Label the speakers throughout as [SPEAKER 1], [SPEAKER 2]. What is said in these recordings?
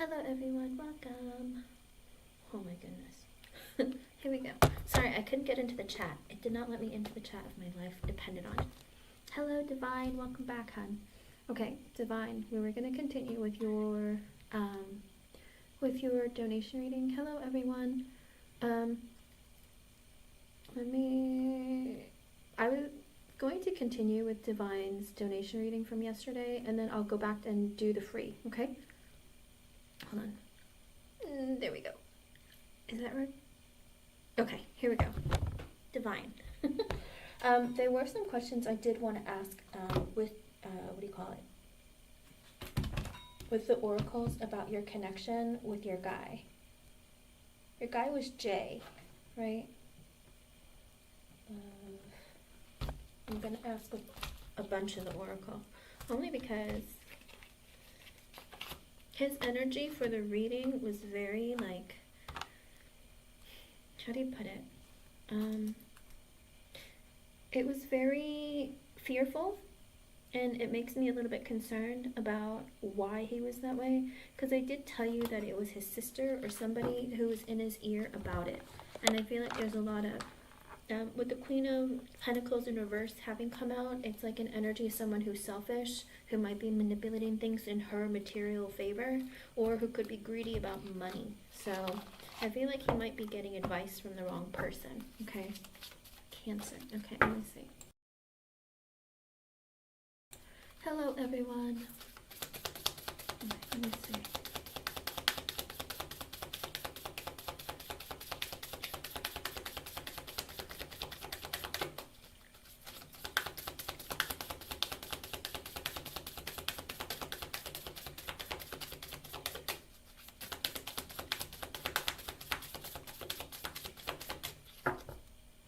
[SPEAKER 1] Hello everyone, welcome. Oh my goodness. Here we go. Sorry, I couldn't get into the chat. It did not let me into the chat if my life depended on it. Hello Divine, welcome back, hun. Okay, Divine, we were going to continue with your donation reading. Hello everyone. I was going to continue with Divine's donation reading from yesterday, and then I'll go back and do the free, okay? Hold on. There we go. Is that right? Okay, here we go. Divine. There were some questions I did want to ask with, what do you call it? With the oracles about your connection with your guy. Your guy was Jay, right? I'm going to ask a bunch of the oracle. Only because his energy for the reading was very, like, how do you put it? It was very fearful, and it makes me a little bit concerned about why he was that way, because I did tell you that it was his sister or somebody who was in his ear about it, and I feel like there's a lot of with the Queen of Pentacles in reverse having come out, it's like an energy of someone who's selfish, who might be manipulating things in her material favor, or who could be greedy about money. So I feel like he might be getting advice from the wrong person. Okay, Cancer. Okay, let me see. Hello everyone. Okay, let me see.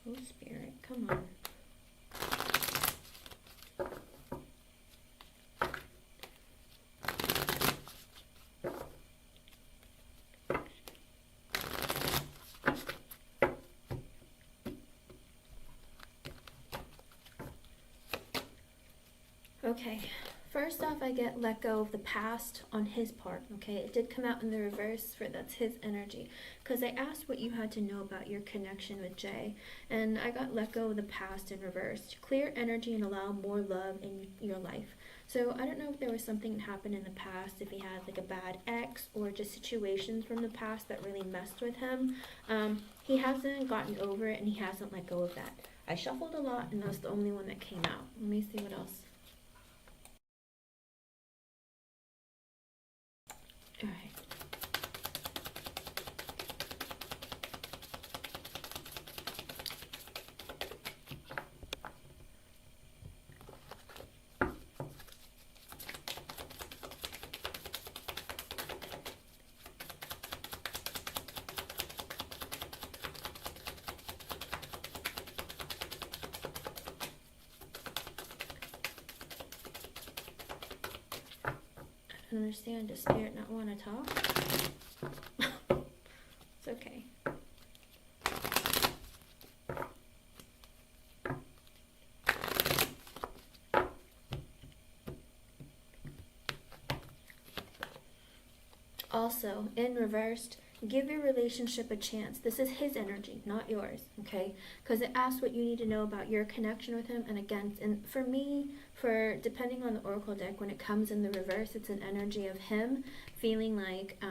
[SPEAKER 1] Oh, Spirit, come on. Okay, first off, I get let go of the past on his part, okay? It did come out in the reverse, for that's his energy, because I asked what you had to know about your connection with Jay, and I got let go of the past in reverse. Clear energy and allow more love in your life. So I don't know if there was something that happened in the past, if he had like a bad ex, or just situations from the past that really messed with him. He hasn't gotten over it, and he hasn't let go of that. I shuffled a lot, and that's the only one that came out. Let me see what else. All right. I don't understand. Does Spirit not want to talk? It's okay. Also, in reversed, give your relationship a chance. This is his energy, not yours, okay? Because it asks what you need to know about your connection with him. And again, and for me, depending on the oracle deck, when it comes in the reverse, it's an energy of him feeling like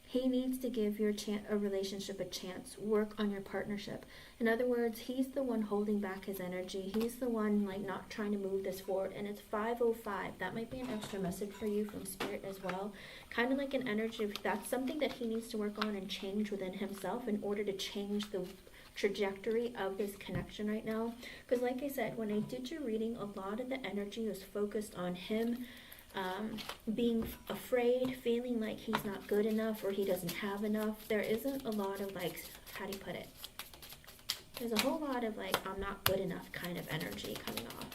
[SPEAKER 1] he needs to give your relationship a chance. Work on your partnership. In other words, he's the one holding back his energy. He's the one like not trying to move this forward. And it's 5:05. That might be an extra message for you from Spirit as well. Kind of like an energy of that's something that he needs to work on and change within himself in order to change the trajectory of this connection right now. Because like I said, when I did your reading, a lot of the energy was focused on him being afraid, feeling like he's not good enough or he doesn't have enough. There isn't a lot of like, how do you put it? There's a whole lot of like, I'm not good enough kind of energy coming off.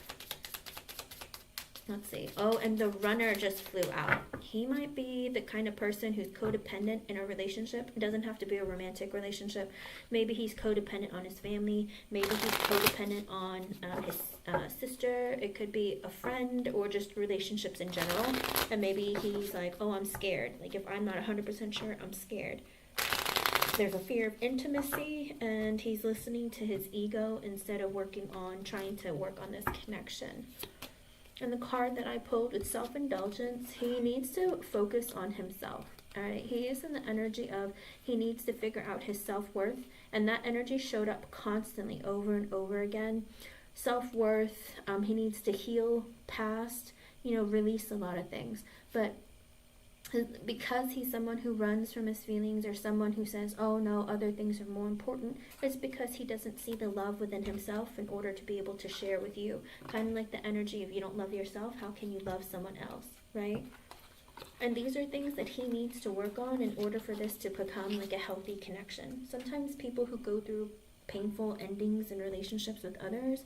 [SPEAKER 1] Let's see. Oh, and the runner just flew out. He might be the kind of person who's codependent in a relationship. It doesn't have to be a romantic relationship. Maybe he's codependent on his family. Maybe he's codependent on his sister. It could be a friend or just relationships in general. And maybe he's like, oh, I'm scared. Like, if I'm not 100% sure, I'm scared. There's a fear of intimacy, and he's listening to his ego instead of trying to work on this connection. And the card that I pulled with self-indulgence, he needs to focus on himself. All right, he is in the energy of he needs to figure out his self-worth, and that energy showed up constantly over and over again. Self-worth, he needs to heal past, release a lot of things. But because he's someone who runs from his feelings, or someone who says, oh no, other things are more important, it's because he doesn't see the love within himself in order to be able to share with you. Kind of like the energy of, you don't love yourself, how can you love someone else, right? And these are things that he needs to work on in order for this to become like a healthy connection. Sometimes people who go through painful endings in relationships with others,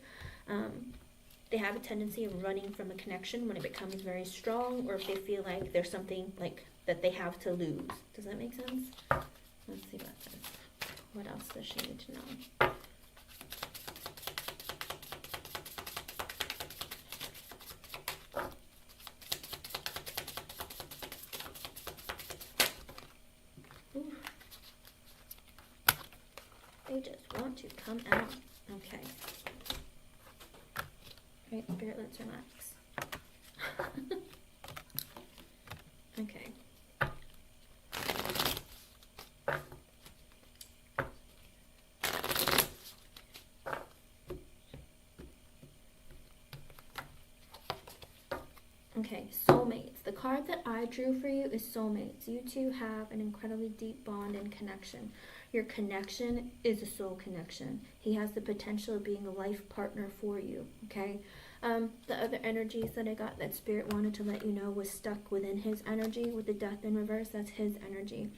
[SPEAKER 1] they have a tendency of running from a connection when it becomes very strong, or if they feel like there's something like that they have to lose. Does that make sense? Let's see what that says. What else does she need to know? Ooh. They just want to come out. Okay. Right, Spirit, let's relax. Okay. Okay, soulmates. The card that I drew for you is soulmates. You two have an incredibly deep bond and connection. Your connection is a soul connection. He has the potential of being a life partner for you, okay? The other energies that I got that Spirit wanted to let you know was stuck within his energy with the death in reverse. That's his energy.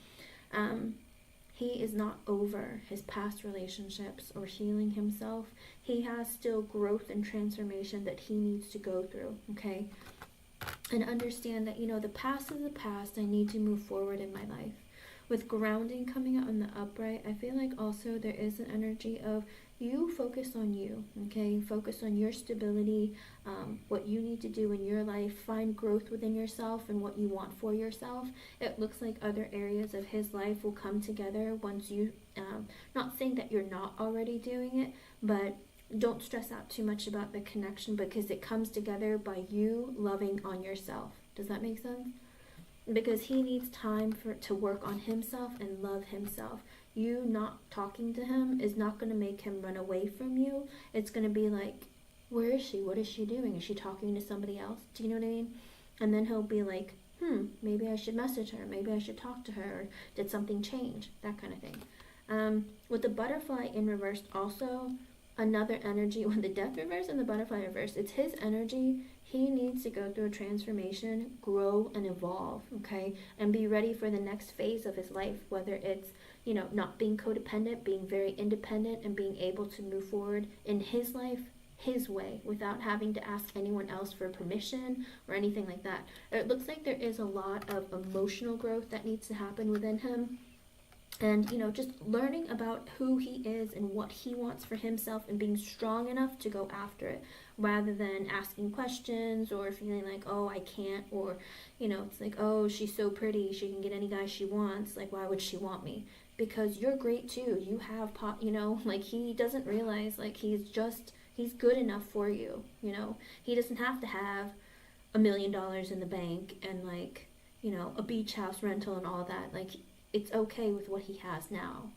[SPEAKER 1] He is not over his past relationships or healing himself. He has still growth and transformation that he needs to go through, okay? And understand that, the past is the past. I need to move forward in my life. With grounding coming out on the upright, I feel like also there is an energy of you focus on you, okay? Focus on your stability, what you need to do in your life. Find growth within yourself and what you want for yourself. It looks like other areas of his life will come together once you, not saying that you're not already doing it, but don't stress out too much about the connection, because it comes together by you loving on yourself. Does that make sense? Because he needs time to work on himself and love himself. You not talking to him is not going to make him run away from you. It's going to be like, where is she? What is she doing? Is she talking to somebody else? Do you know what I mean? And then he'll be like, maybe I should message her. Maybe I should talk to her. Or did something change? That kind of thing. With the butterfly in reverse also, another energy with the death reverse and the butterfly reverse, it's his energy. He needs to go through a transformation, grow and evolve, okay? And be ready for the next phase of his life, whether it's, not being codependent, being very independent, and being able to move forward in his life, his way, without having to ask anyone else for permission or anything like that. It looks like there is a lot of emotional growth that needs to happen within him. And, just learning about who he is and what he wants for himself, and being strong enough to go after it, rather than asking questions or feeling like, oh, I can't, or, it's like, oh, she's so pretty, she can get any guy she wants, like, why would she want me? Because you're great too. You have, like, he doesn't realize, like, he's good enough for you, He doesn't have to have $1 million in the bank and, like, a beach house rental and all that. Like, it's okay with what he has now,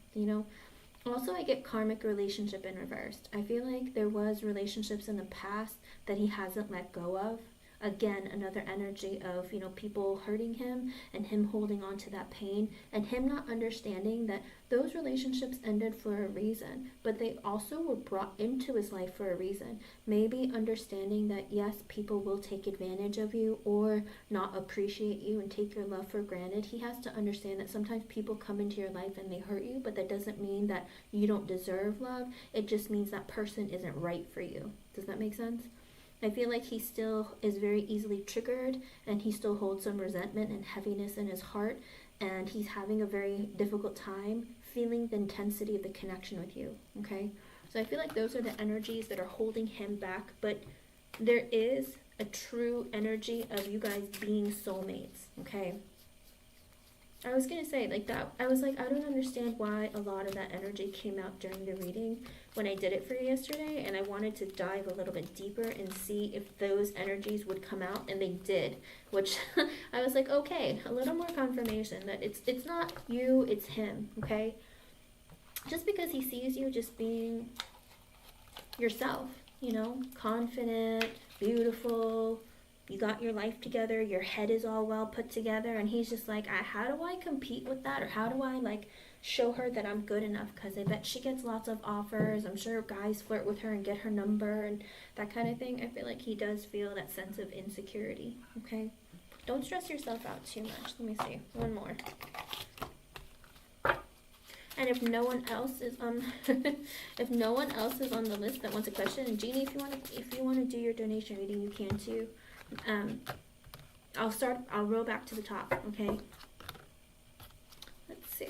[SPEAKER 1] Also, I get karmic relationship in reversed. I feel like there was relationships in the past that he hasn't let go of. Again, another energy of, people hurting him and him holding on to that pain, and him not understanding that those relationships ended for a reason, but they also were brought into his life for a reason. Maybe understanding that, yes, people will take advantage of you or not appreciate you and take your love for granted. He has to understand that sometimes people come into your life and they hurt you, but that doesn't mean that you don't deserve love. It just means that person isn't right for you. Does that make sense? I feel like he still is very easily triggered, and he still holds some resentment and heaviness in his heart, and he's having a very difficult time feeling the intensity of the connection with you, okay? So I feel like those are the energies that are holding him back, but there is a true energy of you guys being soulmates, okay? I was gonna say, like, that, I was like, I don't understand why a lot of that energy came out during the reading when I did it for you yesterday, and I wanted to dive a little bit deeper and see if those energies would come out, and they did, which I was like, okay, a little more confirmation that it's not you, it's him, okay? Just because he sees you just being yourself, you know, confident, beautiful, you got your life together, your head is all well put together, and he's just like, how do I compete with that? Or how do I, like, show her that I'm good enough? Because I bet she gets lots of offers. I'm sure guys flirt with her and get her number and that kind of thing. I feel like he does feel that sense of insecurity, okay? Don't stress yourself out too much. Let me see. One more. And if no one else is on, if no one else is on the list that wants a question, and Jeannie, if you want to do your donation reading, you can too. I'll roll back to the top, okay? Let's see.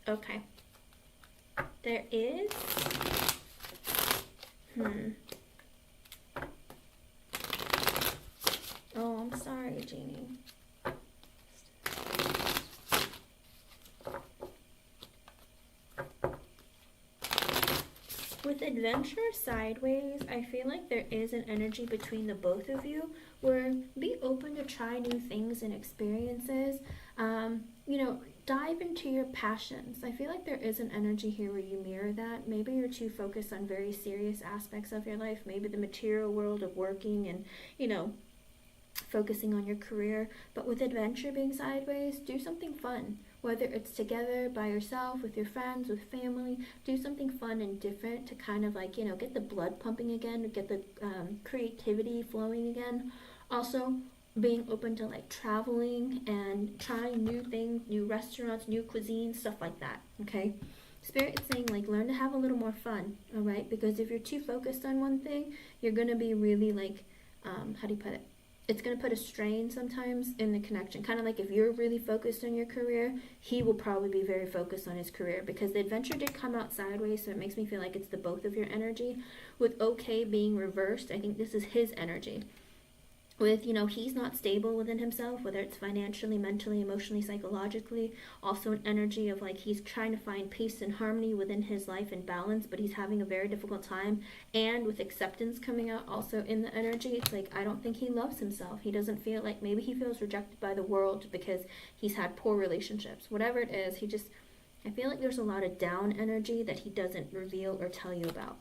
[SPEAKER 1] Okay. There is, oh, I'm sorry, Jeannie. With adventure sideways, I feel like there is an energy between the both of you where be open to try new things and experiences. You know, dive into your passions. I feel like there is an energy here where you mirror that. Maybe you're too focused on very serious aspects of your life, maybe the material world of working and, you know, focusing on your career. But with adventure being sideways, do something fun. Whether it's together, by yourself, with your friends, with family, do something fun and different to kind of, like, you know, get the blood pumping again, get the creativity flowing again. Also, being open to, like, traveling and trying new things, new restaurants, new cuisines, stuff like that, okay? Spirit is saying, like, learn to have a little more fun, all right? Because if you're too focused on one thing, you're going to be really, like, how do you put it? It's going to put a strain sometimes in the connection. Kind of like if you're really focused on your career, he will probably be very focused on his career, because the adventure did come out sideways, so it makes me feel like it's the both of your energy. With okay being reversed, I think this is his energy. With, you know, he's not stable within himself, whether it's financially, mentally, emotionally, psychologically. Also an energy of, like, he's trying to find peace and harmony within his life and balance, but he's having a very difficult time. And with acceptance coming out also in the energy, it's like, I don't think he loves himself. He doesn't feel like, maybe he feels rejected by the world because he's had poor relationships. Whatever it is, I feel like there's a lot of down energy that he doesn't reveal or tell you about.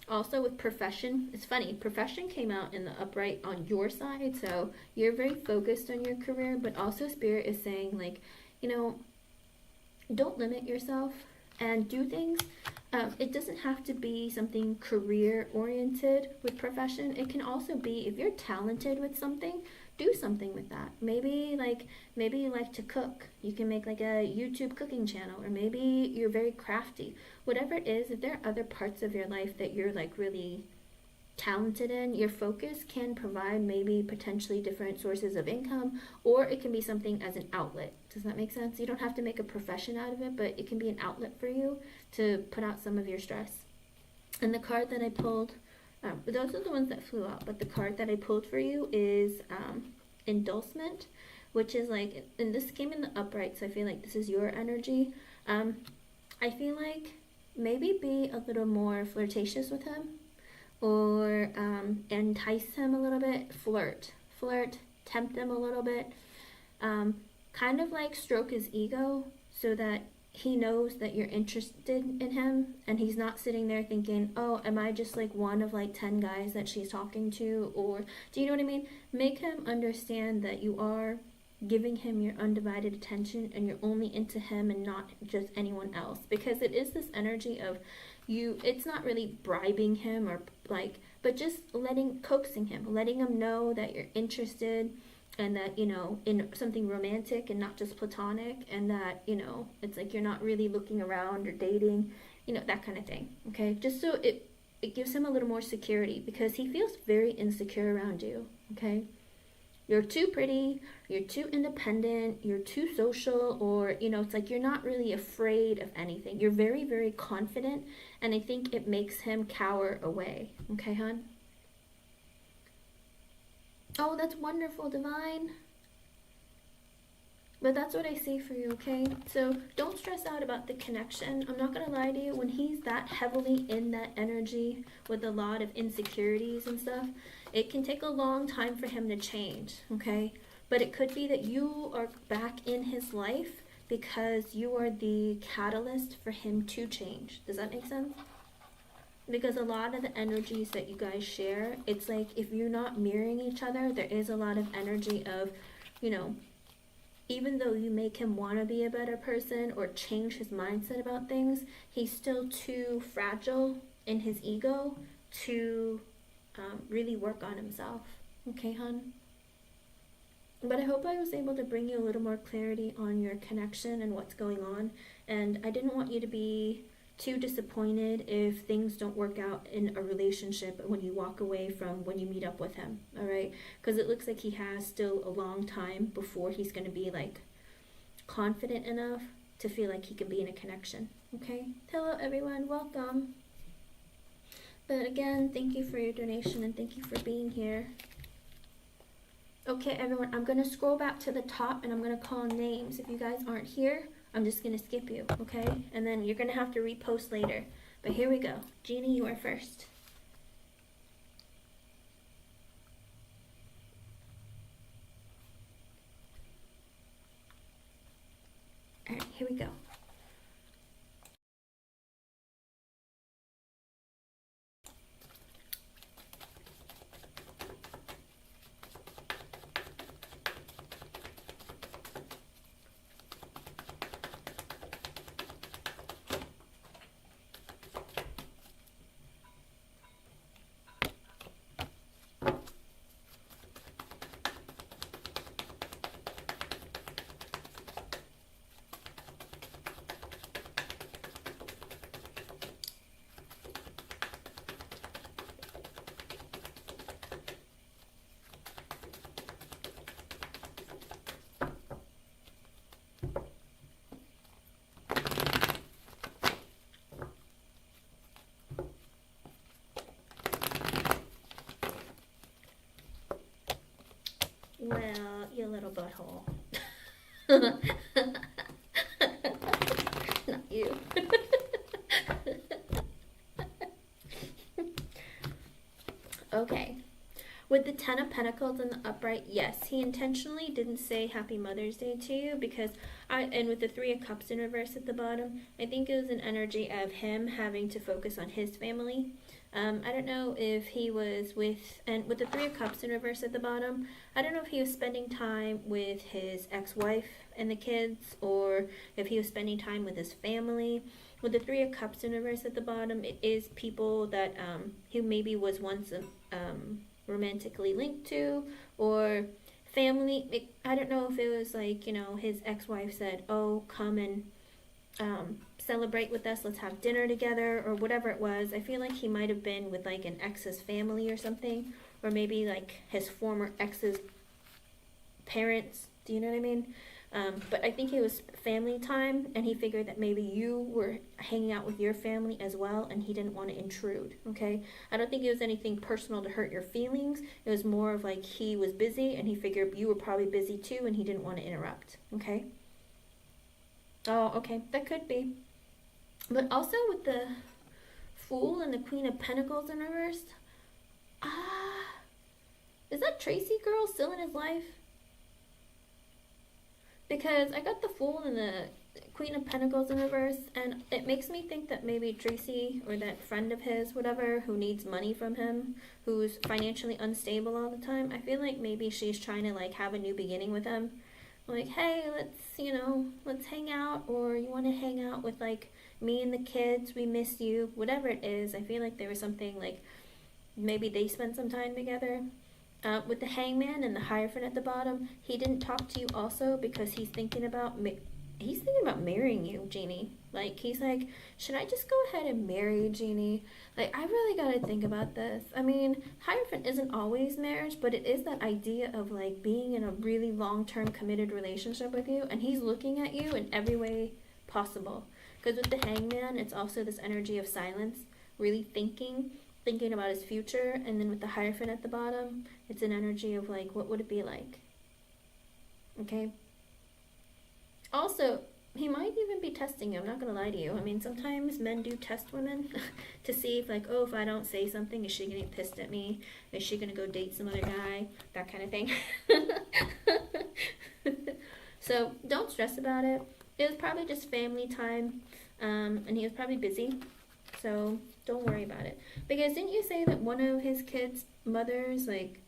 [SPEAKER 1] Also with profession, it's funny, profession came out in the upright on your side, so you're very focused on your career, but also Spirit is saying, like, you know, don't limit yourself and do things. It doesn't have to be something career oriented with profession. It can also be, if you're talented with something, do something with that. Maybe you like to cook. You can make, like, a YouTube cooking channel, or maybe you're very crafty. Whatever it is, if there are other parts of your life that you're, like, really talented in, your focus can provide maybe potentially different sources of income, or it can be something as an outlet. Does that make sense? You don't have to make a profession out of it, but it can be an outlet for you to put out some of your stress. And the card that I pulled, those are the ones that flew out, but the card that I pulled for you is Endorsement, which is like, and this came in the upright, so I feel like this is your energy. I feel like maybe be a little more flirtatious with him, or entice him a little bit, flirt, tempt him a little bit, kind of like stroke his ego so that he knows that you're interested in him, and he's not sitting there thinking, oh, am I just like one of like 10 guys that she's talking to? Or, do you know what I mean? Make him understand that you are giving him your undivided attention and you're only into him and not just anyone else, because it is this energy of you, it's not really bribing him or like, but just coaxing him, letting him know that you're interested, and that, you know, in something romantic and not just platonic, and that, you know, it's like you're not really looking around or dating, you know, that kind of thing. Okay, just so it gives him a little more security, because he feels very insecure around you. Okay, you're too pretty, you're too independent, you're too social, or, you know, it's like you're not really afraid of anything. You're very, very confident, and I think it makes him cower away. Okay, hon? Oh, that's wonderful, Divine. But that's what I see for you, okay? So don't stress out about the connection. I'm not gonna lie to you, when he's that heavily in that energy with a lot of insecurities and stuff, it can take a long time for him to change, okay? But it could be that you are back in his life because you are the catalyst for him to change. Does that make sense? Because a lot of the energies that you guys share, it's like if you're not mirroring each other, there is a lot of energy of, you know, even though you make him want to be a better person or change his mindset about things, he's still too fragile in his ego to really work on himself. Okay, hon? But I hope I was able to bring you a little more clarity on your connection and what's going on. And I didn't want you to be too disappointed if things don't work out in a relationship when you walk away from when you meet up with him, all right? Because it looks like he has still a long time before he's going to be like confident enough to feel like he can be in a connection. Okay, hello everyone, welcome. But again, thank you for your donation and thank you for being here. Okay, everyone, I'm going to scroll back to the top and I'm going to call names. If you guys aren't here, I'm just going to skip you, okay? And then you're going to have to repost later. But here we go. Jeannie, you are first. All right, here we go. Well, you little butthole. Not you. Okay. With the Ten of Pentacles in the upright, yes, he intentionally didn't say Happy Mother's Day to you because and with the Three of Cups in reverse at the bottom, I think it was an energy of him having to focus on his family. I don't know if he was and with the Three of Cups in reverse at the bottom, I don't know if he was spending time with his ex-wife and the kids, or if he was spending time with his family. With the Three of Cups in reverse at the bottom, it is people that he maybe was once romantically linked to, or family. I don't know if it was like, you know, his ex-wife said, oh, come and celebrate with us, let's have dinner together, or whatever it was. I feel like he might have been with like an ex's family or something, or maybe like his former ex's parents. Do you know what I mean? But I think it was family time, and he figured that maybe you were hanging out with your family as well, and he didn't want to intrude, okay? I don't think it was anything personal to hurt your feelings. It was more of like he was busy, and he figured you were probably busy too, and he didn't want to interrupt, okay? Oh, okay, that could be. But also with the Fool and the Queen of Pentacles in reverse, is that Tracy girl still in his life? Because I got the Fool and the Queen of Pentacles in reverse, and it makes me think that maybe Tracy, or that friend of his, whatever, who needs money from him, who's financially unstable all the time, I feel like maybe she's trying to like have a new beginning with him. Like, hey, let's hang out, or you want to hang out with like me and the kids, we miss you, whatever it is. I feel like there was something like maybe they spent some time together. With the Hangman and the Hierophant at the bottom, he didn't talk to you also because he's thinking about marrying you, Jeannie. Like, he's like, should I just go ahead and marry you, Jeannie? Like, I really gotta think about this. I mean, Hierophant isn't always marriage, but it is that idea of, like, being in a really long-term committed relationship with you, and he's looking at you in every way possible. Because with the Hangman, it's also this energy of silence, really thinking about his future, and then with the Hierophant at the bottom, it's an energy of, like, what would it be like? Okay? Also, he might even be testing you. I'm not going to lie to you. I mean, sometimes men do test women to see if, like, oh, if I don't say something, is she going to get pissed at me? Is she going to go date some other guy? That kind of thing. So, don't stress about it. It was probably just family time, and he was probably busy. So, don't worry about it. Because didn't you say that one of his kids' mothers, like,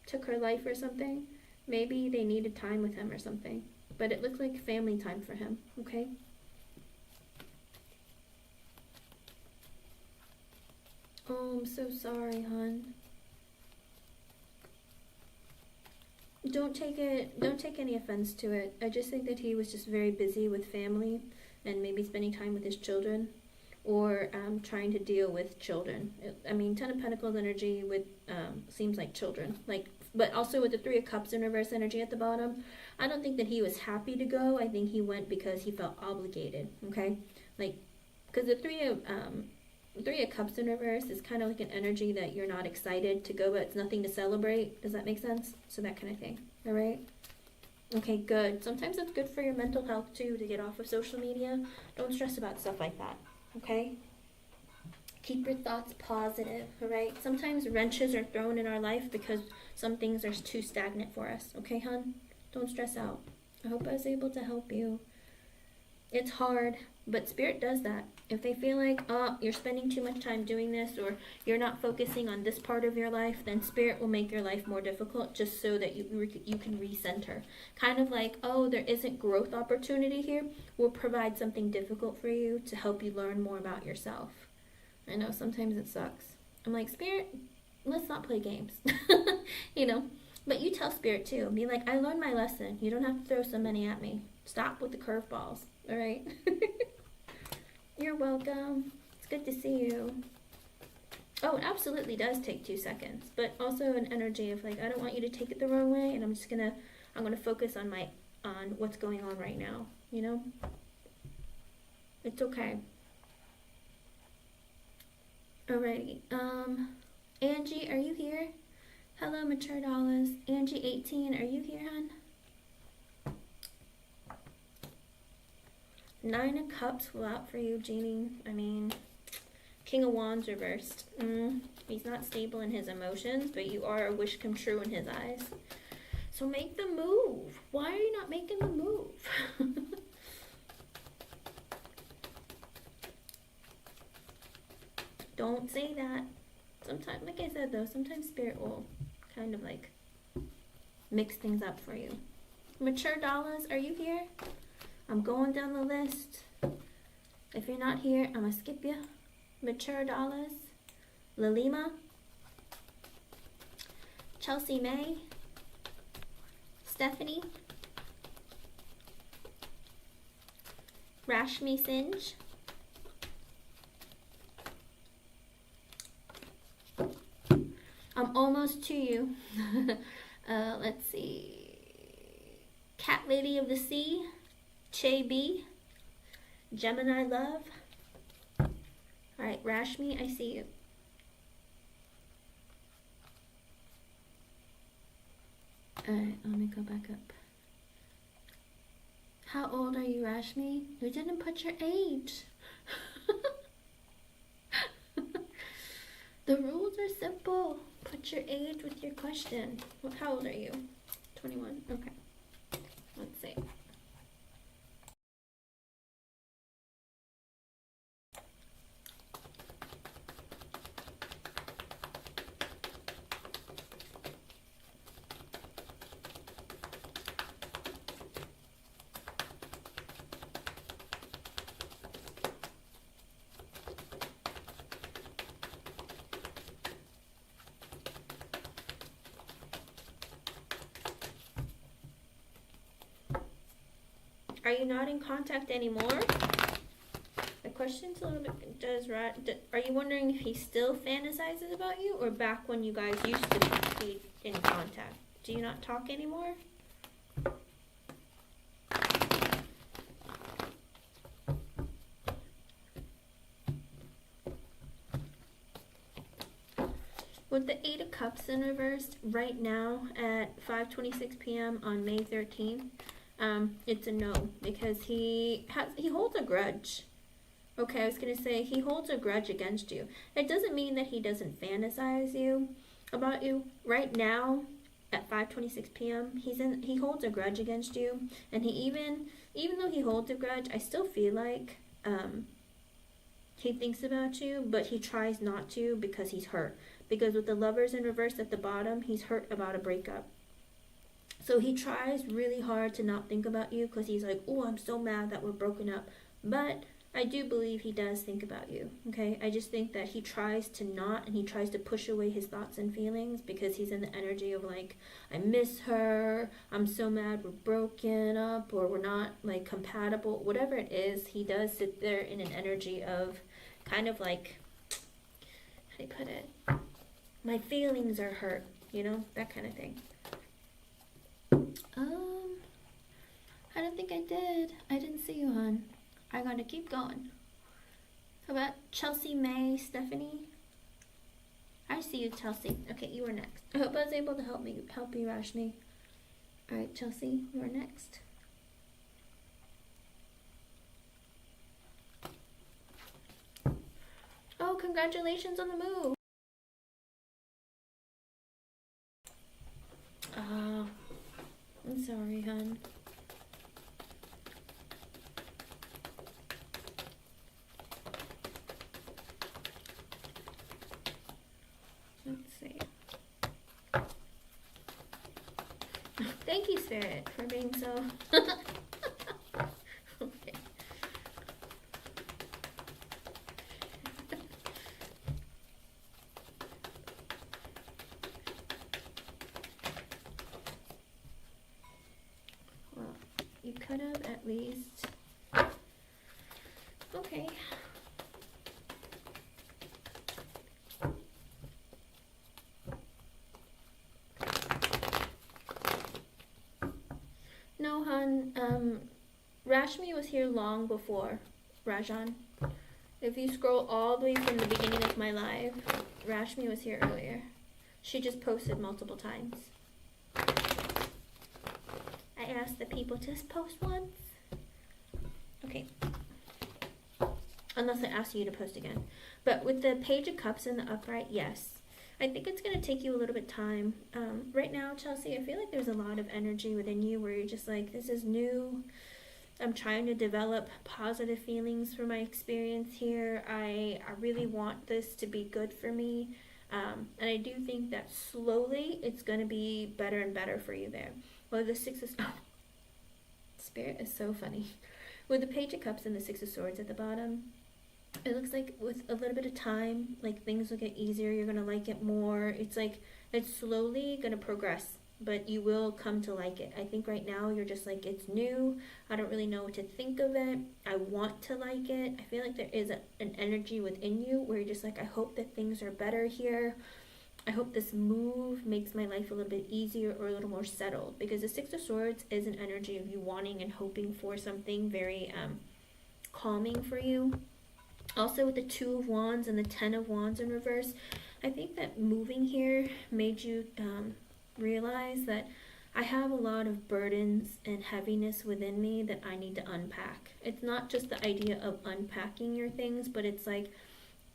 [SPEAKER 1] took her life or something? Maybe they needed time with him or something. But it looked like family time for him, okay? Oh, I'm so sorry, hon. Don't take any offense to it. I just think that he was just very busy with family and maybe spending time with his children, or trying to deal with children. I mean, Ten of Pentacles energy with seems like children, like, but also with the Three of Cups in reverse energy at the bottom, I don't think that he was happy to go. I think he went because he felt obligated. Okay, like, because the Three of Cups in reverse is kind of like an energy that you're not excited to go, but it's nothing to celebrate. Does that make sense? So that kind of thing. All right. Okay, good. Sometimes it's good for your mental health too to get off of social media. Don't stress about stuff like that. Okay? Keep your thoughts positive, alright? Sometimes wrenches are thrown in our life because some things are too stagnant for us. Okay, hon? Don't stress out. I hope I was able to help you. It's hard, but Spirit does that. If they feel like, oh, you're spending too much time doing this, or you're not focusing on this part of your life, then Spirit will make your life more difficult just so that you can recenter. Kind of like, oh, there isn't growth opportunity here. We'll provide something difficult for you to help you learn more about yourself. I know sometimes it sucks. I'm like, Spirit, let's not play games. You know? But you tell Spirit too. Be like, I learned my lesson. You don't have to throw so many at me. Stop with the curveballs. All right? You're welcome. It's good to see you. Oh, it absolutely does take 2 seconds. But also an energy of, like, I don't want you to take it the wrong way, and I'm gonna focus on what's going on right now. You know? It's okay. Alrighty. Angie, are you here? Hello, Mature Dollars. Angie 18, are you here, hon? 9 of Cups flew out for you, Jeannie. I mean, King of Wands reversed. He's not stable in his emotions, but you are a wish come true in his eyes. So make the move. Why are you not making the move? Don't say that. Sometimes, like I said though, sometimes Spirit will kind of like mix things up for you. Mature Dollars, are you here? I'm going down the list. If you're not here, I'm gonna skip you. Mature Dollars, Lalima, Chelsea May, Stephanie, Rashmi Singe, I'm almost to you. Let's see. Cat Lady of the Sea, Che B, Gemini Love. Alright, Rashmi, I see you. Alright, let me go back up. How old are you, Rashmi? You didn't put your age. The rules are simple. Put your age with your question. How old are you? 21. Okay. Let's see. Are you not in contact anymore? The question's a little bit, are you wondering if he still fantasizes about you, or back when you guys used to be in contact? Do you not talk anymore? With the 8 of Cups in reverse, right now at 5:26 p.m. on May 13th, it's a no, because he holds a grudge. Okay, I was going to say he holds a grudge against you. It doesn't mean that he doesn't fantasize about you. Right now at 5:26 p.m., he holds a grudge against you, and he even though he holds a grudge, I still feel like he thinks about you, but he tries not to because he's hurt. Because with the Lovers in reverse at the bottom, he's hurt about a breakup. So he tries really hard to not think about you because he's like, oh, I'm so mad that we're broken up. But I do believe he does think about you, okay? I just think that he tries to not, and he tries to push away his thoughts and feelings because he's in the energy of like, I miss her, I'm so mad we're broken up, or we're not like compatible, whatever it is. He does sit there in an energy of kind of like, how do you put it? My feelings are hurt, you know, that kind of thing. I don't think I did. I didn't see you, hon. I gotta keep going. How about Chelsea May Stephanie? I see you, Chelsea. Okay, you are next. I hope I was able to help you, Rashmi. Alright, Chelsea, you are next. Oh, congratulations on the move. I'm sorry, hon. Let's see. Thank you, Spirit, for being so... Okay. Well, you could have at least... Okay. No, hon. Rashmi was here long before Rajan. If you scroll all the way from the beginning of my live, Rashmi was here earlier. She just posted multiple times. I asked the people to just post once. Okay. Unless I ask you to post again. But with the Page of Cups in the upright, yes. I think it's going to take you a little bit of time. Right now, Chelsea, I feel like there's a lot of energy within you where you're just like, this is new. I'm trying to develop positive feelings for my experience here. I really want this to be good for me. And I do think that slowly it's going to be better and better for you there. Well, the Six of... Oh, Spirit is so funny. With the Page of Cups and the Six of Swords at the bottom, it looks like with a little bit of time, like things will get easier. You're going to like it more. It's like it's slowly going to progress, but you will come to like it. I think right now you're just like, it's new. I don't really know what to think of it. I want to like it. I feel like there is an energy within you where you're just like, I hope that things are better here. I hope this move makes my life a little bit easier or a little more settled, because the Six of Swords is an energy of you wanting and hoping for something very calming for you. Also with the Two of Wands and the Ten of Wands in reverse, I think that moving here made you realize that I have a lot of burdens and heaviness within me that I need to unpack. It's not just the idea of unpacking your things, but it's like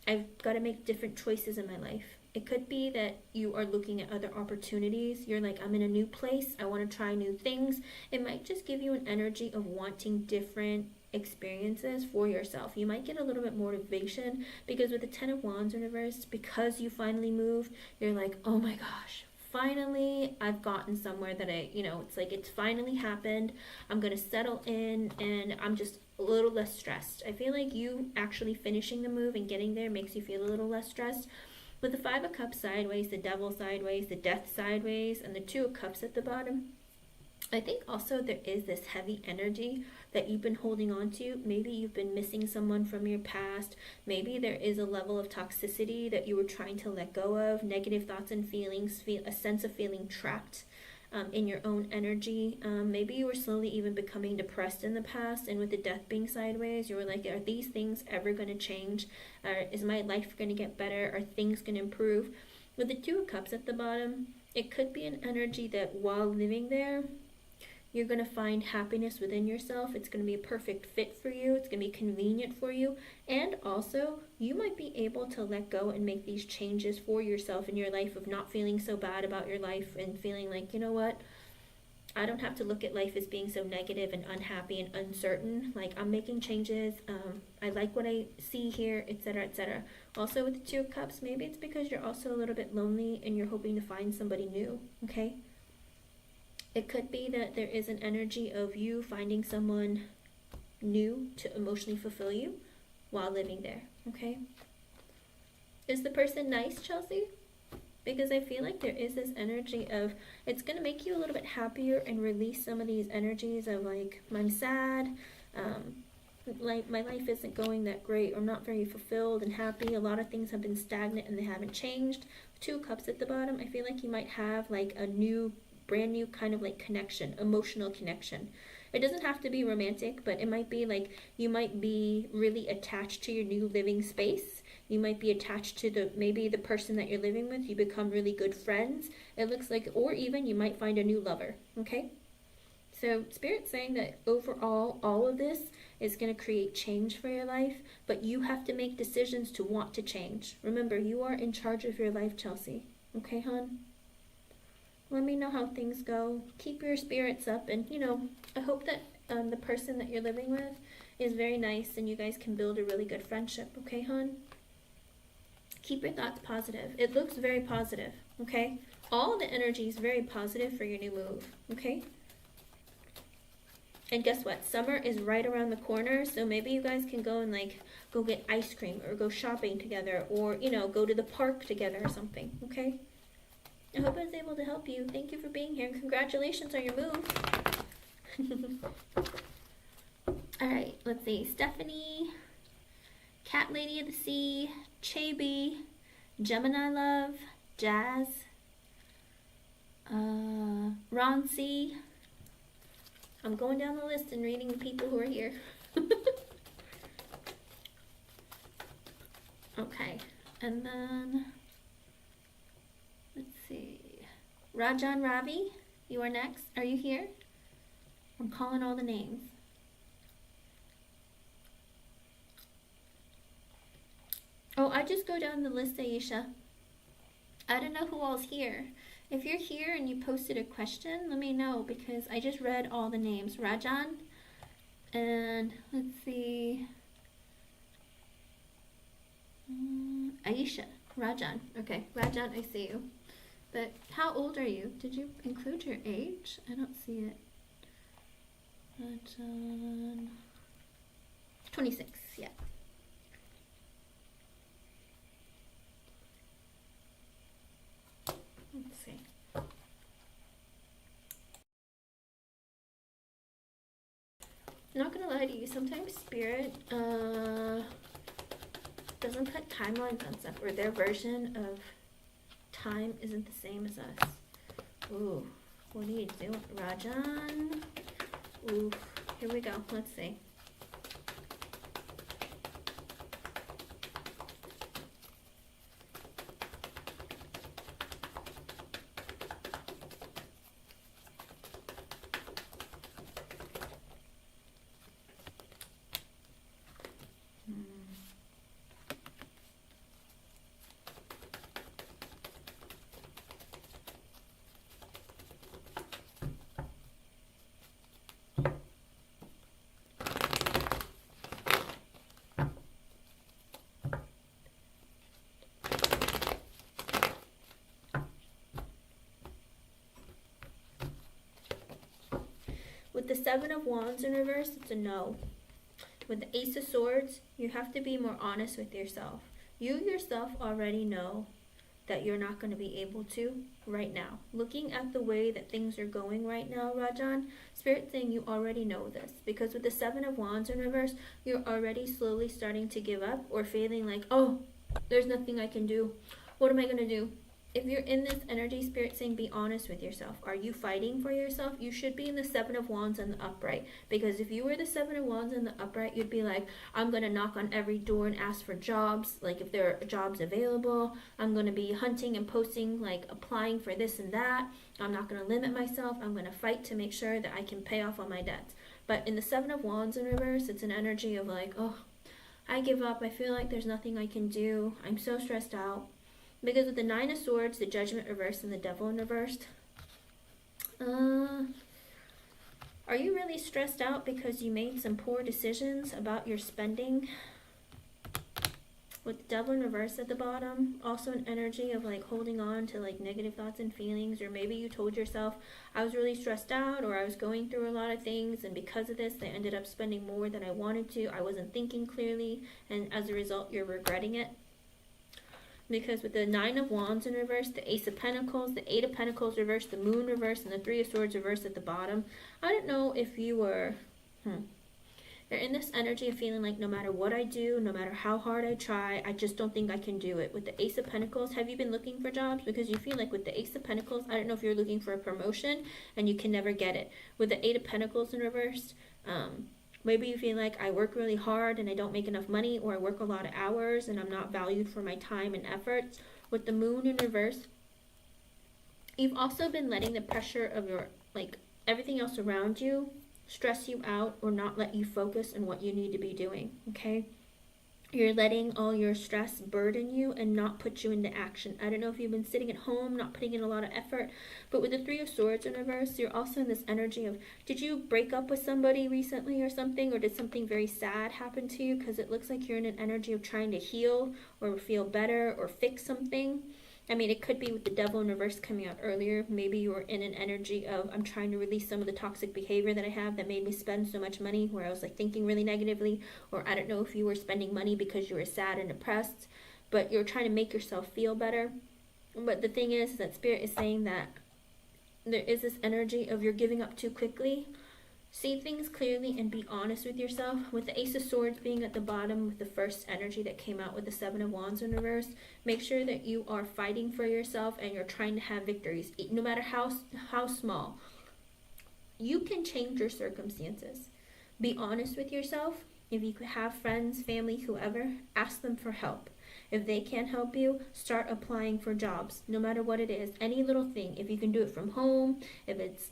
[SPEAKER 1] I've got to make different choices in my life. It could be that you are looking at other opportunities. You're like, I'm in a new place. I want to try new things. It might just give you an energy of wanting different experiences for yourself. You might get a little bit more motivation because with the Ten of Wands in reverse, because you finally moved, you're like, oh my gosh, finally I've gotten somewhere that it's like it's finally happened. I'm going to settle in and I'm just a little less stressed. I feel like you actually finishing the move and getting there makes you feel a little less stressed. With the Five of Cups sideways, the Devil sideways, the Death sideways, and the Two of Cups at the bottom, I think also there is this heavy energy that you've been holding on to. Maybe you've been missing someone from your past. Maybe there is a level of toxicity that you were trying to let go of, negative thoughts and feelings, a sense of feeling trapped in your own energy. Maybe you were slowly even becoming depressed in the past, and with the death being sideways, you were like, are these things ever going to change? Is my life going to get better? Are things going to improve? With the Two of Cups at the bottom, it could be an energy that while living there, you're going to find happiness within yourself. It's going to be a perfect fit for you. It's going to be convenient for you. And also, you might be able to let go and make these changes for yourself in your life of not feeling so bad about your life and feeling like, you know what? I don't have to look at life as being so negative and unhappy and uncertain. Like, I'm making changes. I like what I see here, etc., etc. Also, with the Two of Cups, maybe it's because you're also a little bit lonely and you're hoping to find somebody new, okay? It could be that there is an energy of you finding someone new to emotionally fulfill you while living there, okay? Is the person nice, Chelsea? Because I feel like there is this energy of, it's going to make you a little bit happier and release some of these energies of like, I'm sad, like my life isn't going that great, or I'm not very fulfilled and happy. A lot of things have been stagnant and they haven't changed. Two of Cups at the bottom, I feel like you might have like a brand new kind of like connection, emotional connection. It doesn't have to be romantic, but it might be like you might be really attached to your new living space. You might be attached to maybe the person that you're living with. You become really good friends. It looks like, or even you might find a new lover, okay? So Spirit's saying that overall, all of this is going to create change for your life, but you have to make decisions to want to change. Remember, you are in charge of your life, Chelsea. Okay, hon? Let me know how things go. Keep your spirits up, and I hope that the person that you're living with is very nice and you guys can build a really good friendship, okay, hon? Keep your thoughts positive. It looks very positive, okay? All the energy is very positive for your new move, okay? And guess what? Summer is right around the corner, so maybe you guys can go and go get ice cream or go shopping together, or go to the park together or something, okay? I hope I was able to help you. Thank you for being here, and congratulations on your move. Alright, let's see. Stephanie, Cat Lady of the Sea, Chaby, Gemini Love, Jazz, Ron C. I'm going down the list and reading the people who are here. Okay, and then let's see. Rajan Ravi, you are next. Are you here? I'm calling all the names. Oh, I just go down the list, Aisha. I don't know who all's here. If you're here and you posted a question, let me know, because I just read all the names. Rajan, and let's see. Aisha, Rajan. Okay, Rajan, I see you. But how old are you? Did you include your age? I don't see it. Rajan. 26, yeah. Let's see. I'm not gonna lie to you, sometimes Spirit doesn't put timelines on stuff, or their version of time isn't the same as us. Ooh, what are you doing, Rajan? Ooh, here we go. Let's see. With the Seven of Wands in reverse, it's a no. With the Ace of Swords, you have to be more honest with yourself. You yourself already know that you're not going to be able to right now. Looking at the way that things are going right now, Rajan, Spirit saying you already know this. Because with the Seven of Wands in reverse, you're already slowly starting to give up or feeling like, oh, there's nothing I can do. What am I going to do? If you're in this energy, Spirit saying be honest with yourself. Are you fighting for yourself? You should be in the Seven of Wands in the upright. Because if you were the Seven of Wands in the upright, you'd be like, I'm going to knock on every door and ask for jobs. Like if there are jobs available, I'm going to be hunting and posting, like applying for this and that. I'm not going to limit myself. I'm going to fight to make sure that I can pay off all my debts. But in the Seven of Wands in reverse, it's an energy of like, oh, I give up. I feel like there's nothing I can do. I'm so stressed out. Because with the Nine of Swords, the Judgment reversed, and the Devil in reversed, are you really stressed out because you made some poor decisions about your spending? With the Devil in reverse at the bottom, also an energy of like holding on to like negative thoughts and feelings, or maybe you told yourself, I was really stressed out, or I was going through a lot of things, and because of this, I ended up spending more than I wanted to. I wasn't thinking clearly, and as a result, you're regretting it. Because with the Nine of Wands in reverse, the Ace of Pentacles, the Eight of Pentacles reverse, the Moon reverse, and the Three of Swords reverse at the bottom, I don't know if you were, you're in this energy of feeling like no matter what I do, no matter how hard I try, I just don't think I can do it. With the Ace of Pentacles, have you been looking for jobs? Because you feel like with the Ace of Pentacles, I don't know if you're looking for a promotion and you can never get it. With the Eight of Pentacles in reverse, maybe you feel like I work really hard and I don't make enough money, or I work a lot of hours and I'm not valued for my time and efforts. With the Moon in reverse, you've also been letting the pressure of your, like, everything else around you stress you out or not let you focus on what you need to be doing, okay? You're letting all your stress burden you and not put you into action. I don't know if you've been sitting at home, not putting in a lot of effort, but with the Three of Swords in reverse, you're also in this energy of, did you break up with somebody recently or something, or did something very sad happen to you? Because it looks like you're in an energy of trying to heal or feel better or fix something. I mean, it could be with the Devil in reverse coming out earlier. Maybe you were in an energy of, I'm trying to release some of the toxic behavior that I have that made me spend so much money, where I was like thinking really negatively. Or I don't know if you were spending money because you were sad and depressed, but you're trying to make yourself feel better. But the thing is that Spirit is saying that there is this energy of you're giving up too quickly. See things clearly and be honest with yourself. With the Ace of Swords being at the bottom, with the first energy that came out with the Seven of Wands in reverse, make sure that you are fighting for yourself and you're trying to have victories, no matter how small. You can change your circumstances. Be honest with yourself. If you have friends, family, whoever, ask them for help. If they can't help you, start applying for jobs, no matter what it is. Any little thing. If you can do it from home, if it's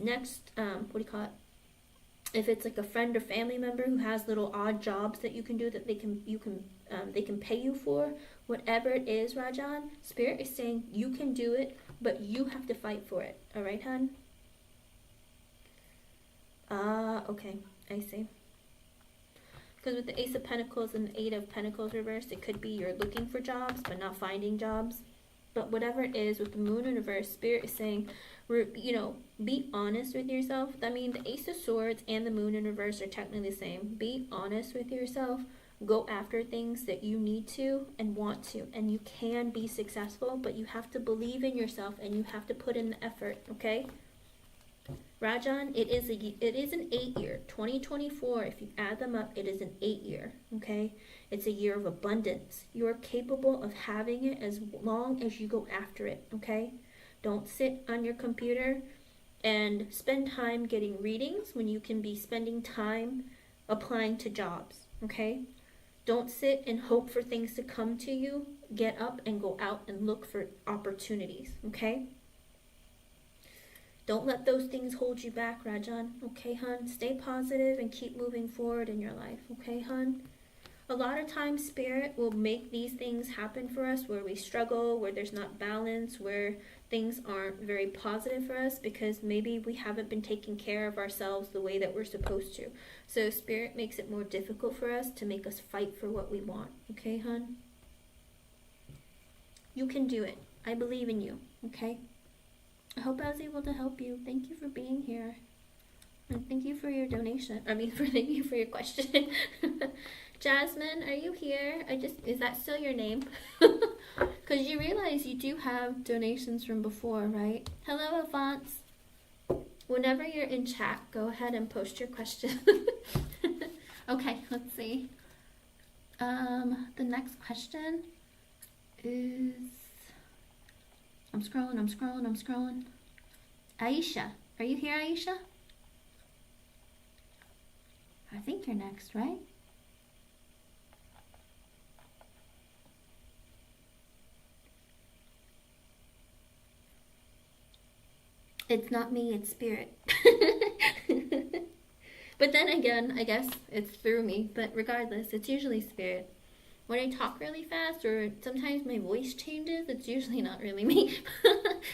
[SPEAKER 1] if it's like a friend or family member who has little odd jobs that you can do that they can pay you for, whatever it is, Rajan, Spirit is saying you can do it, but you have to fight for it. All right, hon? Okay, I see. Because with the Ace of Pentacles and the Eight of Pentacles reversed, it could be you're looking for jobs but not finding jobs. But whatever it is, with the Moon in reverse, Spirit is saying, be honest with yourself. I mean, the Ace of Swords and the Moon in reverse are technically the same. Be honest with yourself. Go after things that you need to and want to. And you can be successful, but you have to believe in yourself and you have to put in the effort, okay? Rajan, it is an 8-year. 2024, if you add them up, it is an 8-year, okay? It's a year of abundance. You are capable of having it as long as you go after it, okay? Don't sit on your computer and spend time getting readings when you can be spending time applying to jobs, okay? Don't sit and hope for things to come to you. Get up and go out and look for opportunities, okay? Don't let those things hold you back, Rajan. Okay, hon? Stay positive and keep moving forward in your life. Okay, hon? A lot of times, Spirit will make these things happen for us where we struggle, where there's not balance, where things aren't very positive for us because maybe we haven't been taking care of ourselves the way that we're supposed to. So Spirit makes it more difficult for us to make us fight for what we want. Okay, hon? You can do it. I believe in you. Okay? I hope I was able to help you. Thank you for being here. And thank you for your donation. Thank you for your question. Jasmine, are you here? Is that still your name? Because you realize you do have donations from before, right? Hello, Avance. Whenever you're in chat, go ahead and post your question. Okay, let's see. The next question is... I'm scrolling. Aisha. Are you here, Aisha? I think you're next, right? It's not me, it's spirit. But then again, I guess it's through me. But regardless, it's usually spirit. When I talk really fast or sometimes my voice changes, it's usually not really me.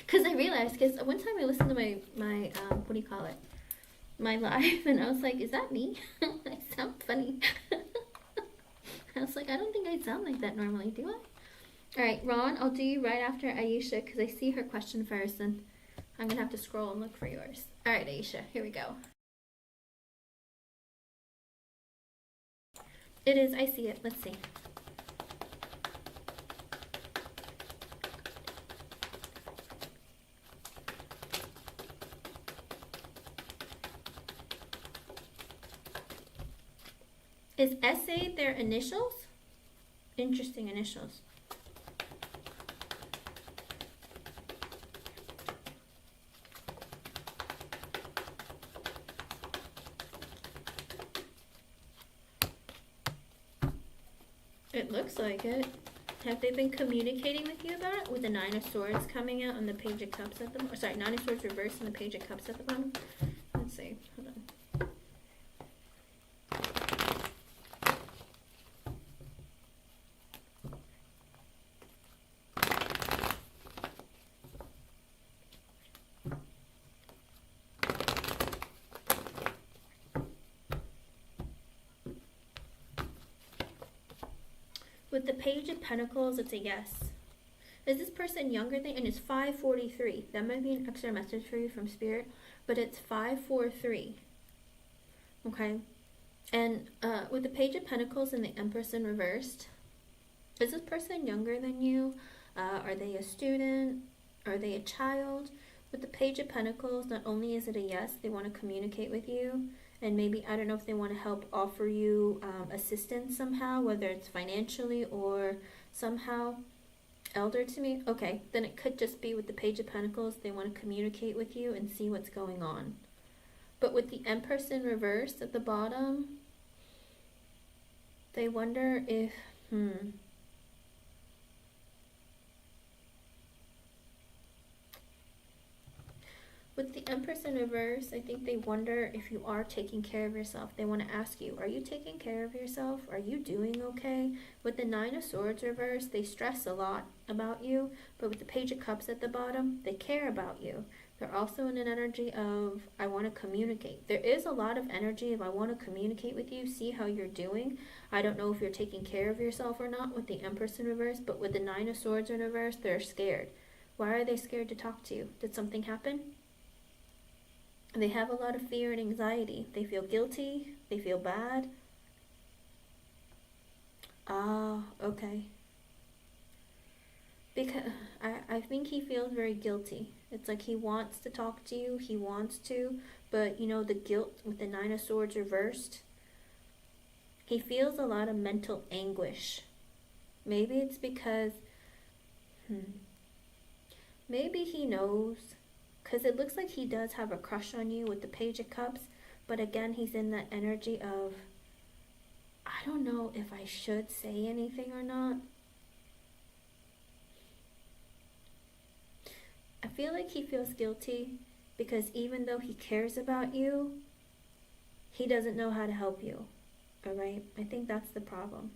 [SPEAKER 1] Because I realized, because one time I listened to my what do you call it? My live, and I was like, is that me? I sound funny. I was like, I don't think I sound like that normally, do I? Alright, Ron, I'll do you right after Aisha, because I see her question first, and I'm going to have to scroll and look for yours. Alright, Aisha, here we go. It is, I see it. Let's see. Is SA their initials? Interesting initials. It looks like it. Have they been communicating with you about it? With the Nine of Swords coming out on the Page of Cups at the bottom? Sorry, Nine of Swords reversed and the Page of Cups at the bottom. Let's see. Hold on. With the Page of Pentacles, it's a yes. Is this person younger than, and it's 543. That might be an extra message for you from Spirit, but it's 543. Okay? And with the Page of Pentacles and the Empress in reversed, is this person younger than you? Are they a student? Are they a child? With the Page of Pentacles, not only is it a yes, they want to communicate with you. And maybe, I don't know if they want to help offer you assistance somehow, whether it's financially or somehow. Elder to me? Okay, then it could just be with the Page of Pentacles. They want to communicate with you and see what's going on. But with the Empress in reverse at the bottom, they wonder if, With the Empress in reverse, I think they wonder if you are taking care of yourself. They want to ask you, are you taking care of yourself? Are you doing okay? With the Nine of Swords reverse, they stress a lot about you. But with the Page of Cups at the bottom, they care about you. They're also in an energy of, I want to communicate. There is a lot of energy of, I want to communicate with you, see how you're doing. I don't know if you're taking care of yourself or not with the Empress in reverse, but with the Nine of Swords in reverse, they're scared. Why are they scared to talk to you? Did something happen? They have a lot of fear and anxiety. They feel guilty. They feel bad. Ah, okay. Because I think he feels very guilty. It's like he wants to talk to you. He wants to. But, you know, the guilt with the Nine of Swords reversed. He feels a lot of mental anguish. Maybe it's because... Maybe he knows... Because it looks like he does have a crush on you with the Page of Cups. But again, he's in that energy of, I don't know if I should say anything or not. I feel like he feels guilty because even though he cares about you, he doesn't know how to help you. Alright? I think that's the problem.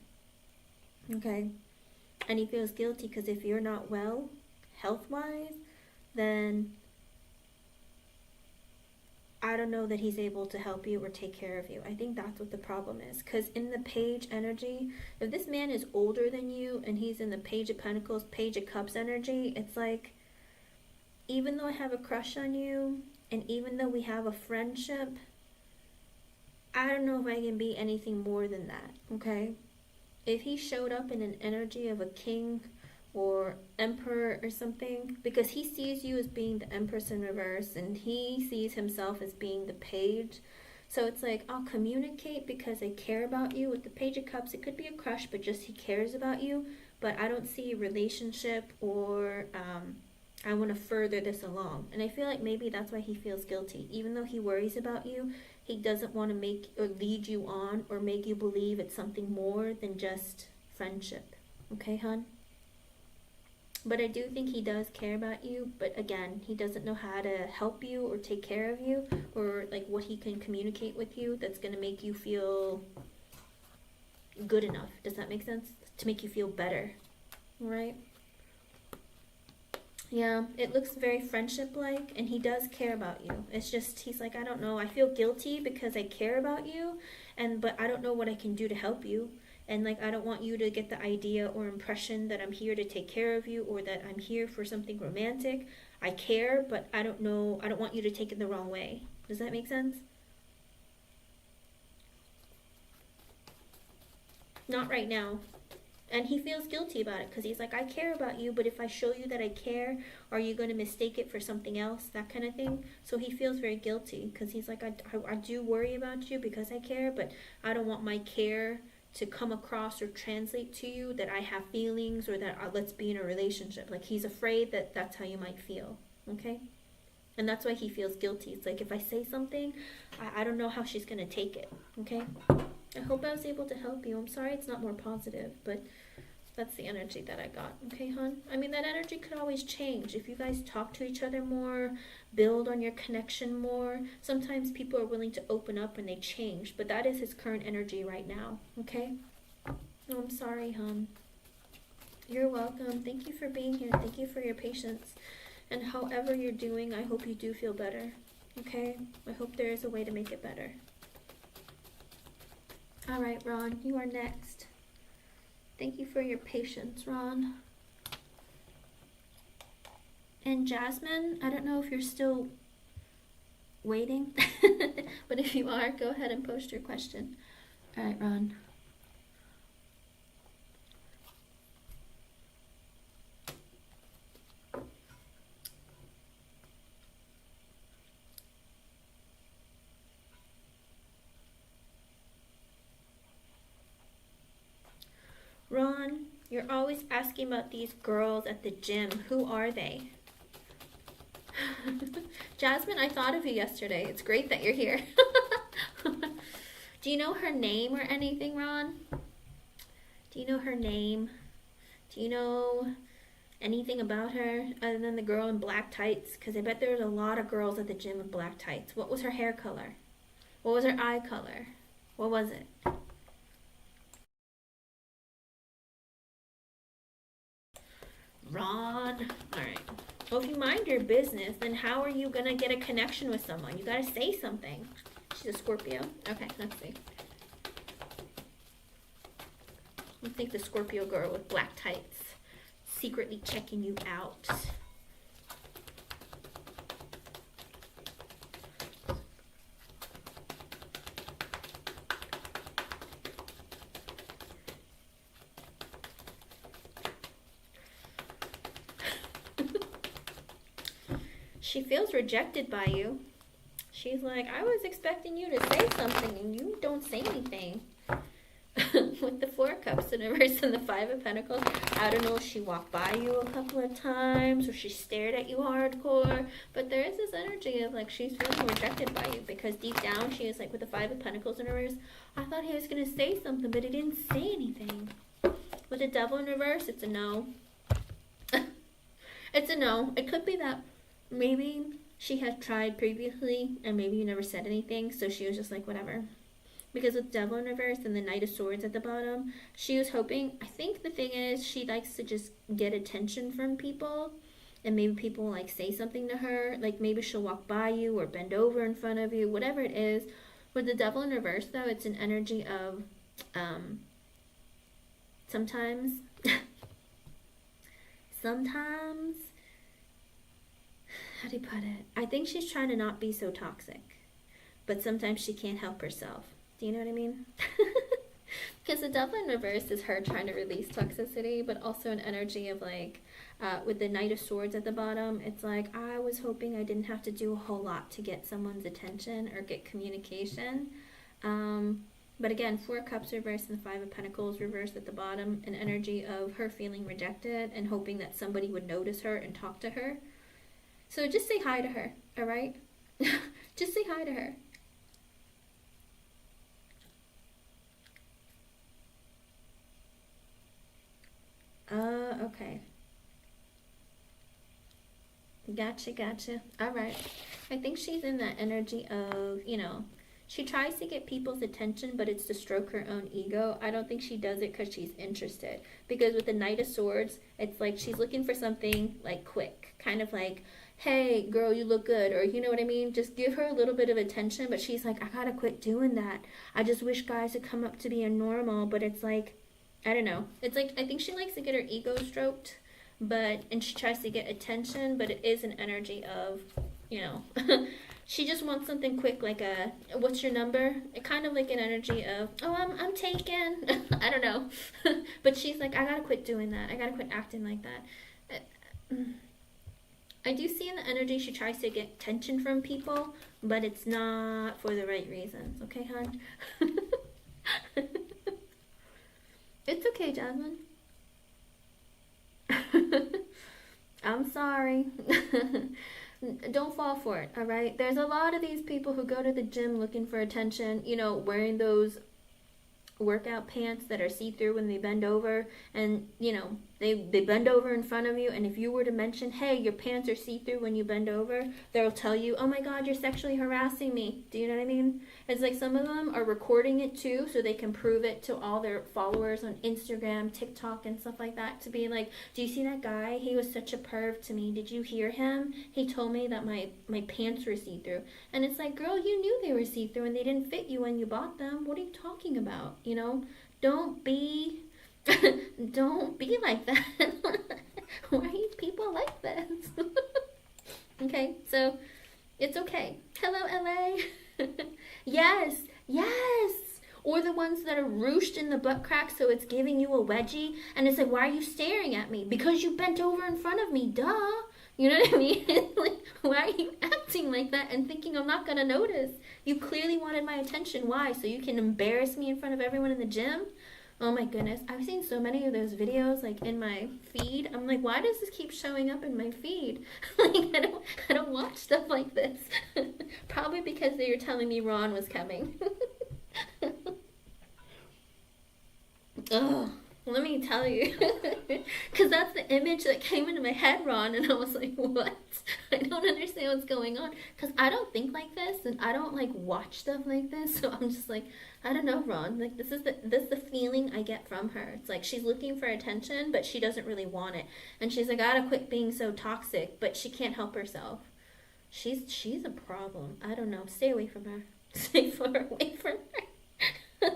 [SPEAKER 1] Okay? And he feels guilty because if you're not well, health-wise, then... I don't know that he's able to help you or take care of you. I think that's what the problem is. Because in the Page energy, if this man is older than you and he's in the Page of Pentacles, Page of Cups energy, it's like, even though I have a crush on you, and even though we have a friendship, I don't know if I can be anything more than that, okay? If he showed up in an energy of a king or Emperor or something, because he sees you as being the Empress in reverse, and he sees himself as being the Page. So it's like, I'll communicate because I care about you. With the Page of Cups, it could be a crush, but just he cares about you. But I don't see a relationship or I want to further this along. And I feel like maybe that's why he feels guilty. Even though he worries about you, he doesn't want to make or lead you on or make you believe it's something more than just friendship. Okay, hon? But I do think he does care about you. But again, he doesn't know how to help you or take care of you, or like what he can communicate with you that's going to make you feel good enough. Does that make sense? To make you feel better. Right? Yeah, it looks very friendship-like, and he does care about you. It's just, he's like, I don't know, I feel guilty because I care about you, but I don't know what I can do to help you. And like, I don't want you to get the idea or impression that I'm here to take care of you, or that I'm here for something romantic. I care, but I don't know, I don't want you to take it the wrong way. Does that make sense? Not right now. And he feels guilty about it because he's like, I care about you, but if I show you that I care, are you going to mistake it for something else? That kind of thing. So he feels very guilty because he's like, I do worry about you because I care, but I don't want my care to come across or translate to you that I have feelings, or that let's be in a relationship. Like, he's afraid that that's how you might feel. Okay? And that's why he feels guilty. It's like, if I say something, I don't know how she's going to take it. Okay? I hope I was able to help you. I'm sorry it's not more positive, but that's the energy that I got. Okay, hon? I mean, that energy could always change. If you guys talk to each other more, build on your connection more, sometimes people are willing to open up and they change. But that is his current energy right now. Okay? No, I'm sorry, hon. You're welcome. Thank you for being here. Thank you for your patience. And however you're doing, I hope you do feel better. Okay? I hope there is a way to make it better. All right, Ron, you are next. Thank you for your patience, Ron. And Jasmine, I don't know if you're still waiting, but if you are, go ahead and post your question. All right, Ron. Ron, you're always asking about these girls at the gym. Who are they? Jasmine, I thought of you yesterday. It's great that you're here. Do you know her name or anything, Ron? Do you know her name? Do you know anything about her other than the girl in black tights? Because I bet there was a lot of girls at the gym with black tights. What was her hair color? What was her eye color? What was it? Ron. Alright. Well, if you mind your business, then how are you gonna get a connection with someone? You gotta say something. She's a Scorpio. Okay, let's see. I think the Scorpio girl with black tights secretly checking you out. She feels rejected by you. She's like, I was expecting you to say something and you don't say anything. With the Four of Cups in reverse and the Five of Pentacles, I don't know if she walked by you a couple of times or she stared at you hardcore, but there is this energy of like she's feeling rejected by you, because deep down she is like, with the Five of Pentacles in reverse, I thought he was going to say something, but he didn't say anything. With the Devil in reverse, it's a no. It's a no. It could be that maybe she had tried previously and maybe you never said anything, so she was just like, whatever. Because with Devil in reverse and the Knight of Swords at the bottom, she was hoping, I think the thing is, she likes to just get attention from people, and maybe people will like say something to her, like maybe she'll walk by you or bend over in front of you, whatever it is. With the Devil in reverse though, it's an energy of sometimes how do you put it? I think she's trying to not be so toxic, but sometimes she can't help herself. Do you know what I mean? Because the devil in reverse is her trying to release toxicity, but also an energy of like, with the Knight of Swords at the bottom, it's like, I was hoping I didn't have to do a whole lot to get someone's attention or get communication. But again, Four of Cups reversed and the Five of Pentacles reversed at the bottom, an energy of her feeling rejected and hoping that somebody would notice her and talk to her. So just say hi to her, all right? Just say hi to her. Okay. Gotcha. All right. I think she's in that energy of, you know, she tries to get people's attention, but it's to stroke her own ego. I don't think she does it because she's interested. Because with the Knight of Swords, it's like she's looking for something, like, quick. Kind of like, hey, girl, you look good. Or, you know what I mean? Just give her a little bit of attention. But she's like, I gotta quit doing that. I just wish guys would come up to me and normal. But it's like, I don't know. It's like, I think she likes to get her ego stroked. And she tries to get attention. But it is an energy of, you know... She just wants something quick, like a, what's your number? Kind of like an energy of, oh, I'm taken. I don't know. But she's like, I gotta quit doing that. I gotta quit acting like that. I do see in the energy she tries to get attention from people, but it's not for the right reasons. Okay, hon? It's okay, Jasmine. I'm sorry. Don't fall for it, all right? There's a lot of these people who go to the gym looking for attention, you know, wearing those workout pants that are see-through when they bend over, and, you know, they bend over in front of you, and if you were to mention, hey, your pants are see-through when you bend over, they'll tell you, oh my god, you're sexually harassing me. Do you know what I mean? It's like some of them are recording it too, so they can prove it to all their followers on Instagram, TikTok, and stuff like that, to be like, do you see that guy? He was such a perv to me. Did you hear him? He told me that my pants were see-through. And it's like, girl, you knew they were see-through and they didn't fit you when you bought them. What are you talking about? You know? Don't be like that. Why are you people like this? Okay, so it's okay. Hello, LA. Yes. Or the ones that are ruched in the butt crack so it's giving you a wedgie, and it's like, why are you staring at me? Because you bent over in front of me, duh. You know what I mean? Like, why are you acting like that and thinking I'm not gonna notice? You clearly wanted my attention. Why? So you can embarrass me in front of everyone in the gym? Oh my goodness. I've seen so many of those videos, like, in my feed. I'm like, why does this keep showing up in my feed? Like, I don't watch stuff like this. Probably because they were telling me Ron was coming. Oh, let me tell you. Because that's the image that came into my head, Ron, and I was like, what? I don't understand what's going on. Because I don't think like this, and I don't, like, watch stuff like this, so I'm just like, I don't know, Ron. Like, this is the feeling I get from her. It's like she's looking for attention, but she doesn't really want it. And she's like, I gotta quit being so toxic, but she can't help herself. She's a problem. I don't know. Stay away from her. Stay far away from her.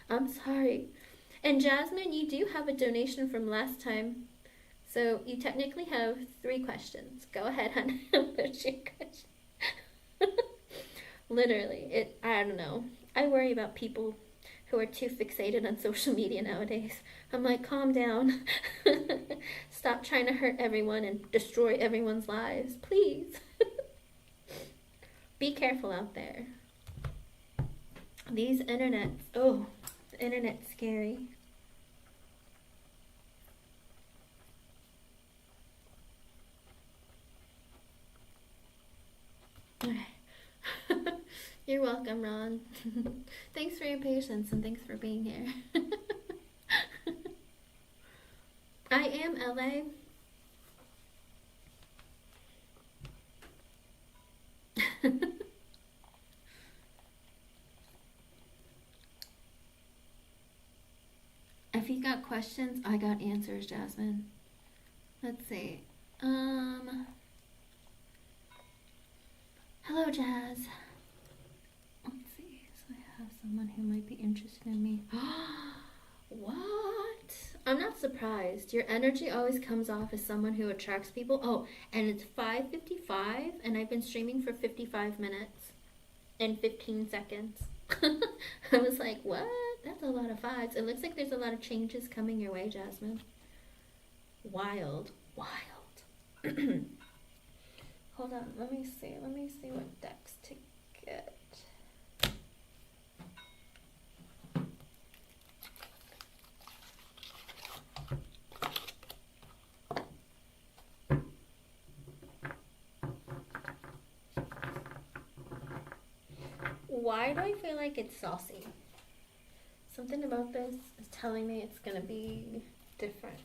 [SPEAKER 1] I'm sorry. And Jasmine, you do have a donation from last time. So you technically have 3 questions. Go ahead, hon. What's your question? Literally, I don't know. I worry about people who are too fixated on social media nowadays. I'm like, calm down. Stop trying to hurt everyone and destroy everyone's lives. Please. Be careful out there. These internets, the internet's scary. Okay. You're welcome, Ron. Thanks for your patience and thanks for being here. I am LA. If you got questions, I got answers, Jasmine. Let's see. Hello, Jazz. Let's see. So I have someone who might be interested in me. What? I'm not surprised. Your energy always comes off as someone who attracts people. Oh, and it's 5:55, and I've been streaming for 55 minutes and 15 seconds. I was like, what? That's a lot of fives. It looks like there's a lot of changes coming your way, Jasmine. Wild. Hold on, let me see what decks to get. Why do I feel like it's saucy? Something about this is telling me it's gonna be different.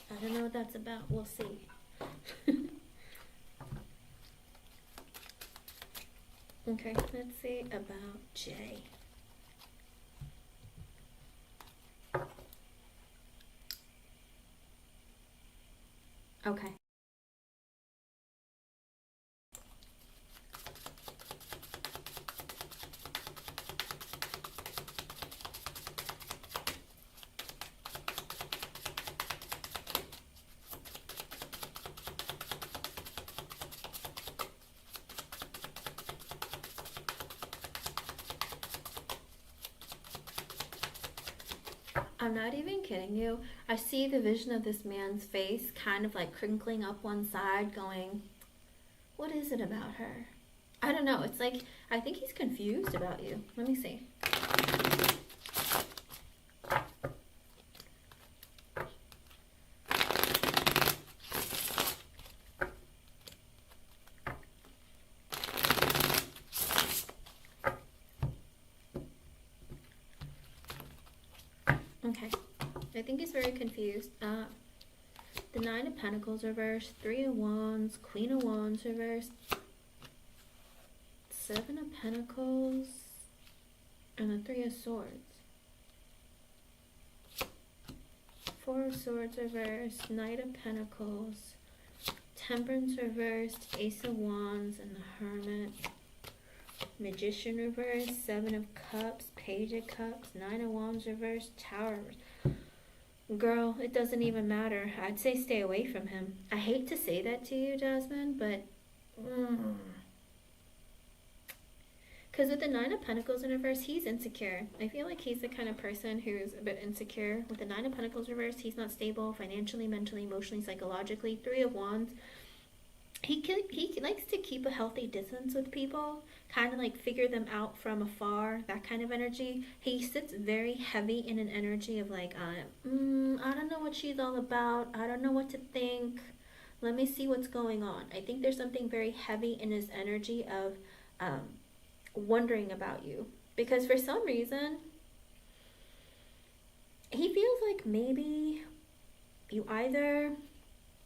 [SPEAKER 1] I don't know what that's about. We'll see. Okay, let's see about Jay. Okay. I'm not even kidding you. I see the vision of this man's face kind of like crinkling up one side going, what is it about her? I don't know. It's like, I think he's confused about you. Let me see. Okay. I think he's very confused. The Nine of Pentacles reversed, Three of Wands, Queen of Wands reversed, Seven of Pentacles, and the Three of Swords. Four of Swords reversed, Knight of Pentacles, Temperance reversed, Ace of Wands, and the Hermit. Magician reversed, Seven of Cups, Page of Cups, Nine of Wands reversed, Tower reversed. Girl, it doesn't even matter. I'd say stay away from him. I hate to say that to you, Jasmine, but because with the Nine of Pentacles in reverse, he's insecure. I feel like he's the kind of person who's a bit insecure. With the Nine of Pentacles reversed, he's not stable financially, mentally, emotionally, psychologically. Three of Wands, he likes to keep a healthy distance with people, kind of like figure them out from afar, that kind of energy. He sits very heavy in an energy of like, I don't know what she's all about. I don't know what to think. Let me see what's going on. I think there's something very heavy in his energy of wondering about you. Because for some reason, he feels like maybe you either,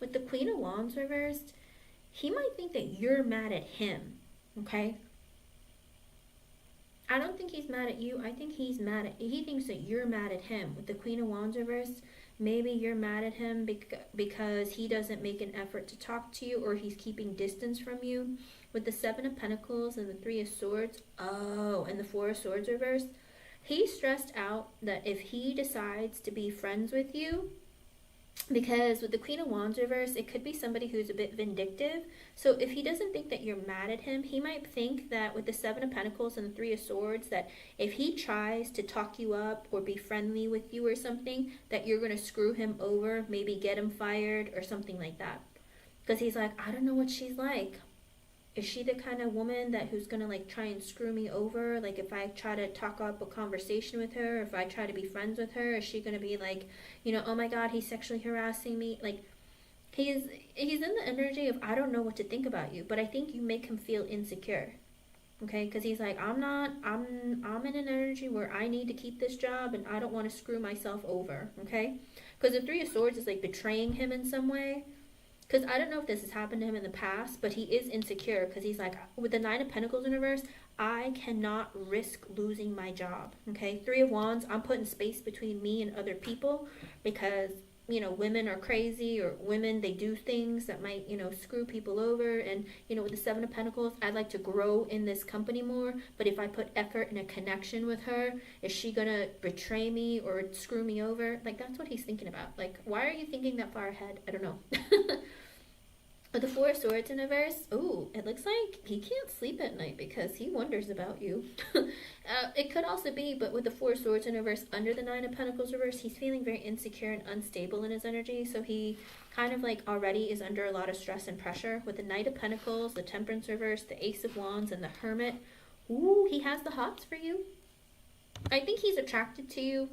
[SPEAKER 1] with the Queen of Wands reversed, he might think that you're mad at him, okay? I don't think he's mad at you. I think he thinks that you're mad at him. With the Queen of Wands reversed, maybe you're mad at him because he doesn't make an effort to talk to you, or he's keeping distance from you. With the Seven of Pentacles and the Three of Swords, and the Four of Swords reversed, he's stressed out that if he decides to be friends with you, because with the Queen of Wands reverse, it could be somebody who's a bit vindictive. So if he doesn't think that you're mad at him, he might think that with the Seven of Pentacles and the Three of Swords, that if he tries to talk you up or be friendly with you or something, that you're going to screw him over, maybe get him fired or something like that. Because he's like, I don't know what she's like. Is she the kind of woman who's gonna like try and screw me over? Like if I try to talk up a conversation with her, if I try to be friends with her, is she gonna be like, oh my God, he's sexually harassing me? Like he's in the energy of, I don't know what to think about you, but I think you make him feel insecure. Okay, because he's like, I'm in an energy where I need to keep this job and I don't want to screw myself over. Okay, because the Three of Swords is like betraying him in some way. Because I don't know if this has happened to him in the past, but he is insecure because he's like, with the Nine of Pentacles in reverse, I cannot risk losing my job. Okay, Three of Wands, I'm putting space between me and other people because, women are crazy, or women, they do things that might, screw people over. And, with the Seven of Pentacles, I'd like to grow in this company more. But if I put effort in a connection with her, is she going to betray me or screw me over? Like, that's what he's thinking about. Like, why are you thinking that far ahead? I don't know. With the Four of Swords in reverse, ooh, it looks like he can't sleep at night because he wonders about you. It could also be, but with the Four of Swords in reverse under the Nine of Pentacles reverse, he's feeling very insecure and unstable in his energy. So he kind of like already is under a lot of stress and pressure. With the Knight of Pentacles, the Temperance reverse, the Ace of Wands, and the Hermit, ooh, he has the hots for you. I think he's attracted to you.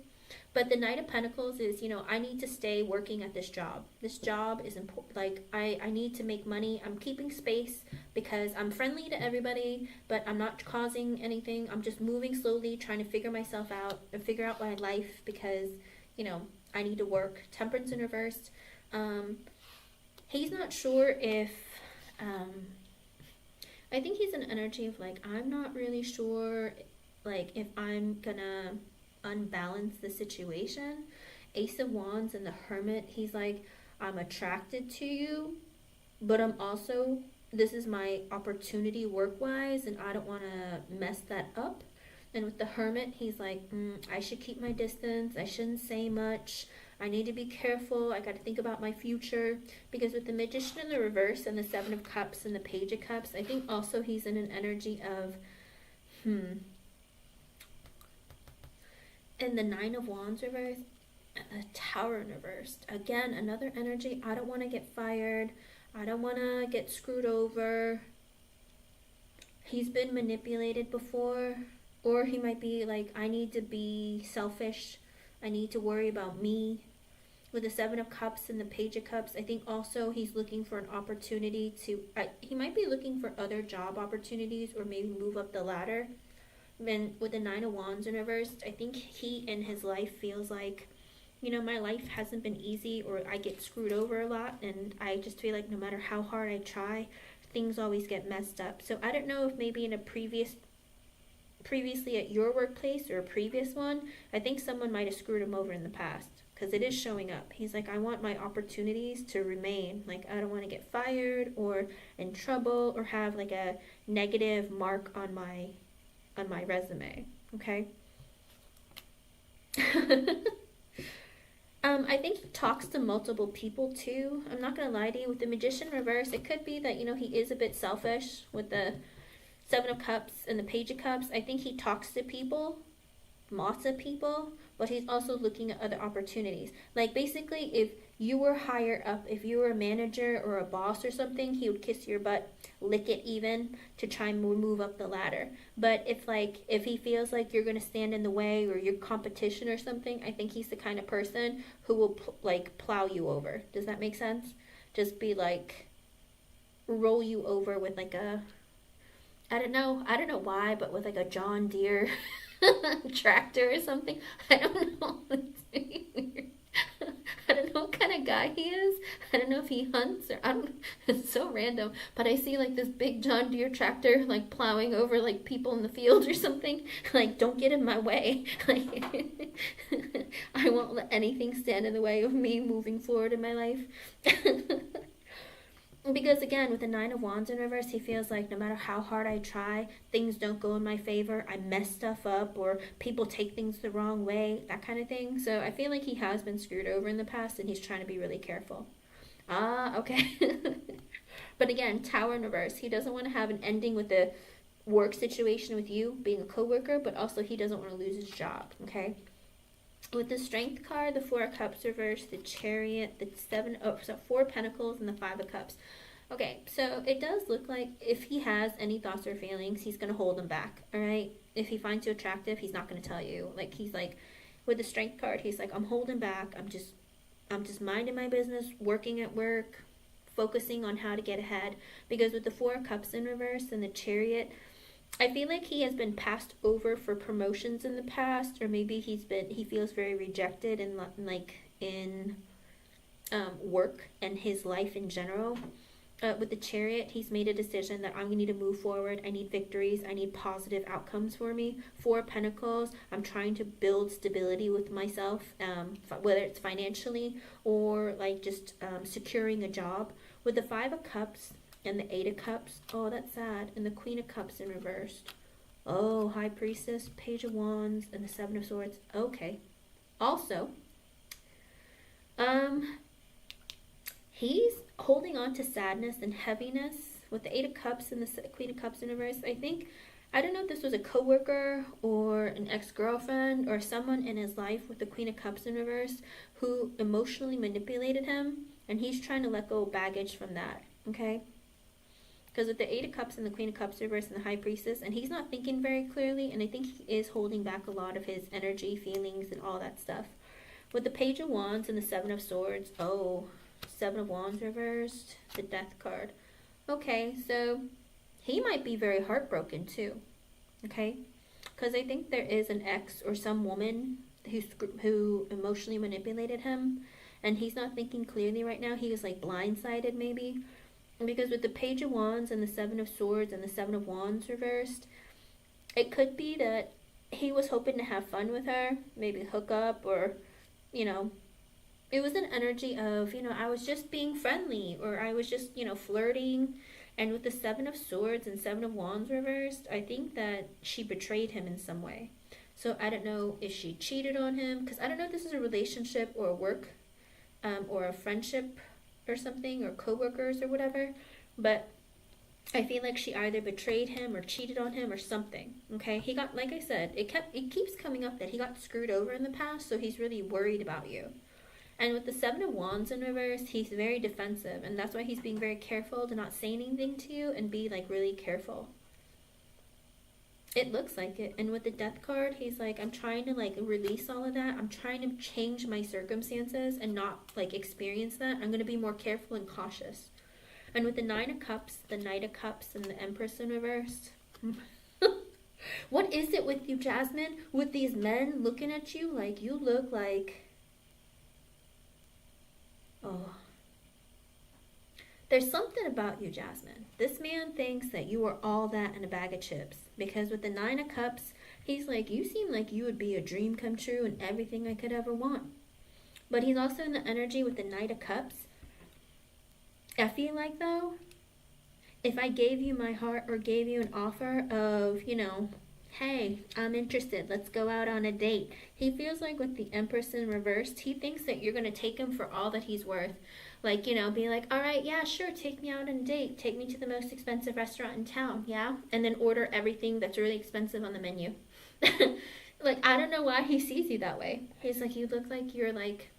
[SPEAKER 1] But the Knight of Pentacles is, you know, I need to stay working at this job. This job is important. Like, I need to make money. I'm keeping space because I'm friendly to everybody, but I'm not causing anything. I'm just moving slowly, trying to figure myself out and figure out my life because, you know, I need to work. Temperance in reverse. He's not sure if, I think he's an energy of like, I'm not really sure, like, if I'm gonna unbalance the situation. Ace of Wands and the Hermit, he's like, I'm attracted to you, but I'm also, this is my opportunity work-wise, and I don't want to mess that up. And with the Hermit, he's like, I should keep my distance. I shouldn't say much. I need to be careful. I got to think about my future. Because with the Magician in the reverse and the Seven of Cups and the Page of Cups, I think also he's in an energy of, and the Nine of Wands reversed, the Tower in reversed. Again, another energy. I don't want to get fired. I don't want to get screwed over. He's been manipulated before. Or he might be like, I need to be selfish. I need to worry about me. With the Seven of Cups and the Page of Cups, I think also he's looking for an opportunity to, he might be looking for other job opportunities or maybe move up the ladder. And with the Nine of Wands in reverse, I think he in his life feels like, you know, my life hasn't been easy, or I get screwed over a lot, and I just feel like no matter how hard I try, things always get messed up. So I don't know if maybe in a previously at your workplace or a previous one, I think someone might have screwed him over in the past, because it is showing up. He's like, I want my opportunities to remain. Like, I don't want to get fired or in trouble or have like a negative mark on my resume. Okay. I think he talks to multiple people too. I'm not gonna lie to you. With the Magician reverse, it could be that, you know, he is a bit selfish. With the Seven of Cups and the Page of Cups, I think he talks to people, lots of people, but he's also looking at other opportunities. Like, basically, if you were higher up, if you were a manager or a boss or something, he would kiss your butt, lick it even, to try and move up the ladder. But if he feels like you're going to stand in the way or your competition or something, I think he's the kind of person who will plow you over. Does that make sense? Just be like, roll you over with like a, I don't know why, but with like a John Deere tractor or something. I don't know. It's really weird. I don't know what kind of guy he is. I don't know if he hunts or I don't. It's so random. But I see like this big John Deere tractor like plowing over like people in the field or something. Like, don't get in my way. Like, I won't let anything stand in the way of me moving forward in my life. Because again, with the Nine of Wands in reverse, he feels like no matter how hard I try, things don't go in my favor. I mess stuff up, or people take things the wrong way, that kind of thing. So I feel like he has been screwed over in the past, and he's trying to be really careful. Okay. But again, Tower in reverse. He doesn't want to have an ending with the work situation with you being a coworker, but also he doesn't want to lose his job. Okay. With the Strength card, the Four of Cups reverse, the Chariot, the Four Pentacles, and the Five of Cups. Okay, so it does look like if he has any thoughts or feelings, he's going to hold them back, all right? If he finds you attractive, he's not going to tell you. Like, he's like, with the Strength card, he's like, I'm holding back. I'm just minding my business, working at work, focusing on how to get ahead. Because with the Four of Cups in reverse and the Chariot, I feel like he has been passed over for promotions in the past, or maybe he feels very rejected in work and his life in general. With the Chariot, he's made a decision that I'm going to need to move forward. I need victories. I need positive outcomes for me. Four Pentacles, I'm trying to build stability with myself, whether it's financially or like just securing a job. With the Five of Cups and the Eight of Cups, oh, that's sad. And the Queen of Cups in reversed. Oh, High Priestess, Page of Wands, and the Seven of Swords. Okay. Also, holding on to sadness and heaviness with the Eight of Cups and the Queen of Cups in reverse. I don't know if this was a coworker or an ex-girlfriend or someone in his life with the Queen of Cups in reverse who emotionally manipulated him, and he's trying to let go of baggage from that, okay? Because with the Eight of Cups and the Queen of Cups reverse and the High Priestess, and he's not thinking very clearly, and I think he is holding back a lot of his energy, feelings, and all that stuff. With the Page of Wands and the Seven of Swords, Seven of Wands reversed, the Death card. Okay, so he might be very heartbroken too, okay? Because I think there is an ex or some woman who emotionally manipulated him, and he's not thinking clearly right now. He was like blindsided maybe. Because with the Page of Wands and the Seven of Swords and the Seven of Wands reversed, it could be that he was hoping to have fun with her, maybe hook up, or, you know, it was an energy of, I was just being friendly, or I was just, flirting. And with the Seven of Swords and Seven of Wands reversed, I think that she betrayed him in some way. So I don't know if she cheated on him, because I don't know if this is a relationship or a work or a friendship or something, or co-workers or whatever, but I feel like she either betrayed him or cheated on him or something, okay? He got, like I said, it keeps coming up that he got screwed over in the past, so he's really worried about you. And with the Seven of Wands in reverse, he's very defensive, and that's why he's being very careful to not say anything to you and be, like, really careful. It looks like it. And with the Death card, he's like, I'm trying to, like, release all of that. I'm trying to change my circumstances and not, like, experience that. I'm going to be more careful and cautious. And with the Nine of Cups, the Knight of Cups, and the Empress in reverse. What is it with you, Jasmine? With these men looking at you like you look like... Oh. There's something about you, Jasmine. This man thinks that you are all that in a bag of chips. Because with the Nine of Cups, he's like, you seem like you would be a dream come true and everything I could ever want. But he's also in the energy with the Knight of Cups. I feel like, though, if I gave you my heart or gave you an offer of, hey, I'm interested, let's go out on a date. He feels like with the Empress in reversed, he thinks that you're going to take him for all that he's worth. Like, be like, all right, yeah, sure, take me out on a date. Take me to the most expensive restaurant in town, yeah? And then order everything that's really expensive on the menu. Like, I don't know why he sees you that way. He's like, you look like you're, like,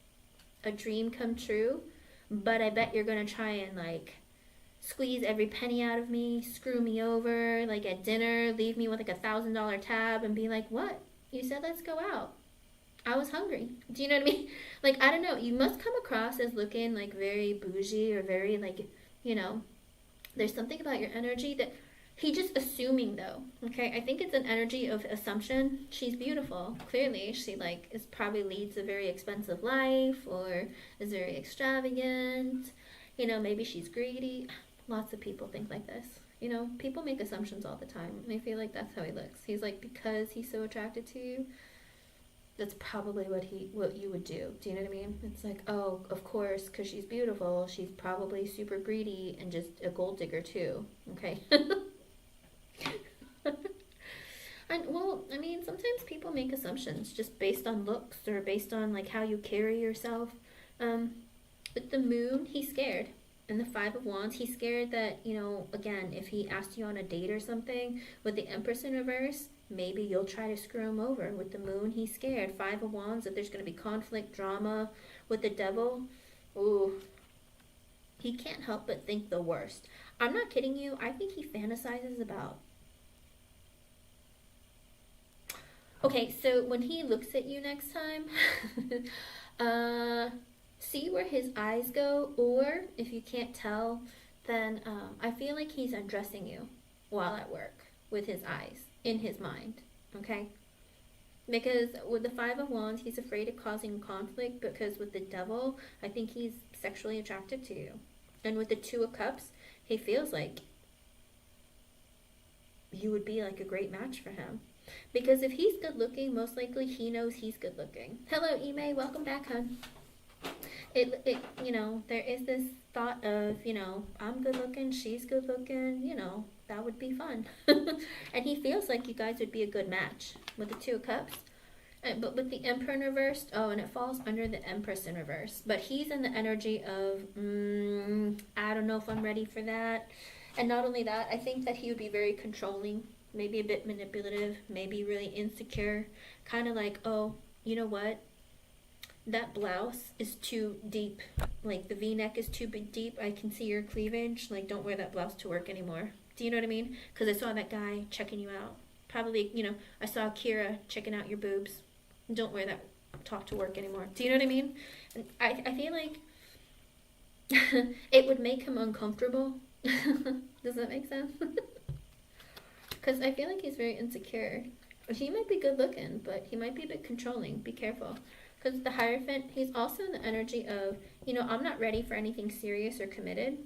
[SPEAKER 1] a dream come true, but I bet you're going to try and, like, squeeze every penny out of me, screw me over, like, at dinner, leave me with, like, $1,000 tab and be like, what? You said let's go out. I was hungry. Do you know what I mean? Like, I don't know. You must come across as looking, like, very bougie or very, like, there's something about your energy that he just assuming, though. Okay? I think it's an energy of assumption. She's beautiful. Clearly, she, like, is probably leads a very expensive life or is very extravagant. Maybe she's greedy. Lots of people think like this. People make assumptions all the time. And I feel like that's how he looks. He's like, because he's so attracted to you, that's probably what you would do. Do you know what I mean? It's like, oh, of course, because she's beautiful, she's probably super greedy and just a gold digger too. Okay. And well, I mean, sometimes people make assumptions just based on looks or based on like how you carry yourself. With the Moon, he's scared. And the Five of Wands, he's scared that, again, if he asked you on a date or something, with the Empress in reverse, maybe you'll try to screw him over. With the Moon, he's scared. Five of Wands, that there's going to be conflict, drama. With the Devil, ooh, he can't help but think the worst. I'm not kidding you. I think he fantasizes about... Okay, so when he looks at you next time, see where his eyes go, or if you can't tell, then I feel like he's undressing you while at work with his eyes, in his mind, okay? Because with the Five of Wands, he's afraid of causing conflict, because with the Devil, I think he's sexually attracted to you. And with the Two of Cups, he feels like you would be like a great match for him. Because if he's good looking, most likely he knows he's good looking. Hello, Ime, welcome back, hon. There is this thought of, I'm good looking, she's good looking, that would be fun. And he feels like you guys would be a good match with the Two of Cups. But with the Emperor in reverse, oh, and it falls under the Empress in reverse. But he's in the energy of, I don't know if I'm ready for that. And not only that, I think that he would be very controlling, maybe a bit manipulative, maybe really insecure. Kind of like, oh, you know what? That blouse is too deep. Like, the V-neck is too deep. I can see your cleavage. Like, don't wear that blouse to work anymore. Do you know what I mean? Because I saw that guy checking you out. Probably, I saw Kira checking out your boobs. Don't wear that top to work anymore. Do you know what I mean? And I feel like it would make him uncomfortable. Does that make sense? Because I feel like he's very insecure. He might be good looking, but he might be a bit controlling. Be careful. Because the Hierophant, he's also in the energy of, I'm not ready for anything serious or committed.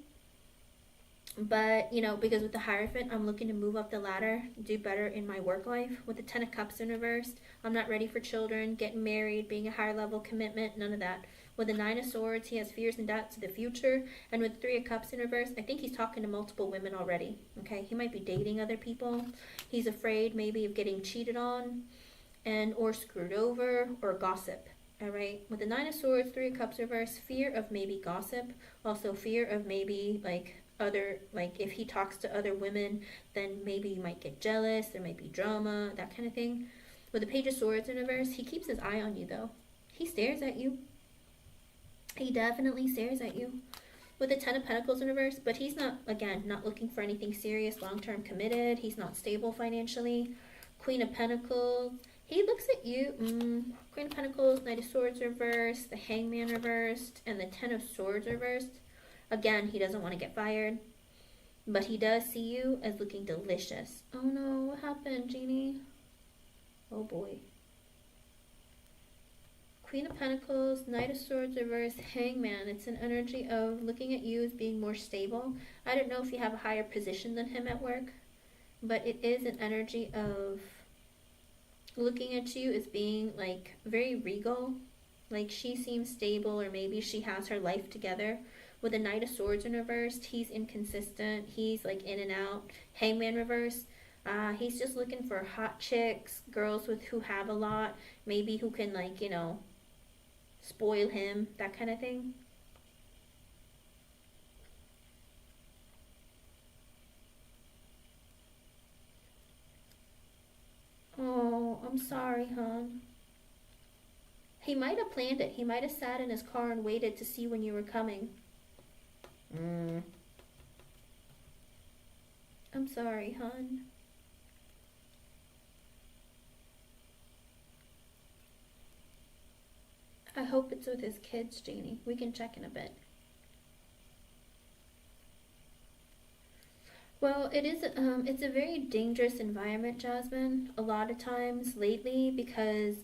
[SPEAKER 1] But, because with the Hierophant, I'm looking to move up the ladder, do better in my work life. With the Ten of Cups in reverse, I'm not ready for children, getting married, being a higher level commitment, none of that. With the Nine of Swords, he has fears and doubts of the future. And with the Three of Cups in reverse, I think he's talking to multiple women already. Okay, he might be dating other people. He's afraid maybe of getting cheated on and or screwed over or gossip. All right, with the Nine of Swords, Three of Cups reverse, fear of maybe gossip. Also fear of maybe if he talks to other women, then maybe you might get jealous, there might be drama, that kind of thing. With the Page of Swords in reverse, he keeps his eye on you though. He stares at you. He definitely stares at you. With the Ten of Pentacles in reverse, but he's not looking for anything serious, long-term committed. He's not stable financially. Queen of Pentacles, he looks at you. Queen of Pentacles, Knight of Swords reversed, the Hangman reversed, and the Ten of Swords reversed. Again, he doesn't want to get fired, but he does see you as looking delicious. Oh no, what happened, Jeannie? Oh boy. Queen of Pentacles, Knight of Swords reverse, Hangman. It's an energy of looking at you as being more stable. I don't know if you have a higher position than him at work, but it is an energy of looking at you as being like very regal. Like she seems stable, or maybe she has her life together. With the Knight of Swords in reverse, he's inconsistent. He's like in and out. Hangman reverse, he's just looking for hot chicks, girls who have a lot, maybe who can spoil him, that kind of thing. Oh, I'm sorry, hon. He might have planned it. He might have sat in his car and waited to see when you were coming. I'm sorry, hon. I hope it's with his kids, Janie. We can check in a bit. Well, it's a very dangerous environment, Jasmine, a lot of times lately, because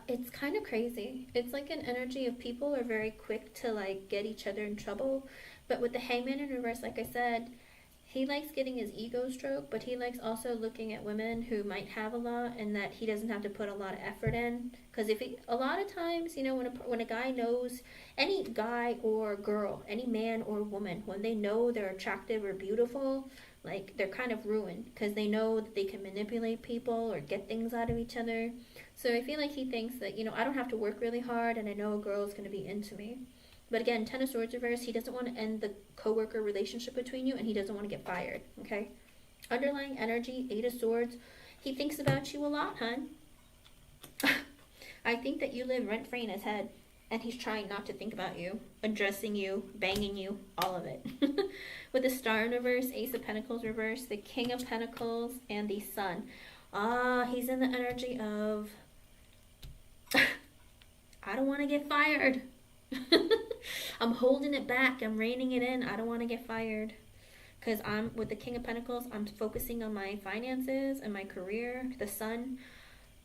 [SPEAKER 1] it's kind of crazy. It's like an energy of people are very quick to get each other in trouble. But with the Hangman in reverse, like I said, he likes getting his ego stroked, but he likes also looking at women who might have a lot and that he doesn't have to put a lot of effort in. Because a lot of times, when a guy knows, any guy or girl, any man or woman, when they know they're attractive or beautiful, they're kind of ruined because they know that they can manipulate people or get things out of each other. So I feel like he thinks that, I don't have to work really hard and I know a girl is going to be into me. But again, Ten of Swords reverse, he doesn't want to end the coworker relationship between you, and he doesn't want to get fired, okay? Underlying energy, Eight of Swords, he thinks about you a lot, hon. I think that you live rent-free in his head, and he's trying not to think about you, undressing you, banging you, all of it. With the Star in reverse, Ace of Pentacles reverse, the King of Pentacles, and the Sun. He's in the energy of, I don't want to get fired. I'm holding it back. I'm reining it in. I don't want to get fired. Because with the King of Pentacles, I'm focusing on my finances and my career. The Sun.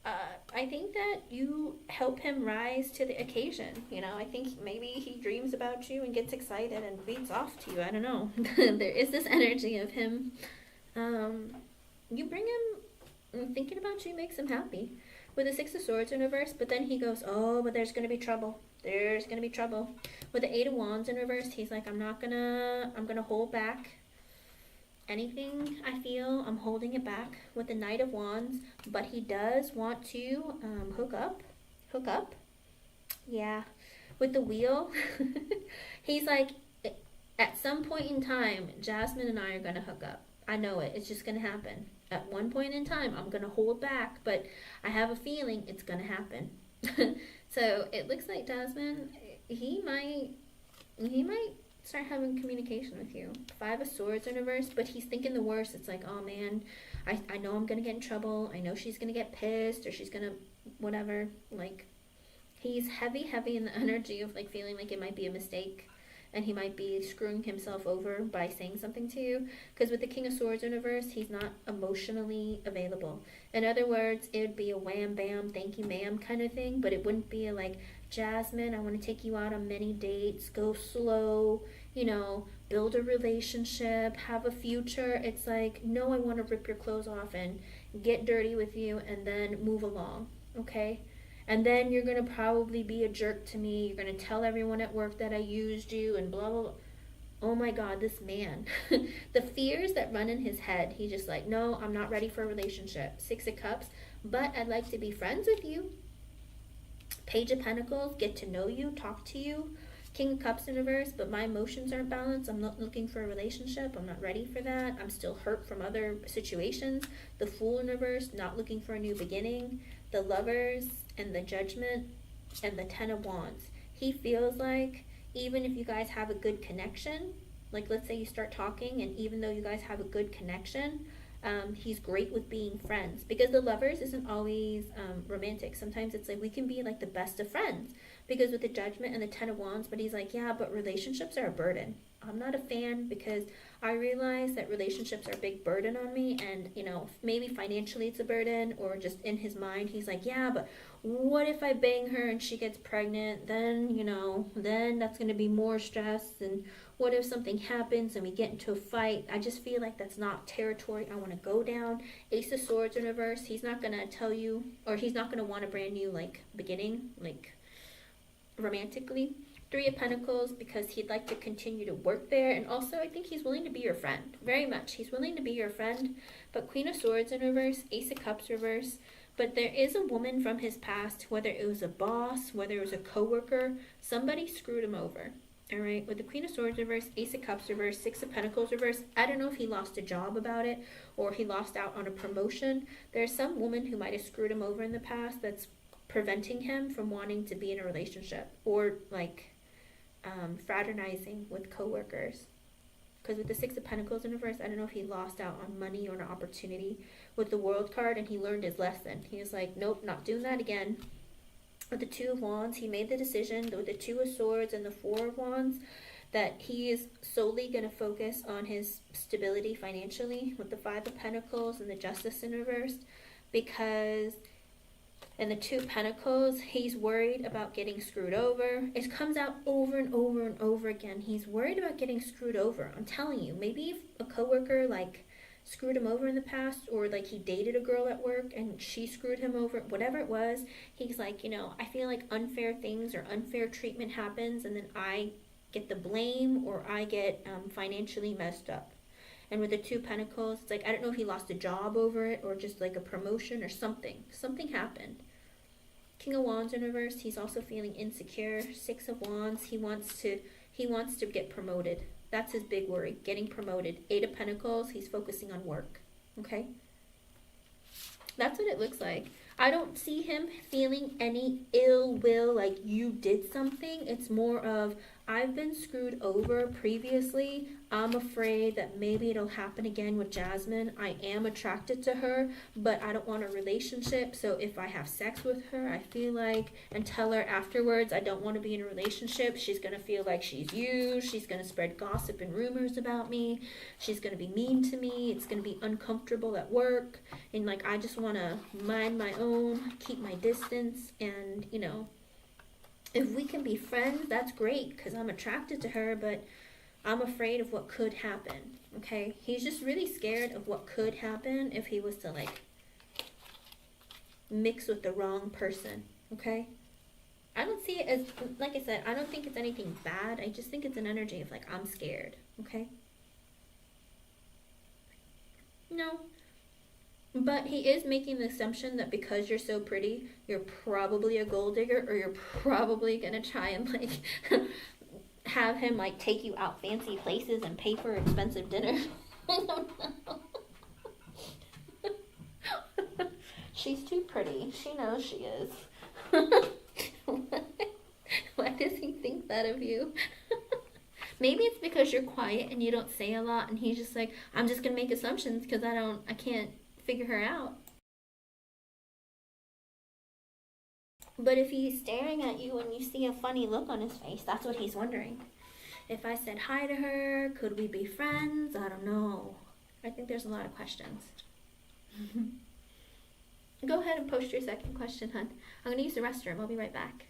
[SPEAKER 1] I think that you help him rise to the occasion. I think maybe he dreams about you and gets excited and beats off to you. I don't know. There is this energy of him. You bring him, thinking about you makes him happy. With the Six of Swords in reverse, but then he goes, oh, but there's going to be trouble. There's going to be trouble. With the Eight of Wands in reverse, he's like, I'm going to hold back. anything I feel, I'm holding it back with the Knight of Wands, but he does want to hook up. Hook up? Yeah. With the wheel. He's like, at some point in time, Jasmine and I are going to hook up. I know it. It's just going to happen. At one point in time, I'm going to hold back, but I have a feeling it's going to happen. So it looks like Jasmine, he might start having communication with you. 5 of Swords in reverse, but he's thinking the worst. It's like, oh man, I know I'm gonna get in trouble. I know she's gonna get pissed, or she's gonna whatever. Like, he's heavy in the energy of like feeling like it might be a mistake, and he might be screwing himself over by saying something to you. Because with the King of Swords in reverse, he's not emotionally available. In other words, it would be a wham bam, thank you ma'am kind of thing, but it wouldn't be a like, Jasmine, I want to take you out on many dates, go slow, you know, build a relationship, have a future. It's like, no, I want to rip your clothes off and get dirty with you and then move along, okay? And then you're going to probably be a jerk to me. You're going to tell everyone at work that I used you and blah, blah, blah. Oh my God, this man. The fears that run in his head. He's just like, no, I'm not ready for a relationship. 6 of Cups, but I'd like to be friends with you. Page of Pentacles, get to know you, talk to you. King of Cups in reverse, but my emotions aren't balanced. I'm not looking for a relationship. I'm not ready for that. I'm still hurt from other situations. The Fool in reverse, not looking for a new beginning. The Lovers and the Judgment and the 10 of Wands. He feels like even if you guys have a good connection, like let's say you start talking and even though you guys have a good connection, he's great with being friends, because the Lovers isn't always romantic. Sometimes it's like we can be like the best of friends, because with the Judgment and the 10 of Wands, but he's like, yeah, but relationships are a burden. I'm not a fan, because I realize that relationships are a big burden on me, and you know, maybe financially it's a burden, or just in his mind he's like, yeah, but what if I bang her and she gets pregnant? Then, you know, then that's going to be more stress. And what if something happens and we get into a fight? I just feel like that's not territory I want to go down. Ace of Swords in reverse, he's not going to tell you, or he's not going to want a brand new like beginning, like romantically. 3 of Pentacles, because he'd like to continue to work there, and also I think he's willing to be your friend, very much. He's willing to be your friend. But Queen of Swords in reverse, Ace of Cups reverse, but there is a woman from his past, whether it was a boss, whether it was a coworker, somebody screwed him over. All right, with the Queen of Swords reverse, Ace of Cups reverse, 6 of Pentacles reverse, I don't know if he lost a job about it or he lost out on a promotion. There's some woman who might have screwed him over in the past that's preventing him from wanting to be in a relationship, or like fraternizing with coworkers. Because with the 6 of Pentacles in reverse, I don't know if he lost out on money or an opportunity with the World card, and he learned his lesson. He was like, nope, not doing that again. With the 2 of Wands, he made the decision with the 2 of Swords and the 4 of Wands that he is solely going to focus on his stability financially, with the 5 of Pentacles and the Justice in reverse, because in the 2 of Pentacles, he's worried about getting screwed over. It comes out over and over and over again. He's worried about getting screwed over. I'm telling you, maybe if a coworker like screwed him over in the past, or like he dated a girl at work and she screwed him over, whatever it was, he's like, you know, I feel like unfair things or unfair treatment happens, and then I get the blame, or I get financially messed up. And with the 2 Pentacles, it's like, I don't know if he lost a job over it or just like a promotion or something. Something happened. King of Wands in reverse, he's also feeling insecure. 6 of Wands, he wants to get promoted. That's his big worry, getting promoted. 8 of Pentacles, he's focusing on work. Okay? That's what it looks like. I don't see him feeling any ill will, like you did something. It's more of, I've been screwed over previously. I'm afraid that maybe it'll happen again with Jasmine. I am attracted to her, but I don't want a relationship. So if I have sex with her, I feel like, and tell her afterwards I don't want to be in a relationship, she's going to feel like she's used. She's going to spread gossip and rumors about me. She's going to be mean to me. It's going to be uncomfortable at work. And like, I just want to mind my own, keep my distance, and, you know, if we can be friends, that's great, because I'm attracted to her, but I'm afraid of what could happen, okay? He's just really scared of what could happen if he was to, like, mix with the wrong person, okay? I don't see it as, like I said, I don't think it's anything bad. I just think it's an energy of, like, I'm scared, okay? No. But he is making the assumption that because you're so pretty, you're probably a gold digger, or you're probably gonna try and like have him like take you out fancy places and pay for expensive dinner. I don't know. She's too pretty. She knows she is. Why does he think that of you? Maybe it's because you're quiet and you don't say a lot, and he's just like, I'm just gonna make assumptions because I can't figure her out. But if he's staring at you and you see a funny look on his face, that's what he's wondering. If I said hi to her, could we be friends? I don't know. I think there's a lot of questions. Go ahead and post your second question, hun. I'm gonna use the restroom. I'll be right back.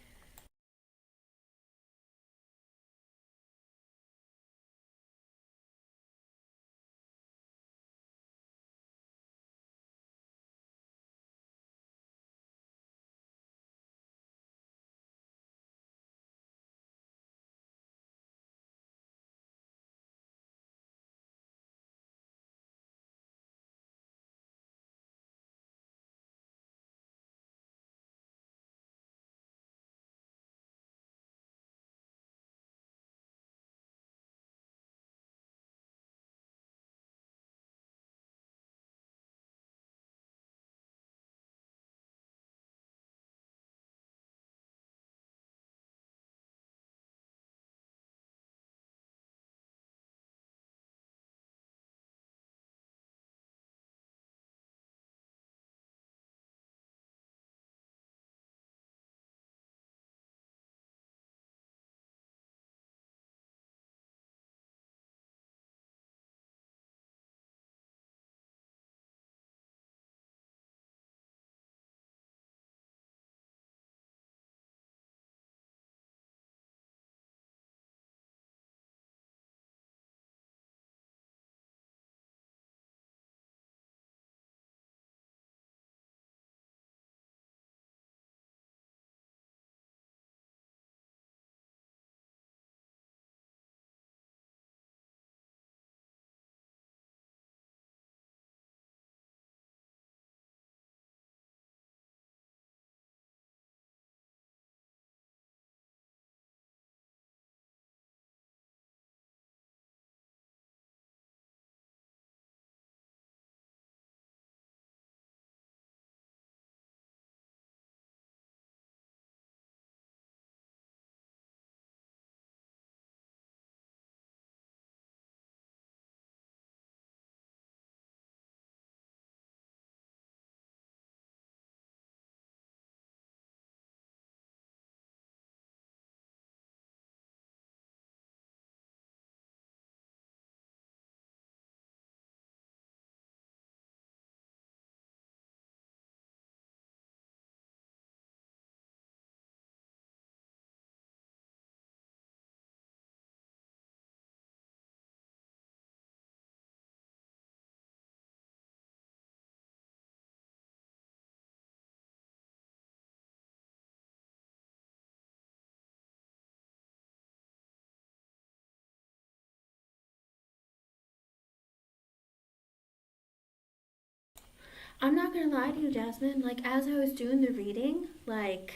[SPEAKER 1] I'm not gonna lie to you, Jasmine. Like, as I was doing the reading, like,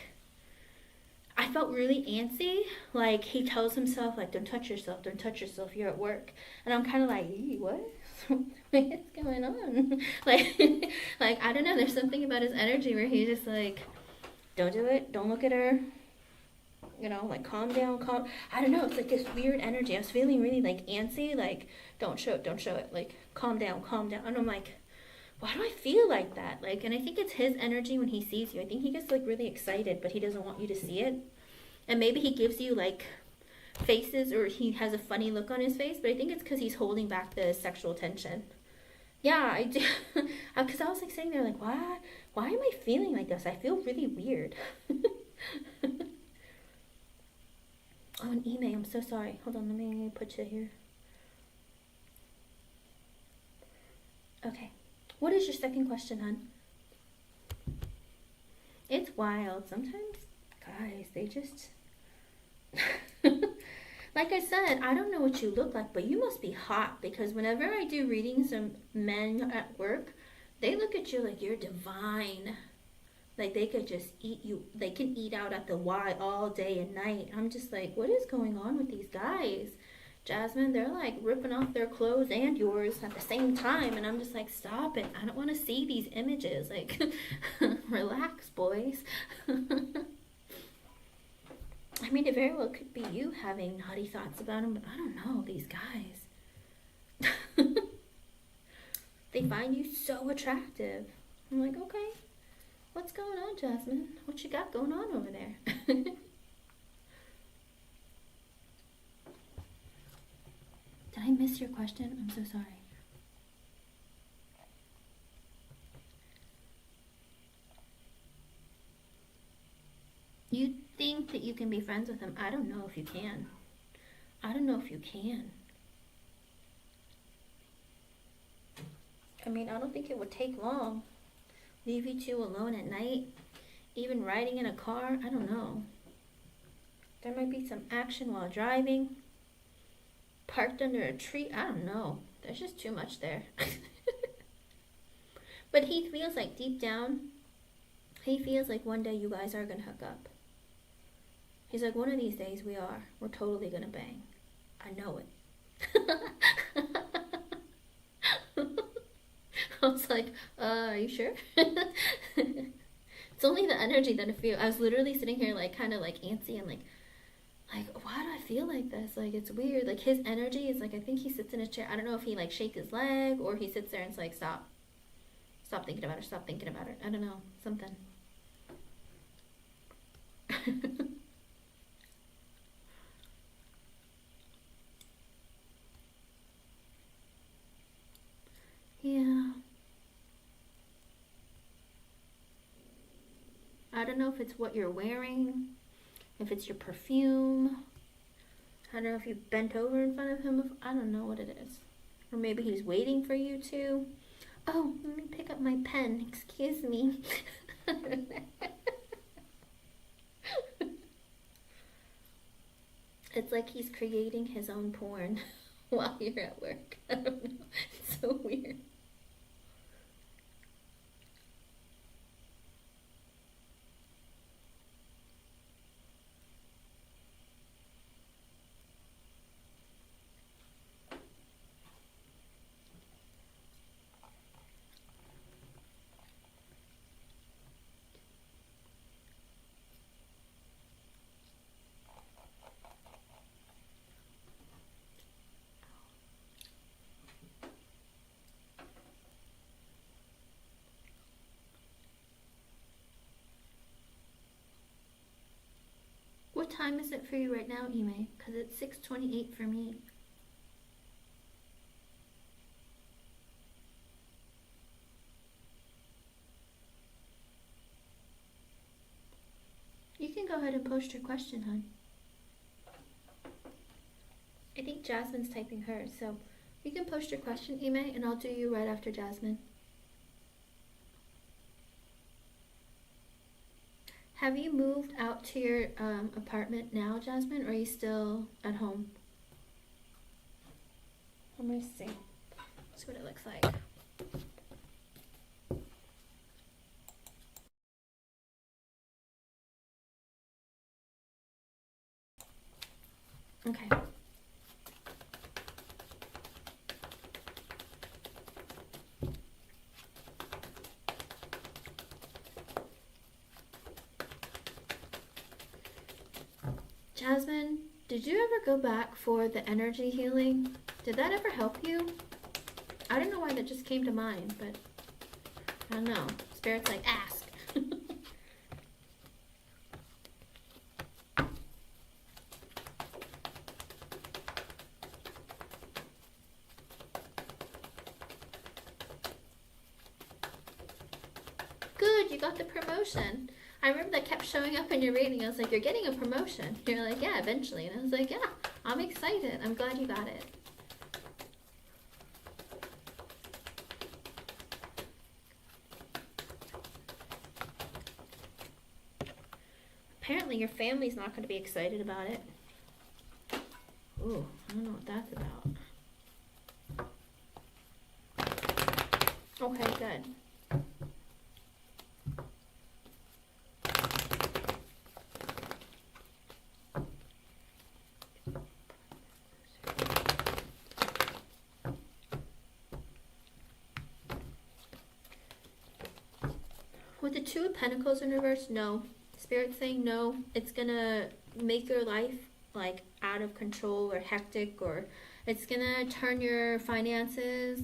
[SPEAKER 1] I felt really antsy. Like, he tells himself, like, don't touch yourself, you're at work. And I'm kind of like, what? What's going on? Like, like, I don't know, there's something about his energy where he's just like, don't do it, don't look at her, you know, like, calm down, calm. I don't know, it's like this weird energy. I was feeling really, like, antsy, like, don't show it, like, calm down, calm down. And I'm like, why do I feel like that? Like, and I think it's his energy when he sees you. I think he gets like really excited, but he doesn't want you to see it. And maybe he gives you like faces, or he has a funny look on his face, but I think it's because he's holding back the sexual tension. Yeah, I do. Because I was like sitting there like, why am I feeling like this? I feel really weird. Oh, an email. I'm so sorry. Hold on, let me put you here. Okay. What is your second question, hon? It's wild. Sometimes, guys, they just Like I said, I don't know what you look like, but you must be hot, because whenever I do readings of men at work, they look at you like you're divine. Like they could just eat you. They can eat out at the Y all day and night. I'm just like, what is going on with these guys? Jasmine, they're like ripping off their clothes and yours at the same time. And I'm just like, stop it. I don't want to see these images. Like, relax, boys. I mean, it very well could be you having naughty thoughts about him, but I don't know, these guys. They find you so attractive. I'm like, okay, what's going on, Jasmine? What you got going on over there? Did I miss your question? I'm so sorry. You think that you can be friends with him? I don't know if you can. I don't know if you can. I mean, I don't think it would take long. Leave you two alone at night, even riding in a car, I don't know. There might be some action while driving, parked under a tree, I don't know. There's just too much there. But he feels like deep down, he feels like one day you guys are gonna hook up. He's like, one of these days we are. We're totally gonna bang. I know it. I was like, are you sure? It's only the energy that I feel. I was literally sitting here like kind of like antsy and like why do I feel like this? Like it's weird. Like his energy is like, I think he sits in a chair. I don't know if he like shakes his leg or he sits there and it's like, stop thinking about it, stop thinking about it. I don't know, something. Yeah. I don't know if it's what you're wearing, if it's your perfume. I don't know if you bent over in front of him. I don't know what it is. Or maybe he's waiting for you to. Oh, let me pick up my pen. Excuse me. It's like he's creating his own porn while you're at work. I don't know. It's so weird. What time is it for you right now, Ime? Because it's 6:28 for me. You can go ahead and post your question, hon. I think Jasmine's typing hers, so you can post your question, Ime, and I'll do you right after Jasmine. Have you moved out to your apartment now, Jasmine, or are you still at home? Let me see. That's what it looks like. Okay. Jasmine, did you ever go back for the energy healing? Did that ever help you? I don't know why that just came to mind, but I don't know. Spirit's like, ask. Good, you got the promotion. I remember that kept showing up in your reading. I was like, you're getting a promotion. You're like, yeah, eventually. And I was like, yeah, I'm excited. I'm glad you got it. Apparently your family's not going to be excited about it. Ooh, I don't know what that's about. Okay, good. With the Two of Pentacles in reverse, no. Spirit's saying no. It's gonna make your life like out of control or hectic, or it's gonna turn your finances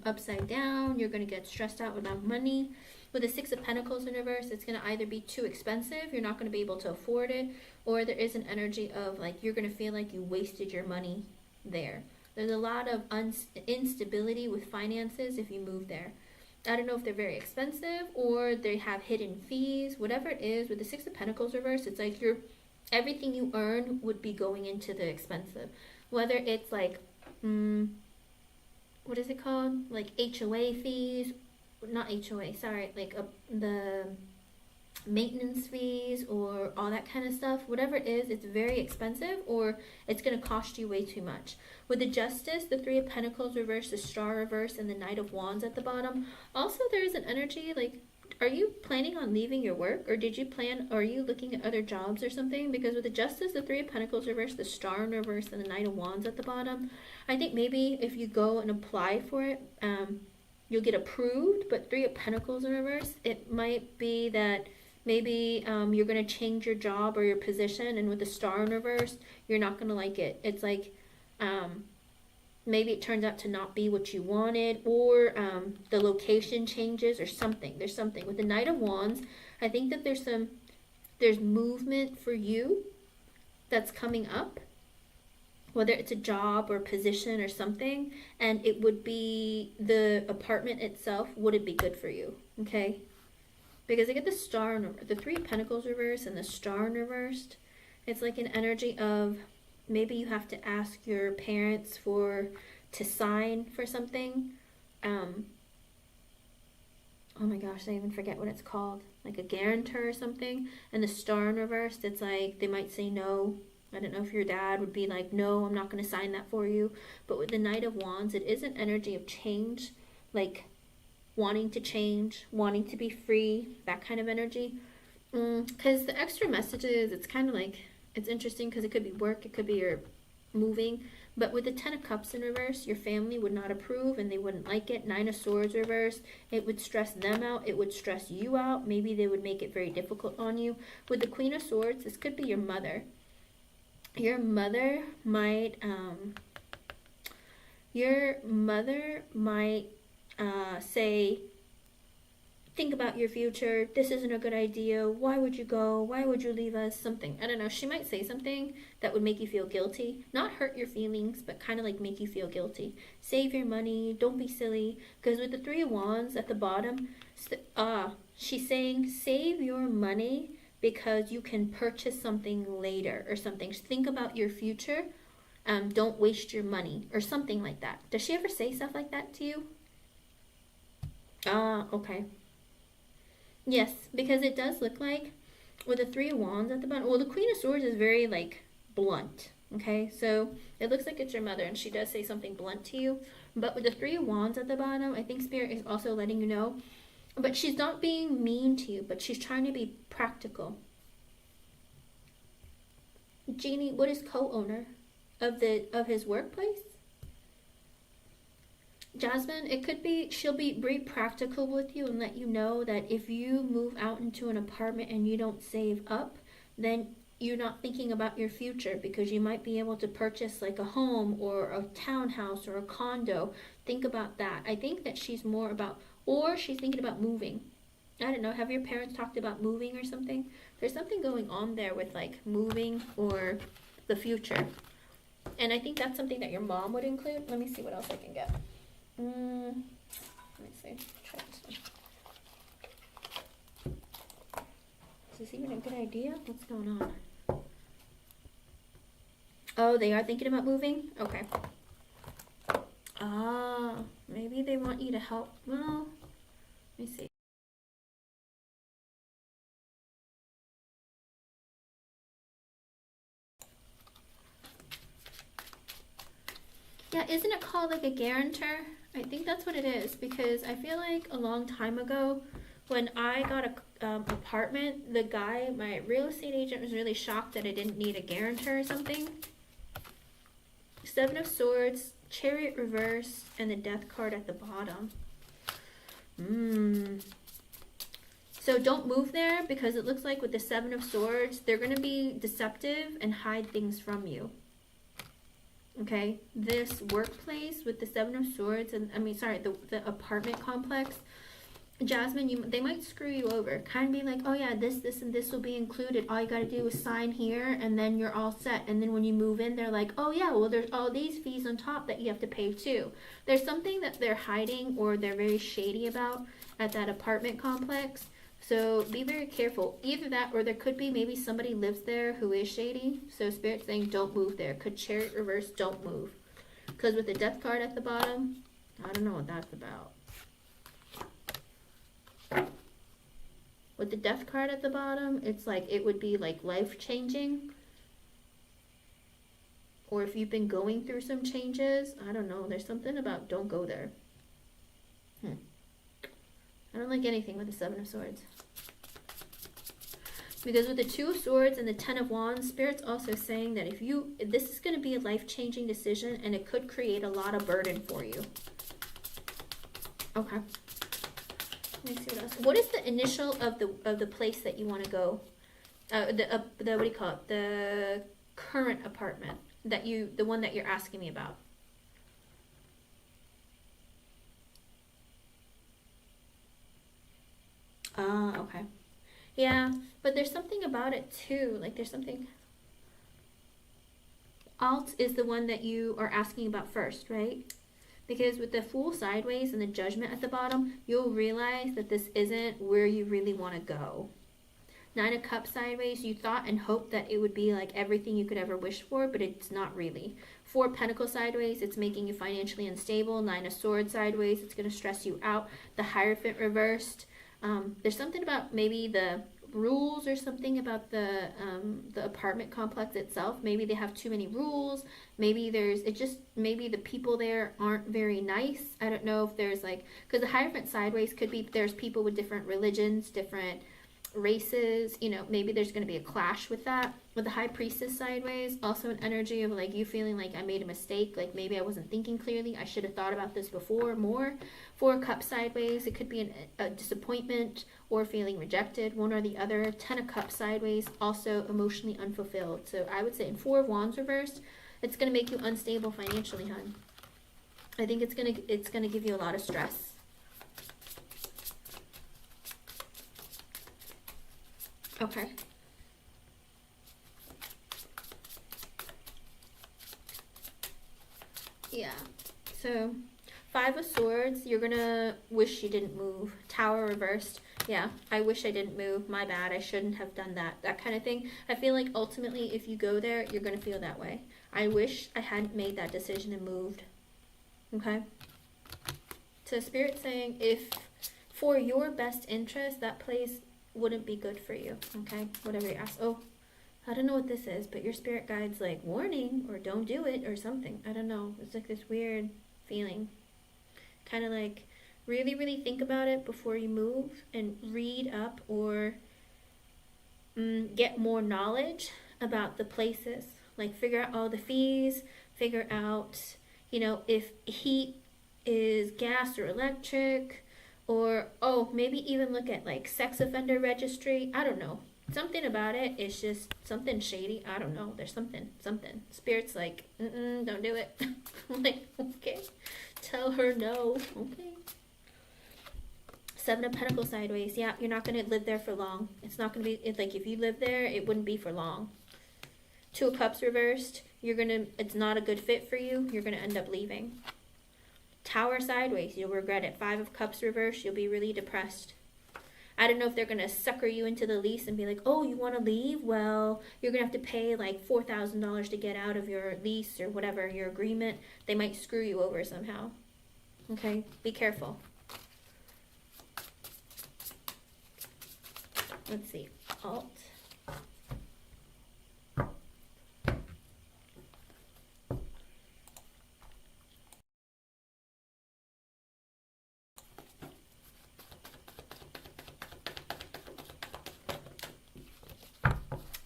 [SPEAKER 1] upside down. You're gonna get stressed out without money. With the Six of Pentacles in reverse, it's gonna either be too expensive, you're not gonna be able to afford it, or there is an energy of like you're gonna feel like you wasted your money there. There's a lot of instability with finances if you move there. I don't know if they're very expensive or they have hidden fees. Whatever it is, with the Six of Pentacles reverse, it's like everything you earn would be going into the expensive. Whether it's like, what is it called? Like HOA fees, not HOA, sorry, like the maintenance fees or all that kind of stuff. Whatever it is, it's very expensive or it's going to cost you way too much. With the Justice, the Three of Pentacles reverse, the Star reverse, and the Knight of Wands at the bottom, also there is an energy like, are you planning on leaving your work, or are you looking at other jobs or something? Because with the Justice, the Three of Pentacles reverse, the Star in reverse, and the Knight of Wands at the bottom, I think maybe if you go and apply for it, you'll get approved. But Three of Pentacles in reverse, it might be that maybe you're going to change your job or your position, and with the Star in reverse, you're not going to like it. It's like maybe it turns out to not be what you wanted, or the location changes or something. There's something. With the Knight of Wands, I think that there's movement for you that's coming up, whether it's a job or position or something, and it would be the apartment itself wouldn't be good for you, okay? Because I get the Star, the Three of Pentacles reversed and the Star in reversed. It's like an energy of maybe you have to ask your parents to sign for something. Oh my gosh, I even forget what it's called. Like a guarantor or something. And the Star in reversed, it's like they might say no. I don't know if your dad would be like, no, I'm not going to sign that for you. But with the Knight of Wands, it is an energy of change. Like wanting to change, wanting to be free, that kind of energy. Because the extra messages, it's kind of like, it's interesting because it could be work, it could be your moving. But with the Ten of Cups in reverse, your family would not approve and they wouldn't like it. Nine of Swords reverse, it would stress them out, it would stress you out. Maybe they would make it very difficult on you. With the Queen of Swords, this could be your mother. Your mother might say, think about your future, this isn't a good idea, why would you go, why would you leave us, something. I don't know, she might say something that would make you feel guilty, not hurt your feelings, but kind of like make you feel guilty. Save your money, don't be silly. Because with the Three of Wands at the bottom, she's saying save your money because you can purchase something later or something. Think about your future, don't waste your money or something like that. Does she ever say stuff like that to you? Okay. Yes, because it does look like with the Three of Wands at the bottom, well, the Queen of Swords is very like blunt, okay? So it looks like it's your mother and she does say something blunt to you. But with the Three of Wands at the bottom, I think Spirit is also letting you know, but she's not being mean to you, but she's trying to be practical. Jeannie, what is co-owner of his workplace? Jasmine, it could be she'll be very practical with you and let you know that if you move out into an apartment and you don't save up, then you're not thinking about your future, because you might be able to purchase like a home or a townhouse or a condo. Think about that. I think that she's more about, or she's thinking about moving. I don't know, have your parents talked about moving or something? There's something going on there with like moving or the future. And I think that's something that your mom would include. Let me see what else I can get. Let me see. Try this one. Is this even a good idea? What's going on? Oh, they are thinking about moving? Okay. Maybe they want you to help. Well, let me see. isn't it called like a guarantor? I think that's what it is, because I feel like a long time ago when I got a apartment, the guy, my real estate agent, was really shocked that I didn't need a guarantor or something. Seven of Swords, Chariot reverse, and the Death card at the bottom. So don't move there, because it looks like with the Seven of Swords, they're going to be deceptive and hide things from you. Okay, this workplace with the Seven of Swords, and the apartment complex, Jasmine, they might screw you over. Kind of be like, oh yeah, this, and this will be included. All you got to do is sign here, and then you're all set. And then when you move in, they're like, oh yeah, well there's all these fees on top that you have to pay too. There's something that they're hiding or they're very shady about at that apartment complex. So be very careful. Either that, or there could be maybe somebody lives there who is shady. So Spirit's saying don't move there. Could Chariot reverse, don't move. Because with the Death card at the bottom, I don't know what that's about. With the Death card at the bottom, it's like it would be like life-changing. Or if you've been going through some changes, I don't know. There's something about don't go there. I don't like anything with the Seven of Swords. Because with the Two of Swords and the Ten of Wands, Spirit's also saying that this is going to be a life-changing decision, and it could create a lot of burden for you. Okay. Let me see what else. What is the initial of the place that you want to go? What do you call it? The current apartment the one that you're asking me about. Okay. Yeah, but there's something about it too. Like there's something. Alt is the one that you are asking about first, right? Because with the Fool sideways and the Judgment at the bottom, you'll realize that this isn't where you really want to go. Nine of Cups sideways, you thought and hoped that it would be like everything you could ever wish for, but it's not really. Four of Pentacles sideways, it's making you financially unstable. Nine of Swords sideways, it's going to stress you out. The Hierophant reversed. There's something about maybe the rules or something about the apartment complex itself. Maybe they have too many rules. Maybe maybe the people there aren't very nice. I don't know if there's like, because the Hierophant sideways could be there's people with different religions, different races, maybe there's going to be a clash with that. With the High Priestess sideways, also an energy of like you feeling like I made a mistake, like maybe I wasn't thinking clearly, I should have thought about this before more. Four of Cups sideways, it could be a disappointment or feeling rejected, one or the other. Ten of Cups sideways, also emotionally unfulfilled. So I would say in Four of Wands reversed, it's going to make you unstable financially, hon. I think it's going to give you a lot of stress. Okay. Yeah. So, Five of Swords, you're gonna wish you didn't move. Tower reversed. Yeah, I wish I didn't move. My bad. I shouldn't have done that. That kind of thing. I feel like ultimately if you go there, you're gonna feel that way. I wish I hadn't made that decision and moved. Okay? So Spirit saying if for your best interest, that place wouldn't be good for you. Okay? Whatever you ask. Oh, I don't know what this is, but your spirit guide's like warning or don't do it or something. I don't know. It's like this weird feeling. Kind of like really, really think about it before you move and read up or get more knowledge about the places. Like figure out all the fees, figure out, if heat is gas or electric, or, maybe even look at like sex offender registry. I don't know. Something about it is just something shady. I don't know. There's something. Spirit's like, don't do it. I'm like, okay. Tell her no. Okay. Seven of Pentacles sideways. Yeah, you're not going to live there for long. It's not going to be, like if you live there, it wouldn't be for long. Two of Cups reversed. It's not a good fit for you. You're going to end up leaving. Tower sideways. You'll regret it. Five of Cups reversed. You'll be really depressed. I don't know if they're going to sucker you into the lease and be like, oh, you want to leave? Well, you're going to have to pay like $4,000 to get out of your lease or whatever, your agreement. They might screw you over somehow. Okay? Be careful. Let's see. Alt.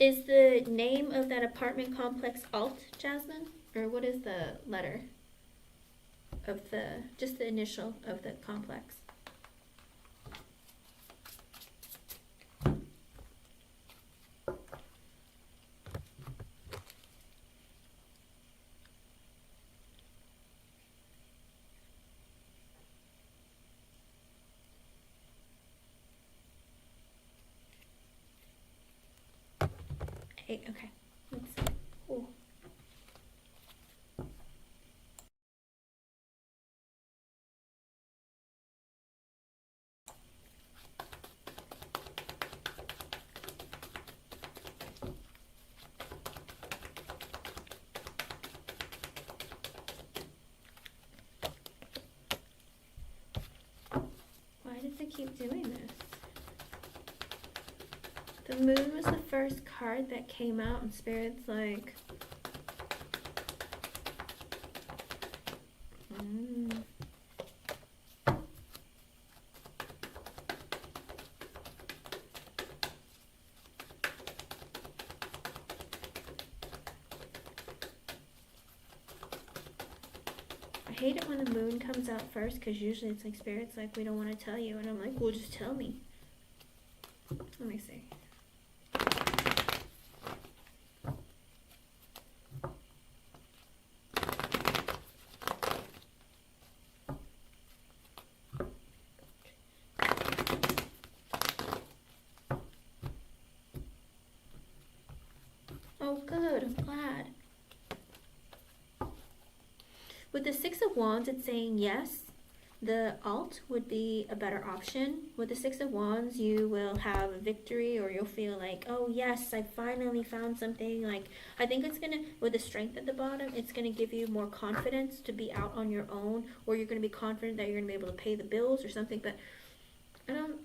[SPEAKER 1] Is the name of that apartment complex Alt, Jasmine? Or what is the letter of just the initial of the complex? A, okay. Let's see. Cool. Why does it keep doing this? The moon was the first card that came out, and Spirit's like, I hate it when the moon comes out first, because usually it's like Spirit's like, we don't want to tell you, and I'm like, well, just tell me. Let me see. Oh, good. I'm glad. With the Six of Wands, it's saying yes, the alt would be a better option. With the Six of Wands, you will have a victory, or you'll feel like, oh yes, I finally found something. Like, I think it's gonna, with the Strength at the bottom, it's gonna give you more confidence to be out on your own, or you're gonna be confident that you're gonna be able to pay the bills or something. But I don't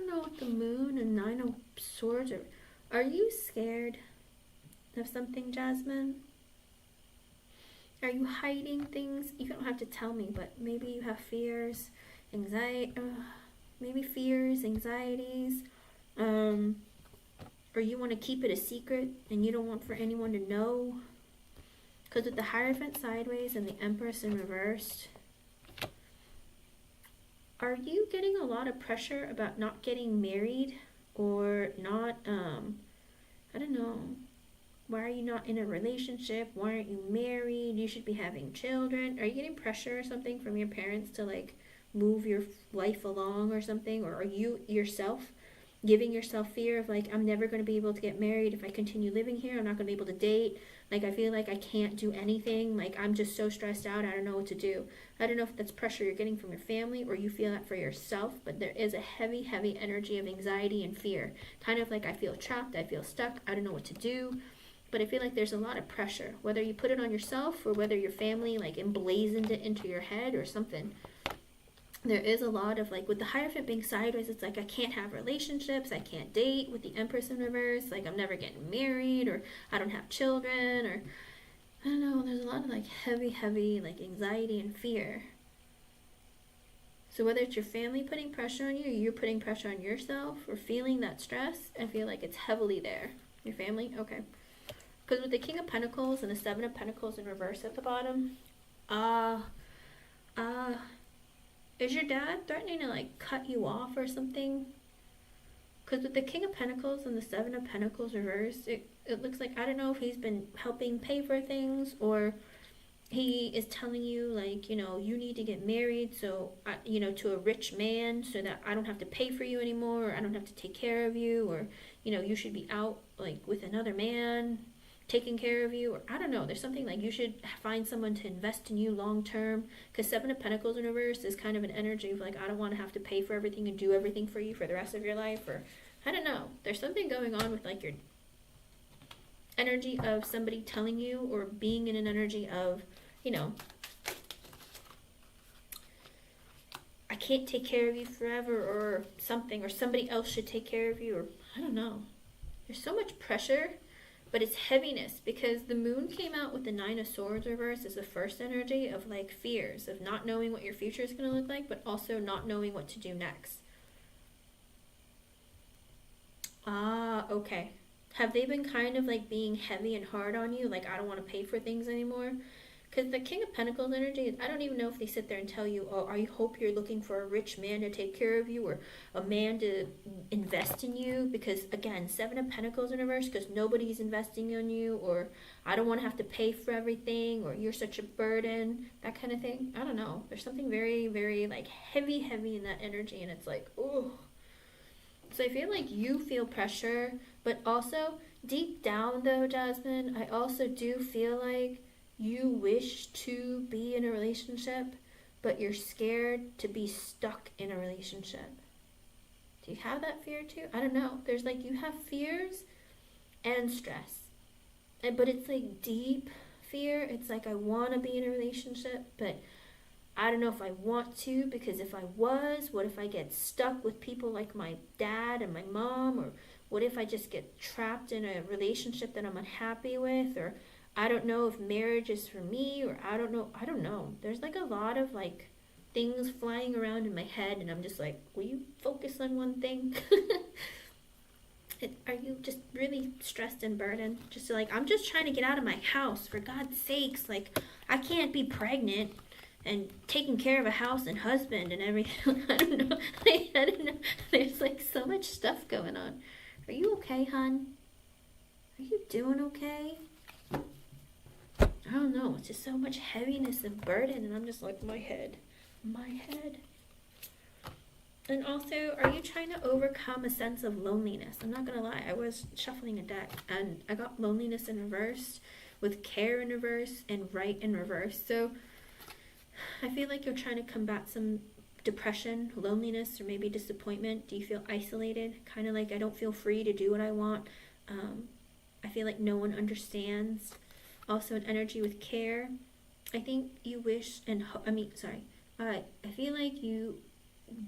[SPEAKER 1] know what the Moon and Nine of Swords are you scared of something, Jasmine? Are you hiding things? You don't have to tell me, but maybe you have fears, anxiety, maybe fears, anxieties, or you want to keep it a secret and you don't want for anyone to know. Because with the Hierophant sideways and the Empress in reversed, are you getting a lot of pressure about not getting married, or not, I don't know. Why are you not in a relationship? Why aren't you married? You should be having children. Are you getting pressure or something from your parents to like move your life along or something? Or are you yourself giving yourself fear of like, I'm never going to be able to get married if I continue living here. I'm not going to be able to date. Like, I feel like I can't do anything. Like, I'm just so stressed out. I don't know what to do. I don't know if that's pressure you're getting from your family or you feel that for yourself, but there is a heavy, heavy energy of anxiety and fear. Kind of like, I feel trapped. I feel stuck. I don't know what to do. But I feel like there's a lot of pressure, whether you put it on yourself or whether your family like emblazoned it into your head or something. There is a lot of like, with the Hierophant being sideways, it's like I can't have relationships, I can't date. With the Empress in reverse, like I'm never getting married, or I don't have children, or I don't know. There's a lot of like heavy like anxiety and fear. So whether it's your family putting pressure on you, or you're putting pressure on yourself, or feeling that stress, I feel like it's heavily there. Your family? Okay. Because with the King of Pentacles and the Seven of Pentacles in reverse at the bottom, is your dad threatening to like cut you off or something? Because with the King of Pentacles and the Seven of Pentacles reverse, it looks like, I don't know if he's been helping pay for things, or he is telling you like, you need to get married, so to a rich man, so that I don't have to pay for you anymore, or I don't have to take care of you, or you should be out like with another man taking care of you, or I don't know, there's something like you should find someone to invest in you long term. Because Seven of Pentacles in reverse is kind of an energy of like, I don't want to have to pay for everything and do everything for you for the rest of your life, or I don't know, there's something going on with like your energy of somebody telling you, or being in an energy of, I can't take care of you forever, or something, or somebody else should take care of you, or I don't know. There's so much pressure, but it's heaviness, because the Moon came out with the Nine of Swords reverse as the first energy of like fears of not knowing what your future is going to look like, but also not knowing what to do next. Okay. Have they been kind of like being heavy and hard on you? Like, I don't want to pay for things anymore? Because the King of Pentacles energy, I don't even know if they sit there and tell you, oh, I hope you're looking for a rich man to take care of you or a man to invest in you. Because, again, Seven of Pentacles in reverse, because nobody's investing in you, or I don't want to have to pay for everything, or you're such a burden, that kind of thing. I don't know. There's something very, very, like, heavy in that energy, and it's like, oh. So I feel like you feel pressure, but also, deep down, though, Jasmine, I also do feel like you wish to be in a relationship, but you're scared to be stuck in a relationship. Do you have that fear too? I don't know. There's like, you have fears and stress. But it's like deep fear. It's like, I want to be in a relationship, but I don't know if I want to, because if I was, what if I get stuck with people like my dad and my mom? Or what if I just get trapped in a relationship that I'm unhappy with? Or I don't know if marriage is for me, or I don't know. There's like a lot of like things flying around in my head, and I'm just like, will you focus on one thing? Are you just really stressed and burdened? Just like, I'm just trying to get out of my house, for God's sakes. Like, I can't be pregnant and taking care of a house and husband and everything. I don't know. I don't know. There's like so much stuff going on. Are you okay, hon? Are you doing okay? I don't know, it's just so much heaviness and burden, and I'm just like, my head. And also, are you trying to overcome a sense of loneliness? I'm not gonna lie, I was shuffling a deck, and I got loneliness in reverse, with care in reverse, and right in reverse. So, I feel like you're trying to combat some depression, loneliness, or maybe disappointment. Do you feel isolated? Kind of like, I don't feel free to do what I want. I feel like no one understands. Also an energy with care. I think you wish I feel like you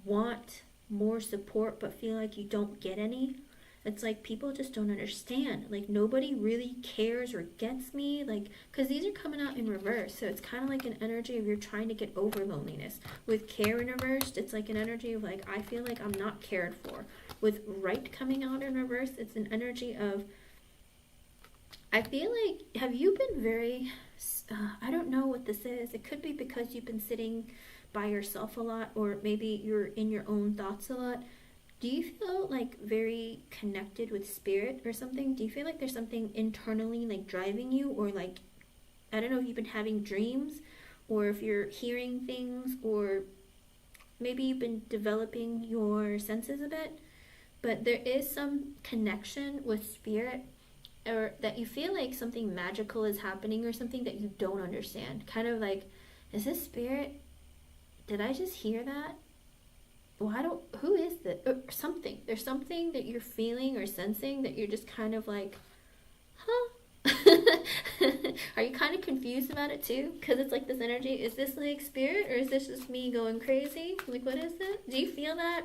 [SPEAKER 1] want more support, but feel like you don't get any. It's like people just don't understand. Like, nobody really cares or gets me. Like, because these are coming out in reverse. So it's kind of like an energy of you're trying to get over loneliness. With care in reverse, it's like an energy of like, I feel like I'm not cared for. With right coming out in reverse, it's an energy of, I feel like, have you been very, I don't know what this is. It could be because you've been sitting by yourself a lot, or maybe you're in your own thoughts a lot. Do you feel like very connected with spirit or something? Do you feel like there's something internally like driving you, or like, I don't know if you've been having dreams, or if you're hearing things, or maybe you've been developing your senses a bit, but there is some connection with spirit, or that you feel like something magical is happening, or something that you don't understand. Kind of like, is this spirit? Did I just hear that? Well, who is this? Or something. There's something that you're feeling or sensing that you're just kind of like, huh? Are you kind of confused about it too? Because it's like this energy, is this like spirit, or is this just me going crazy? Like, what is it? Do you feel that?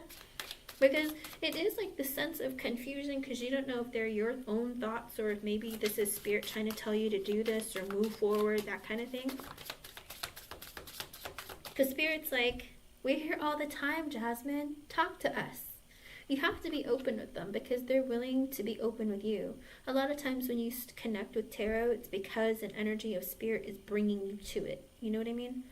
[SPEAKER 1] Because it is like the sense of confusion, because you don't know if they're your own thoughts, or if maybe this is spirit trying to tell you to do this or move forward, that kind of thing. Because spirit's like, we're here all the time, Jasmine. Talk to us. You have to be open with them, because they're willing to be open with you. A lot of times when you connect with tarot, it's because an energy of spirit is bringing you to it. You know what I mean?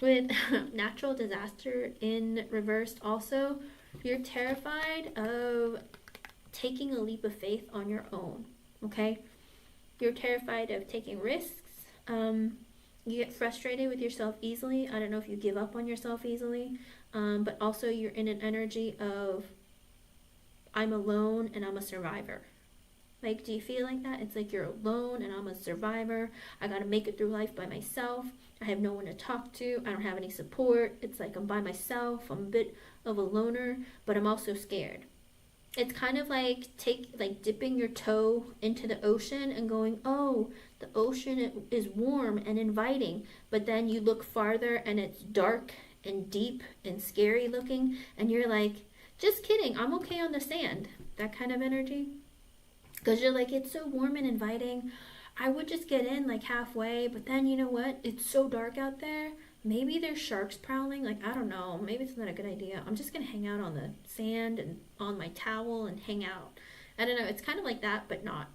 [SPEAKER 1] With natural disaster in reverse also, you're terrified of taking a leap of faith on your own, okay? You're terrified of taking risks. You get frustrated with yourself easily. I don't know if you give up on yourself easily, but also you're in an energy of, I'm alone and I'm a survivor. Like, do you feel like that? It's like you're alone and I'm a survivor. I gotta make it through life by myself. I have no one to talk to. I don't have any support. It's like I'm by myself. I'm a bit of a loner, but I'm also scared. It's kind of like dipping your toe into the ocean and going, oh, the ocean is warm and inviting, but then you look farther and it's dark and deep and scary looking, and you're like, just kidding, I'm okay on the sand. That kind of energy. Because you're like, it's so warm and inviting. I would just get in like halfway, but then you know what? It's so dark out there. Maybe there's sharks prowling. Like, I don't know. Maybe it's not a good idea. I'm just going to hang out on the sand and on my towel and hang out. I don't know, it's kind of like that, but not.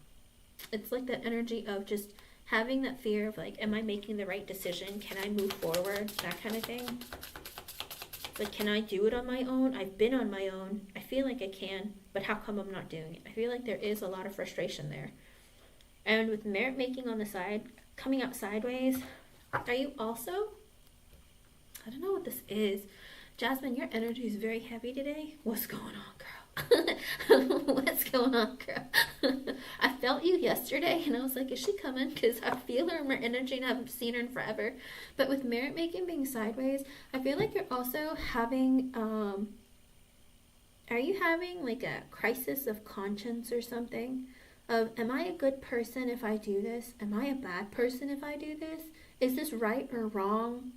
[SPEAKER 1] It's like that energy of just having that fear of like, am I making the right decision? Can I move forward? That kind of thing. Like, can I do it on my own? I've been on my own. I feel like I can, but how come I'm not doing it? I feel like there is a lot of frustration there. And with merit making on the side, coming out sideways, are you also, I don't know what this is. Jasmine, your energy is very heavy today. What's going on, girl? What's going on, girl? I felt you yesterday, and I was like, is she coming? Because I feel her in my energy, and I haven't seen her in forever. But with merit making being sideways, I feel like you're also having, are you having like a crisis of conscience or something? Of, am I a good person if I do this? Am I a bad person if I do this? Is this right or wrong?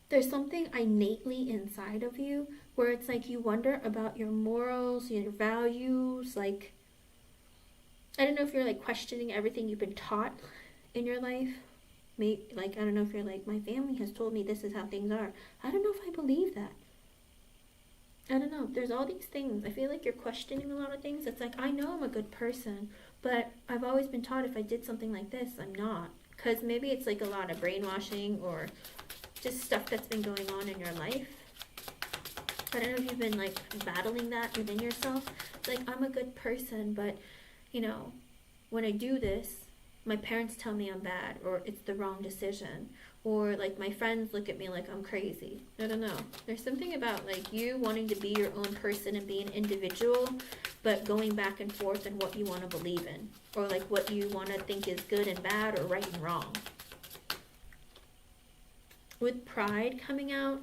[SPEAKER 1] There's something innately inside of you where it's like you wonder about your morals, your values, like, I don't know if you're like questioning everything you've been taught in your life. Maybe, like, I don't know if you're like, my family has told me this is how things are. I don't know if I believe that. I don't know. There's all these things. I feel like you're questioning a lot of things. It's like, I know I'm a good person, but I've always been taught if I did something like this, I'm not. Because maybe it's like a lot of brainwashing or just stuff that's been going on in your life. I don't know if you've been like battling that within yourself. It's like, I'm a good person, but you know, when I do this, my parents tell me I'm bad, or it's the wrong decision, or like my friends look at me like I'm crazy. I don't know. There's something about like you wanting to be your own person and be an individual, but going back and forth in what you want to believe in, or like what you want to think is good and bad or right and wrong. With pride coming out,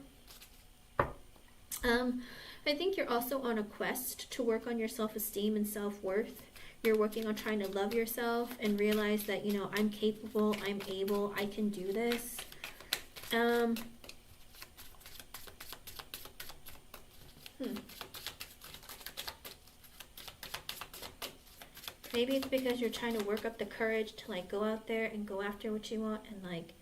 [SPEAKER 1] I think you're also on a quest to work on your self-esteem and self-worth. You're working on trying to love yourself and realize that, you know, I'm capable, I'm able, I can do this. Maybe it's because you're trying to work up the courage to like go out there and go after what you want and like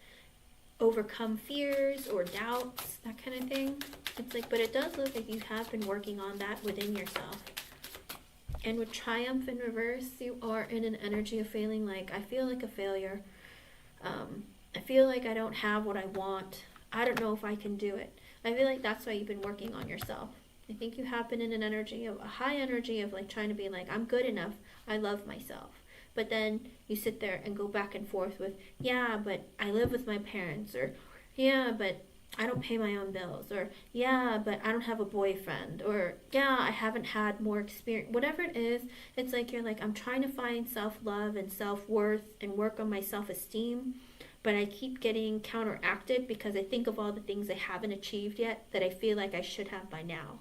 [SPEAKER 1] overcome fears or doubts, that kind of thing. It's like, but it does look like you have been working on that within yourself. And with triumph in reverse, you are in an energy of feeling like, I feel like a failure. I feel like I don't have what I want. I don't know if I can do it. I feel like that's why you've been working on yourself. I think you have been in an energy of, a high energy of like trying to be like, I'm good enough. I love myself. But then you sit there and go back and forth with, yeah, but I live with my parents, or yeah, but I don't pay my own bills, or yeah, but I don't have a boyfriend, or yeah, I haven't had more experience. Whatever it is, it's like you're like, I'm trying to find self-love and self-worth and work on my self-esteem, but I keep getting counteracted because I think of all the things I haven't achieved yet that I feel like I should have by now.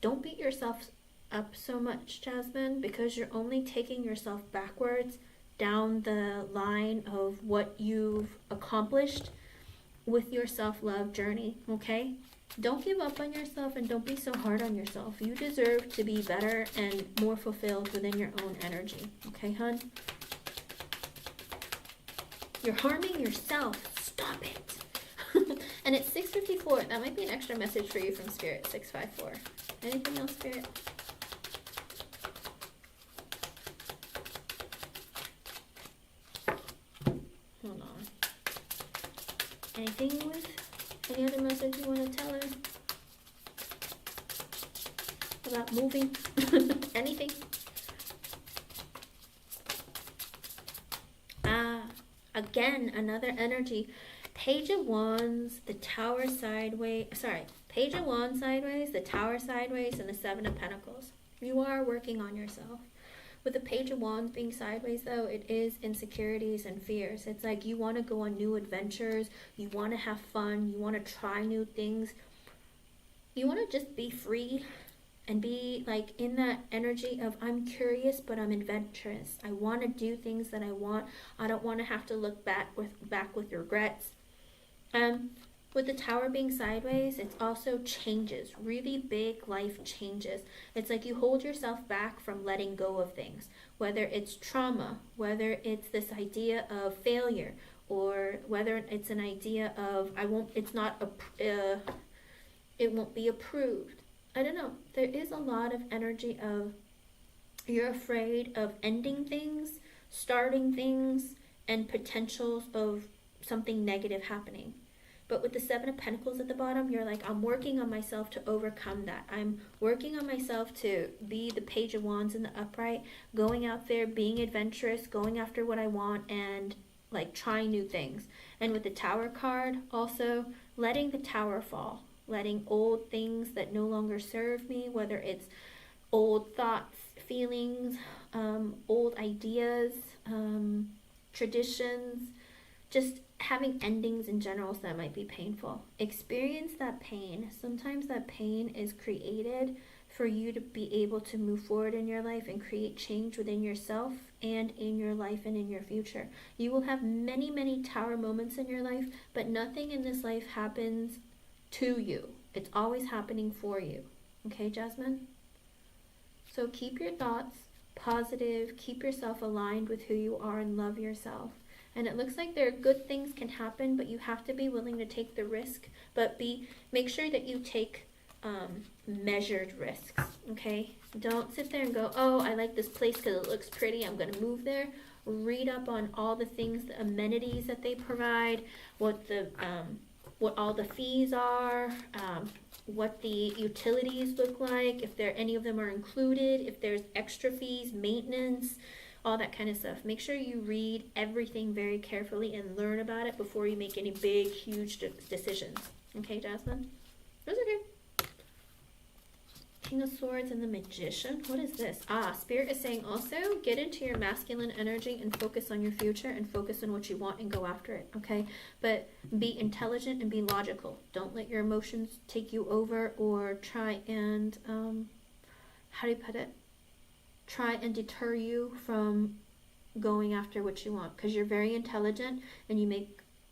[SPEAKER 1] Don't beat yourself up so much, Jasmine, because you're only taking yourself backwards down the line of what you've accomplished with your self-love journey, okay? Don't give up on yourself and don't be so hard on yourself. You deserve to be better and more fulfilled within your own energy, okay, hun? You're harming yourself. Stop it. And it's 6:54. That might be an extra message for you from Spirit, 654. Anything else, Spirit? Hold on. Anything with? Any other message you want to tell her? About moving? Anything? Again, another energy. Page of Wands, the Tower sideways. Sorry, Page of Wands sideways, the Tower sideways, and the Seven of Pentacles. You are working on yourself. With the Page of Wands being sideways, though, it is insecurities and fears. It's like you want to go on new adventures. You want to have fun. You want to try new things. You want to just be free and be like in that energy of, I'm curious, but I'm adventurous. I want to do things that I want. I don't want to have to look back with regrets. With the Tower being sideways, it's also changes, really big life changes. It's like you hold yourself back from letting go of things, whether it's trauma, whether it's this idea of failure, or whether it's an idea of it won't be approved. I don't know. There is a lot of energy of You're afraid of ending things, starting things, and potentials of something negative happening. But with the Seven of Pentacles at the bottom, you're like, I'm working on myself to overcome that. I'm working on myself to be the Page of Wands in the upright, going out there, being adventurous, going after what I want, and like trying new things. And with the Tower card, also letting the Tower fall, letting old things that no longer serve me, whether it's old thoughts, feelings, old ideas, traditions, just having endings in general, so that might be painful. Experience that pain. Sometimes that pain is created for you to be able to move forward in your life and create change within yourself and in your life and in your future. You will have many, many Tower moments in your life, but nothing in this life happens to you. It's always happening for you. Okay, Jasmine? So keep your thoughts positive, keep yourself aligned with who you are, and love yourself. And it looks like there are good things can happen, but you have to be willing to take the risk. But make sure that you take measured risks, okay? Don't sit there and go, oh, I like this place because it looks pretty, I'm going to move there. Read up on all the things, the amenities that they provide, what all the fees are, what the utilities look like, if any of them are included, if there's extra fees, maintenance, all that kind of stuff. Make sure you read everything very carefully and learn about it before you make any big, huge decisions. Okay, Jasmine? That's okay. King of Swords and the Magician. What is this? Spirit is saying also get into your masculine energy and focus on your future and focus on what you want and go after it, okay? But be intelligent and be logical. Don't let your emotions take you over or try and, how do you put it? Try and deter you from going after what you want, because you're very intelligent and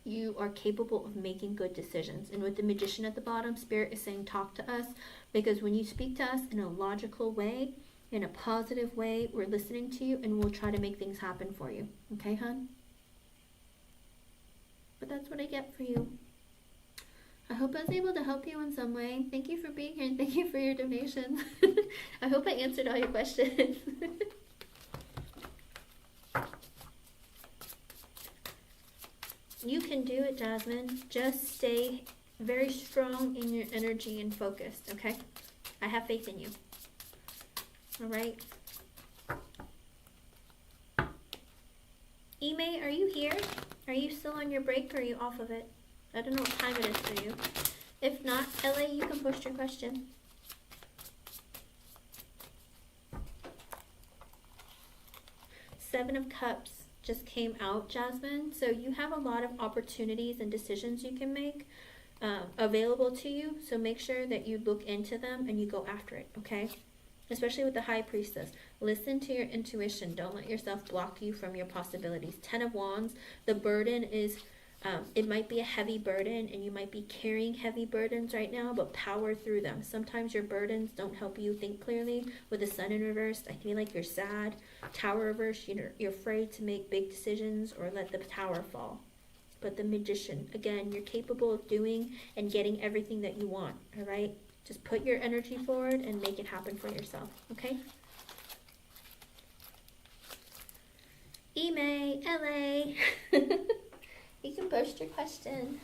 [SPEAKER 1] you are capable of making good decisions. And with the Magician at the bottom, Spirit is saying talk to us, because when you speak to us in a logical way, in a positive way, we're listening to you and we'll try to make things happen for you. Okay, hon? But that's what I get for you. I hope I was able to help you in some way. Thank you for being here and thank you for your donations. I hope I answered all your questions. You can do it, Jasmine. Just stay very strong in your energy and focused, okay? I have faith in you. All right? Ime, are you here? Are you still on your break or are you off of it? I don't know what time it is for you. If not, LA, you can post your question. Seven of Cups just came out, Jasmine. So you have a lot of opportunities and decisions you can make available to you. So make sure that you look into them and you go after it, okay? Especially with the High Priestess. Listen to your intuition. Don't let yourself block you from your possibilities. Ten of Wands, the burden is... it might be a heavy burden and you might be carrying heavy burdens right now, but power through them. Sometimes your burdens don't help you think clearly. With the Sun in reverse, I feel like you're sad. Tower reverse, you're afraid to make big decisions or let the tower fall. But the Magician, again, you're capable of doing and getting everything that you want, all right? Just put your energy forward and make it happen for yourself, okay? Ime, LA. You can post your question.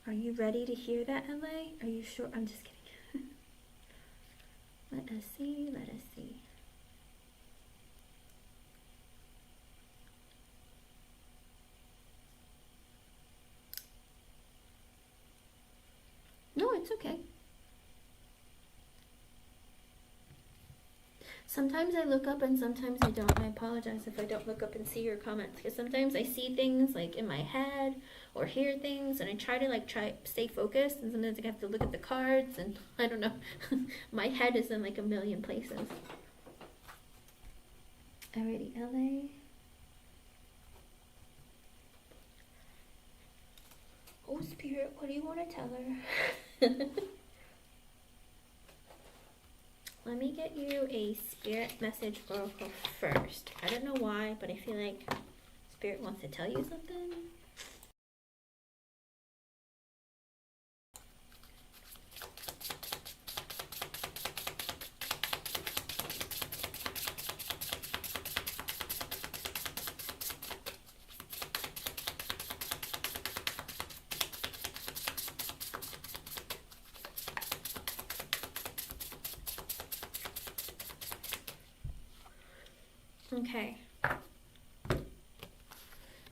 [SPEAKER 1] Are you ready to hear that, LA? Are you sure? I'm just kidding. Let us see, let us see. No, it's okay. Sometimes I look up and sometimes I don't. I apologize if I don't look up and see your comments, because sometimes I see things like in my head or hear things and I try to stay focused, and sometimes I have to look at the cards and I don't know. My head is in like a million places. Alrighty, LA. Oh, Spirit, what do you want to tell her? Let me get you a spirit message oracle first. I don't know why, but I feel like spirit wants to tell you something. Okay.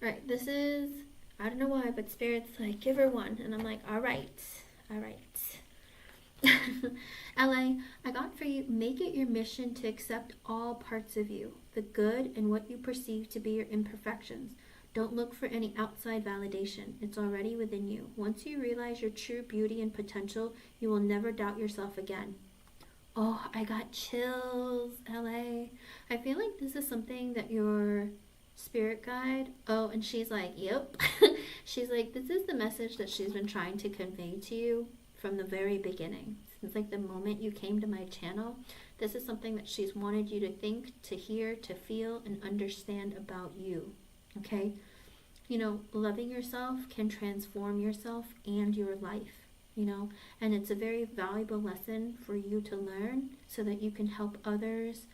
[SPEAKER 1] Alright, this is, I don't know why, but Spirit's like, give her one. And I'm like, alright. LA, I got for you, make it your mission to accept all parts of you, the good and what you perceive to be your imperfections. Don't look for any outside validation. It's already within you. Once you realize your true beauty and potential, you will never doubt yourself again. Oh, I got chills, LA. I feel like this is something that your spirit guide, oh, and she's like, yep. She's like, this is the message that she's been trying to convey to you from the very beginning. Since like the moment you came to my channel, this is something that she's wanted you to think, to hear, to feel, and understand about you. Okay? You know, loving yourself can transform yourself and your life. You know, and it's a very valuable lesson for you to learn so that you can help others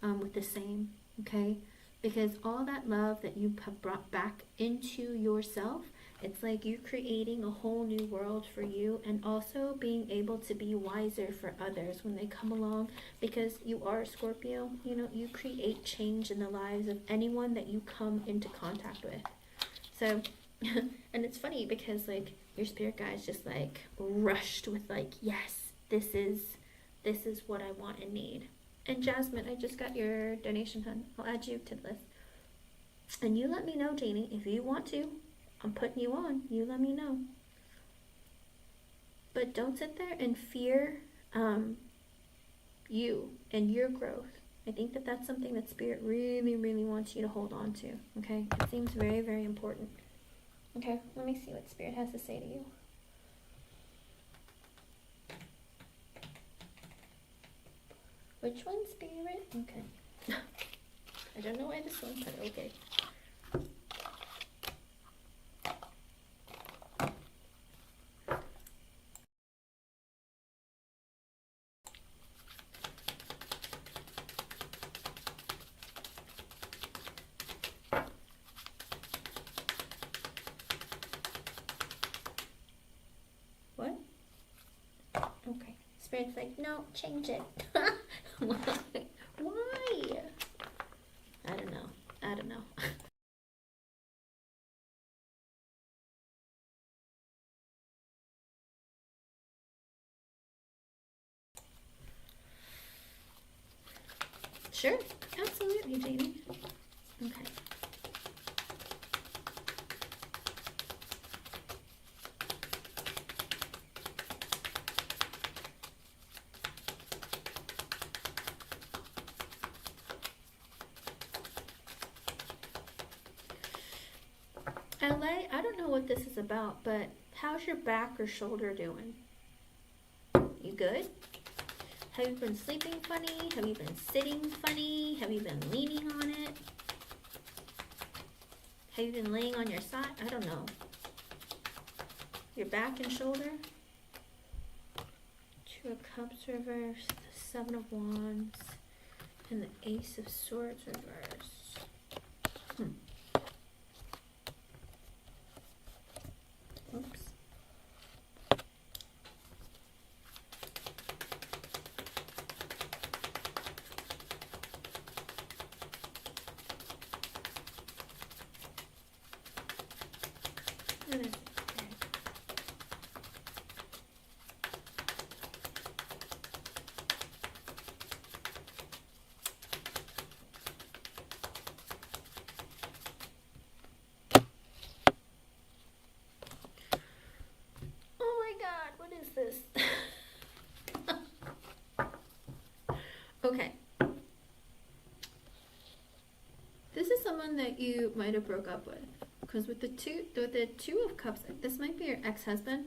[SPEAKER 1] with the same, okay? Because all that love that you have brought back into yourself, it's like you creating a whole new world for you, and also being able to be wiser for others when they come along, because you are a Scorpio, you know, you create change in the lives of anyone that you come into contact with. So, and it's funny because like, your spirit guide's just like rushed with like, yes, this is what I want and need. And Jasmine, I just got your donation, hun. I'll add you to the list. And you let me know, Janie, if you want to. I'm putting you on. You let me know. But don't sit there and fear you and your growth. I think that that's something that Spirit really, really wants you to hold on to. Okay? It seems very, very important. Okay, let me see what Spirit has to say to you. Which one, Spirit? Okay. I don't know why this one, but okay. What? Okay. Spirit's like, no, change it. Why? Why? I don't know. Sure. Absolutely, Jamie. Okay. LA, I don't know what this is about, but how's your back or shoulder doing? You good? Have you been sleeping funny? Have you been sitting funny? Have you been leaning on it? Have you been laying on your side? I don't know. Your back and shoulder? Two of Cups reversed, the Seven of Wands, and the Ace of Swords reversed. Oops. What is it? Oh my God, what is this? Okay. This is someone that you might have broke up with. Because with the two of Cups, this might be your ex-husband.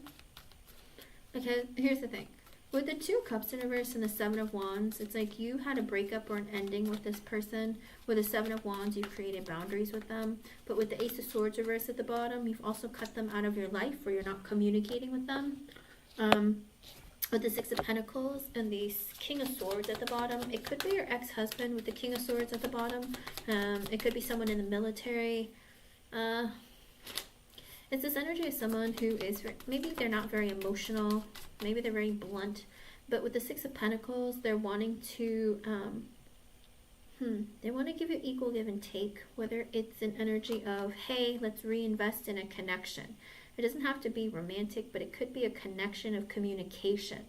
[SPEAKER 1] Because here's the thing. With the Two of Cups in reverse and the Seven of Wands, it's like you had a breakup or an ending with this person. With the Seven of Wands, you've created boundaries with them. But with the Ace of Swords reverse at the bottom, you've also cut them out of your life, or you're not communicating with them. With the Six of Pentacles and the King of Swords at the bottom, it could be your ex-husband with the King of Swords at the bottom. It could be someone in the military. It's this energy of someone who is, maybe they're not very emotional, maybe they're very blunt, but with the Six of Pentacles, they're wanting to, they want to give you equal give and take, whether it's an energy of, hey, let's reinvest in a connection. It doesn't have to be romantic, but it could be a connection of communication.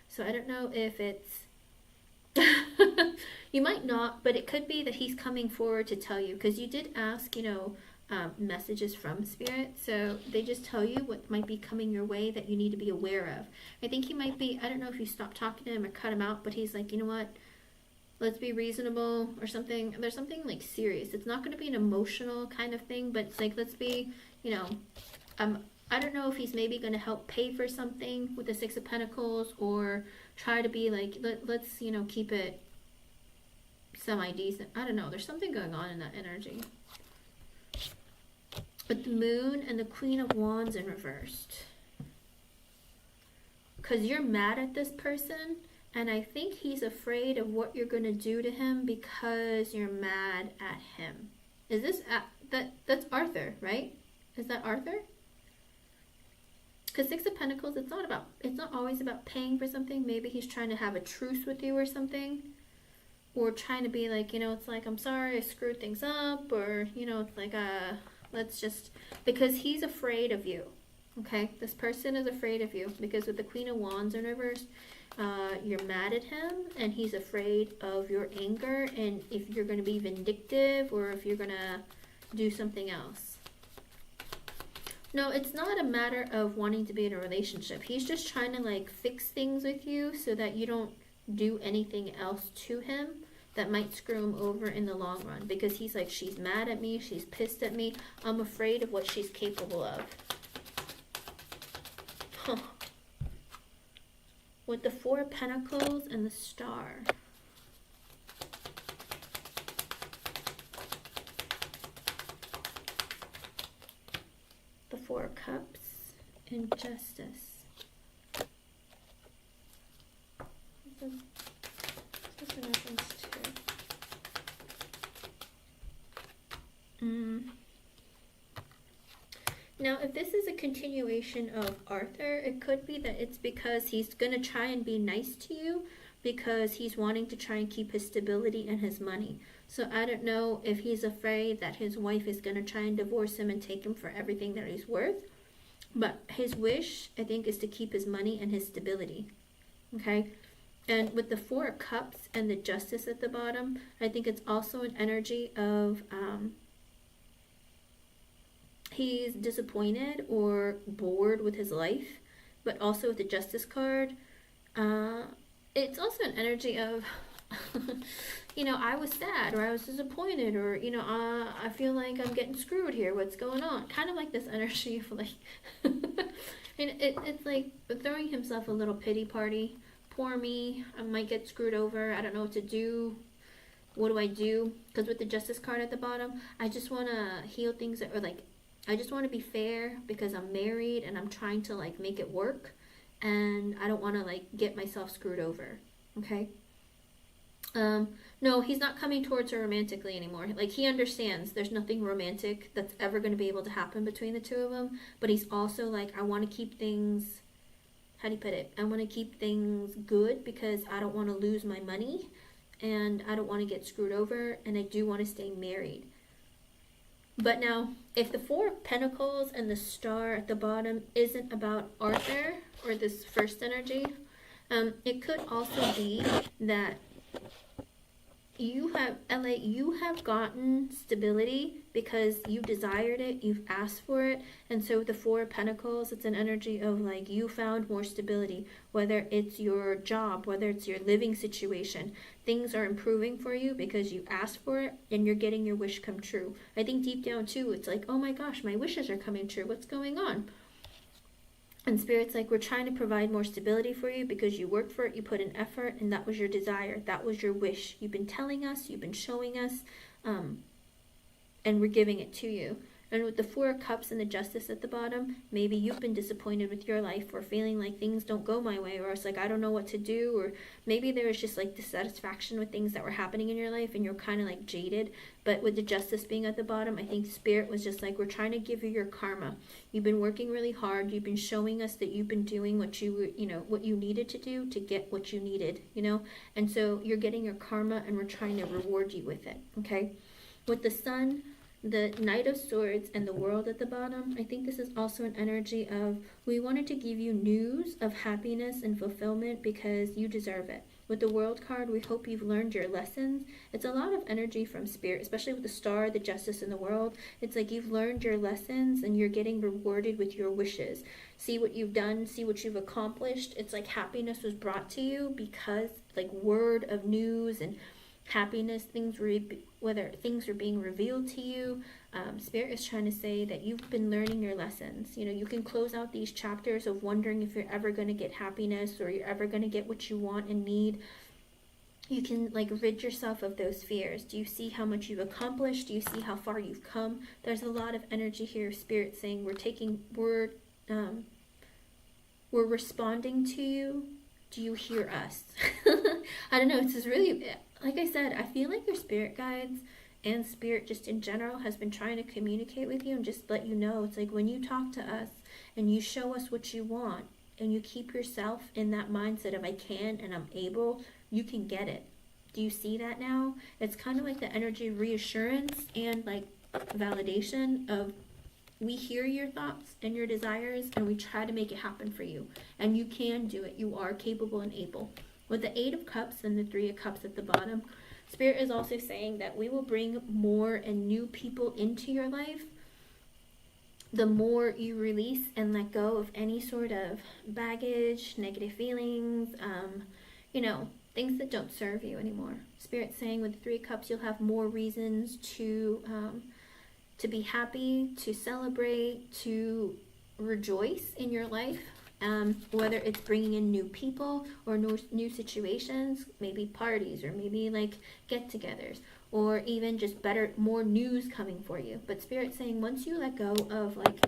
[SPEAKER 1] So I don't know if it's, you might not, but it could be that he's coming forward to tell you, because you did ask, you know, messages from Spirit, so they just tell you what might be coming your way that you need to be aware of. I think he might be, I don't know if you stop talking to him or cut him out, but he's like, you know what, let's be reasonable or something. There's something like serious. It's not going to be an emotional kind of thing, but it's like, let's be, you know, I don't know if he's maybe going to help pay for something with the Six of Pentacles, or try to be like, let's, you know, keep it semi-decent. I don't know. There's something going on in that energy. But the Moon and the Queen of Wands in reversed. Because you're mad at this person, and I think he's afraid of what you're going to do to him because you're mad at him. Is this, that's Arthur, right? Is that Arthur? Because Six of Pentacles, it's not always about paying for something. Maybe he's trying to have a truce with you or something. Or trying to be like, you know, it's like, I'm sorry, I screwed things up. Or, you know, it's like, let's just, because he's afraid of you. Okay, this person is afraid of you, because with the Queen of Wands in reverse, you're mad at him, and he's afraid of your anger, and if you're going to be vindictive, or if you're going to do something else. No, it's not a matter of wanting to be in a relationship. He's just trying to like fix things with you so that you don't do anything else to him that might screw him over in the long run, because he's like, she's mad at me, she's pissed at me, I'm afraid of what she's capable of. Huh. With the Four of Pentacles and the Star. The Four of Cups and Justice. What's this in reference to? Now, if this is a continuation of Arthur, it could be that it's because he's going to try and be nice to you, because he's wanting to try and keep his stability and his money. So I don't know if he's afraid that his wife is going to try and divorce him and take him for everything that he's worth. But his wish, I think, is to keep his money and his stability. Okay? And with the Four of Cups and the Justice at the bottom, I think it's also an energy of he's disappointed or bored with his life. But also with the Justice card, it's also an energy of, you know, I was sad, or I was disappointed, or, you know, I feel like I'm getting screwed here. What's going on? Kind of like this energy of like, and it's like throwing himself a little pity party. Poor me, I might get screwed over. I don't know what to do. What do I do? Because with the Justice card at the bottom, I just want to heal things, or like, I just want to be fair because I'm married and I'm trying to like make it work, and I don't want to like get myself screwed over. Okay? No, he's not coming towards her romantically anymore. Like, he understands there's nothing romantic that's ever going to be able to happen between the two of them, but he's also like, I want to keep things, how do you put it? I want to keep things good because I don't want to lose my money, and I don't want to get screwed over, and I do want to stay married. But now, if the Four of Pentacles and the Star at the bottom isn't about Arthur or this first energy, it could also be that you have gotten stability because you desired it, you've asked for it. And so with the Four of Pentacles, it's an energy of like, you found more stability, whether it's your job, whether it's your living situation. Things are improving for you because you asked for it and you're getting your wish come true. I think deep down too, it's like, oh my gosh, my wishes are coming true. What's going on? And Spirit's like, we're trying to provide more stability for you because you worked for it, you put in effort, and that was your desire. That was your wish. You've been telling us, you've been showing us, and we're giving it to you. And with the Four of Cups and the Justice at the bottom, maybe you've been disappointed with your life or feeling like things don't go my way, or it's like, I don't know what to do, or maybe there was just like dissatisfaction with things that were happening in your life and you're kind of like jaded. But with the Justice being at the bottom, I think Spirit was just like, we're trying to give you your karma. You've been working really hard. You've been showing us that you've been doing what you what you needed to do to get what you needed, and so you're getting your karma and we're trying to reward you with it, okay? With the Sun, the Knight of Swords, and the World at the bottom, I think this is also an energy of, we wanted to give you news of happiness and fulfillment because you deserve it. With the World card, we hope you've learned your lessons. It's a lot of energy from Spirit, especially with the Star, the Justice, and the World. It's like you've learned your lessons and you're getting rewarded with your wishes. See what you've done, see what you've accomplished. It's like happiness was brought to you because, like, word of news and happiness, whether things are being revealed to you. Spirit is trying to say that you've been learning your lessons. You can close out these chapters of wondering if you're ever going to get happiness or you're ever going to get what you want and need. You can like rid yourself of those fears. Do you see how much you've accomplished? Do you see how far you've come? There's a lot of energy here. Spirit saying we're responding to you. Do you hear us? I don't know. It's just really, like I said, I feel like your spirit guides and Spirit just in general has been trying to communicate with you and just let you know. It's like when you talk to us and you show us what you want and you keep yourself in that mindset of I can and I'm able, you can get it. Do you see that now? It's kind of like the energy of reassurance and like validation of, we hear your thoughts and your desires and we try to make it happen for you. And you can do it. You are capable and able. With the Eight of Cups and the Three of Cups at the bottom, Spirit is also saying that we will bring more and new people into your life. The more you release and let go of any sort of baggage, negative feelings, things that don't serve you anymore. Spirit's saying with the Three of Cups, you'll have more reasons to be happy, to celebrate, to rejoice in your life. Whether it's bringing in new people or new situations, maybe parties or maybe like get-togethers, or even just more news coming for you. But Spirit's saying once you let go of like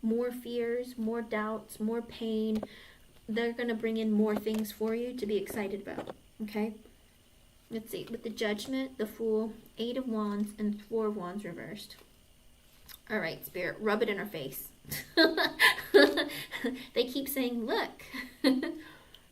[SPEAKER 1] more fears, more doubts, more pain, they're going to bring in more things for you to be excited about, okay? Let's see, with the Judgment, the Fool, Eight of Wands, and Four of Wands reversed. All right, Spirit, rub it in our face. They keep saying, look,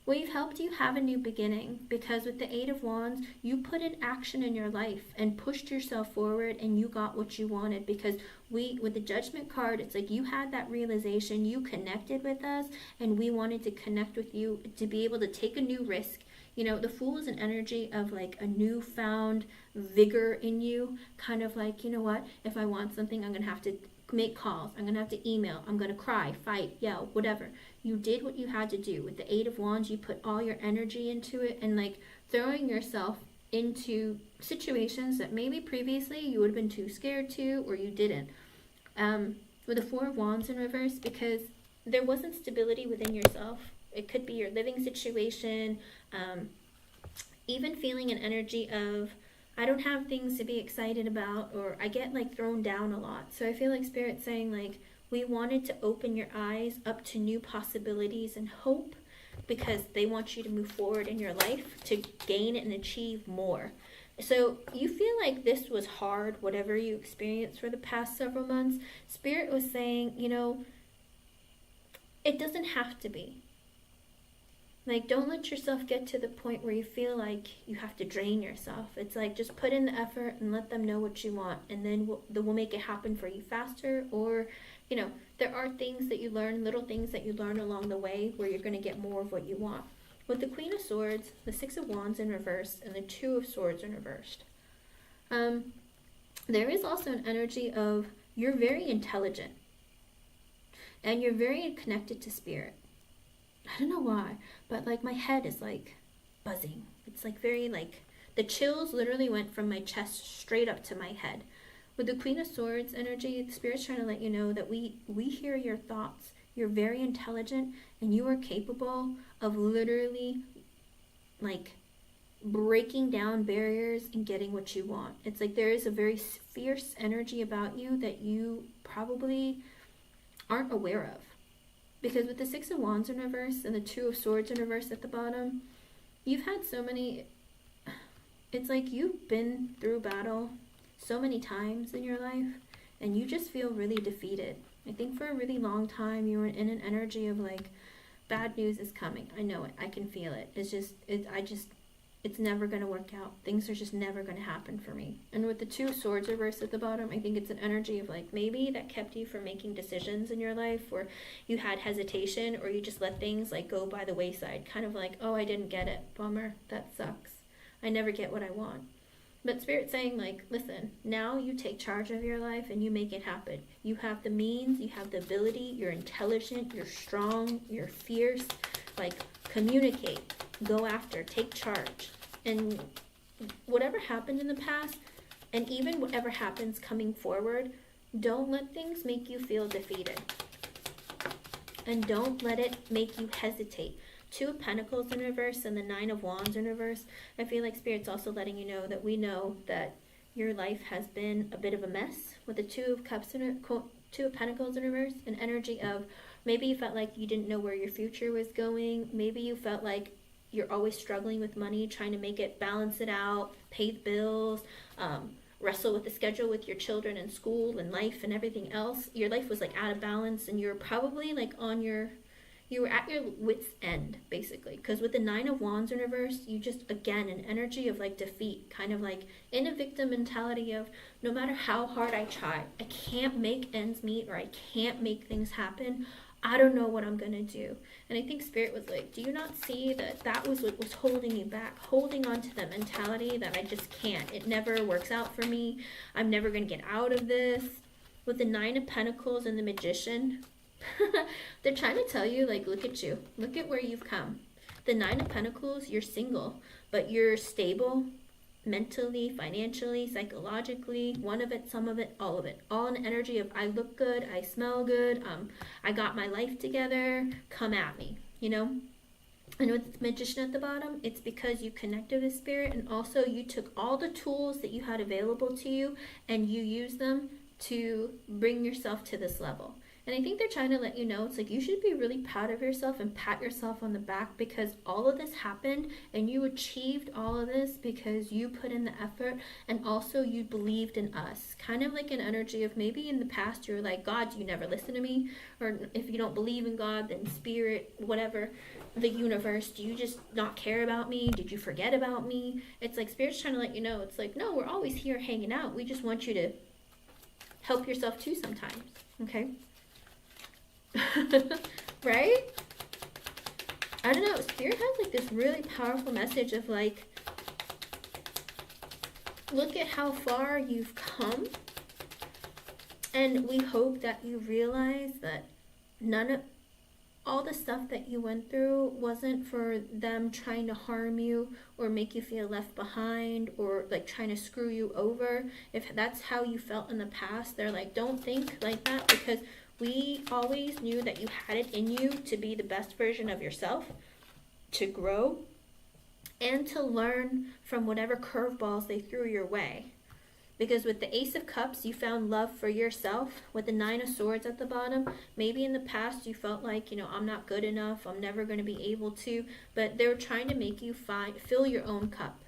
[SPEAKER 1] we've helped you have a new beginning because with the Eight of Wands, you put in action in your life and pushed yourself forward and you got what you wanted because with the Judgment card, it's like you had that realization, you connected with us and we wanted to connect with you to be able to take a new risk. The Fool is an energy of like a newfound vigor in you, kind of like, you know what, if I want something, I'm going to have to make calls, I'm going to have to email, I'm going to cry, fight, yell, whatever. You did what you had to do. With the Eight of Wands, you put all your energy into it and like throwing yourself into situations that maybe previously you would have been too scared to or you didn't. With the Four of Wands in reverse, because there wasn't stability within yourself. It could be your living situation, even feeling an energy of, I don't have things to be excited about, or I get like thrown down a lot. So I feel like Spirit's saying like, we wanted to open your eyes up to new possibilities and hope because they want you to move forward in your life to gain and achieve more. So you feel like this was hard, whatever you experienced for the past several months. Spirit was saying, it doesn't have to be. Like, don't let yourself get to the point where you feel like you have to drain yourself. It's like, just put in the effort and let them know what you want. And then we'll make it happen for you faster. Or, there are things that you learn, little things that you learn along the way where you're going to get more of what you want. With the Queen of Swords, the Six of Wands in reverse, and the Two of Swords in reversed. There is also an energy of you're very intelligent. And you're very connected to Spirit. I don't know why, but like my head is like buzzing. It's like very like, the chills literally went from my chest straight up to my head. With the Queen of Swords energy, the Spirit's trying to let you know that we hear your thoughts. You're very intelligent, and you are capable of literally like breaking down barriers and getting what you want. It's like there is a very fierce energy about you that you probably aren't aware of. Because with the Six of Wands in reverse and the Two of Swords in reverse at the bottom, you've had so many, it's like you've been through battle so many times in your life, and you just feel really defeated. I think for a really long time you were in an energy of like, bad news is coming. I know it. I can feel it. It's never going to work out. Things are just never going to happen for me. And with the Two Swords reversed at the bottom, I think it's an energy of like, maybe that kept you from making decisions in your life, or you had hesitation, or you just let things like go by the wayside. Kind of like, oh, I didn't get it. Bummer. That sucks. I never get what I want. But Spirit's saying like, listen, now you take charge of your life and you make it happen. You have the means, you have the ability, you're intelligent, you're strong, you're fierce. Like, communicate, go after, take charge. And whatever happened in the past, and even whatever happens coming forward, don't let things make you feel defeated. And don't let it make you hesitate. Two of Pentacles in reverse and the Nine of Wands in reverse. I feel like Spirit's also letting you know that we know that your life has been a bit of a mess. With the Two of Pentacles in reverse, an energy of maybe you felt like you didn't know where your future was going. Maybe you felt like you're always struggling with money, trying to make it, balance it out, pay the bills, wrestle with the schedule with your children and school and life and everything else. Your life was like out of balance, and you're probably like you were at your wit's end, basically. Because with the Nine of Wands in reverse, you just, again, an energy of like defeat, kind of like in a victim mentality of no matter how hard I try, I can't make ends meet, or I can't make things happen. I don't know what I'm going to do. And I think Spirit was like, do you not see that that was what was holding you back? Holding on to that mentality that I just can't. It never works out for me. I'm never going to get out of this. With the Nine of Pentacles and the Magician, they're trying to tell you, like, look at you. Look at where you've come. The Nine of Pentacles, you're single, but you're stable mentally, financially, psychologically, one of it, some of it, all of it. All in the energy of I look good, I smell good, I got my life together, come at me, you know? And with the Magician at the bottom, it's because you connected with Spirit, and also you took all the tools that you had available to you and you used them to bring yourself to this level. And I think they're trying to let you know, it's like you should be really proud of yourself and pat yourself on the back, because all of this happened and you achieved all of this because you put in the effort, and also you believed in us. Kind of like an energy of maybe in the past you're like, God, you never listen to me? Or if you don't believe in God, then Spirit, whatever, the universe, do you just not care about me? Did you forget about me? It's like Spirit's trying to let you know, it's like, no, we're always here hanging out. We just want you to help yourself too sometimes, okay? Right? I don't know. Spirit has like this really powerful message of like, look at how far you've come, and we hope that you realize that none of all the stuff that you went through wasn't for them trying to harm you or make you feel left behind or like trying to screw you over. If that's how you felt in the past, they're like, don't think like that, because we always knew that you had it in you to be the best version of yourself, to grow, and to learn from whatever curveballs they threw your way. Because with the Ace of Cups, you found love for yourself. With the Nine of Swords at the bottom, maybe in the past you felt like, you know, I'm not good enough, I'm never going to be able to, but they're trying to make you fill your own cup,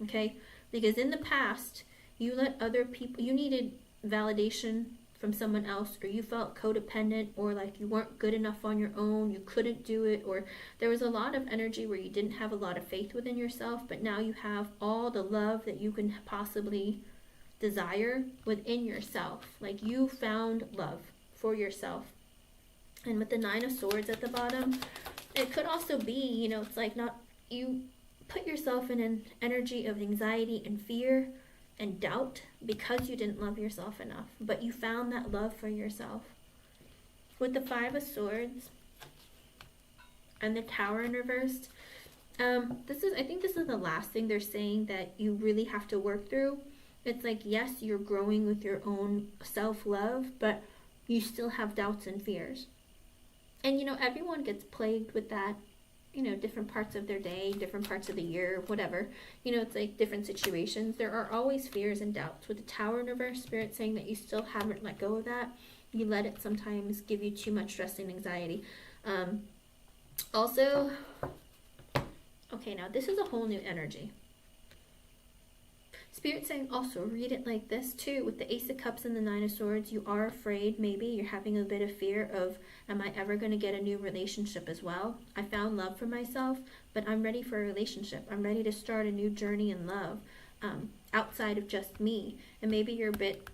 [SPEAKER 1] okay? Because in the past, you let other people, you needed validation from someone else, or you felt codependent, or like you weren't good enough on your own, you couldn't do it, or there was a lot of energy where you didn't have a lot of faith within yourself, but now you have all the love that you can possibly desire within yourself. Like you found love for yourself. And with the Nine of Swords at the bottom, it could also be, you know, it's like not, you put yourself in an energy of anxiety and fear and doubt because you didn't love yourself enough, but you found that love for yourself. With the Five of Swords and the Tower in reversed, I think this is the last thing they're saying that you really have to work through. It's like, yes, you're growing with your own self-love, but you still have doubts and fears. And, you know, everyone gets plagued with that, you know, different parts of their day, different parts of the year, whatever. You know, it's like different situations. There are always fears and doubts. With the Tower in reverse, Spirit saying that you still haven't let go of that. You let it sometimes give you too much stress and anxiety. Also, okay, now this is a whole new energy. Spirit saying also read it like this too, with the Ace of Cups and the Nine of Swords. You are afraid, maybe you're having a bit of fear of, am I ever going to get a new relationship as well? I found love for myself, but I'm ready for a relationship. I'm ready to start a new journey in love, outside of just me. And maybe you're a bit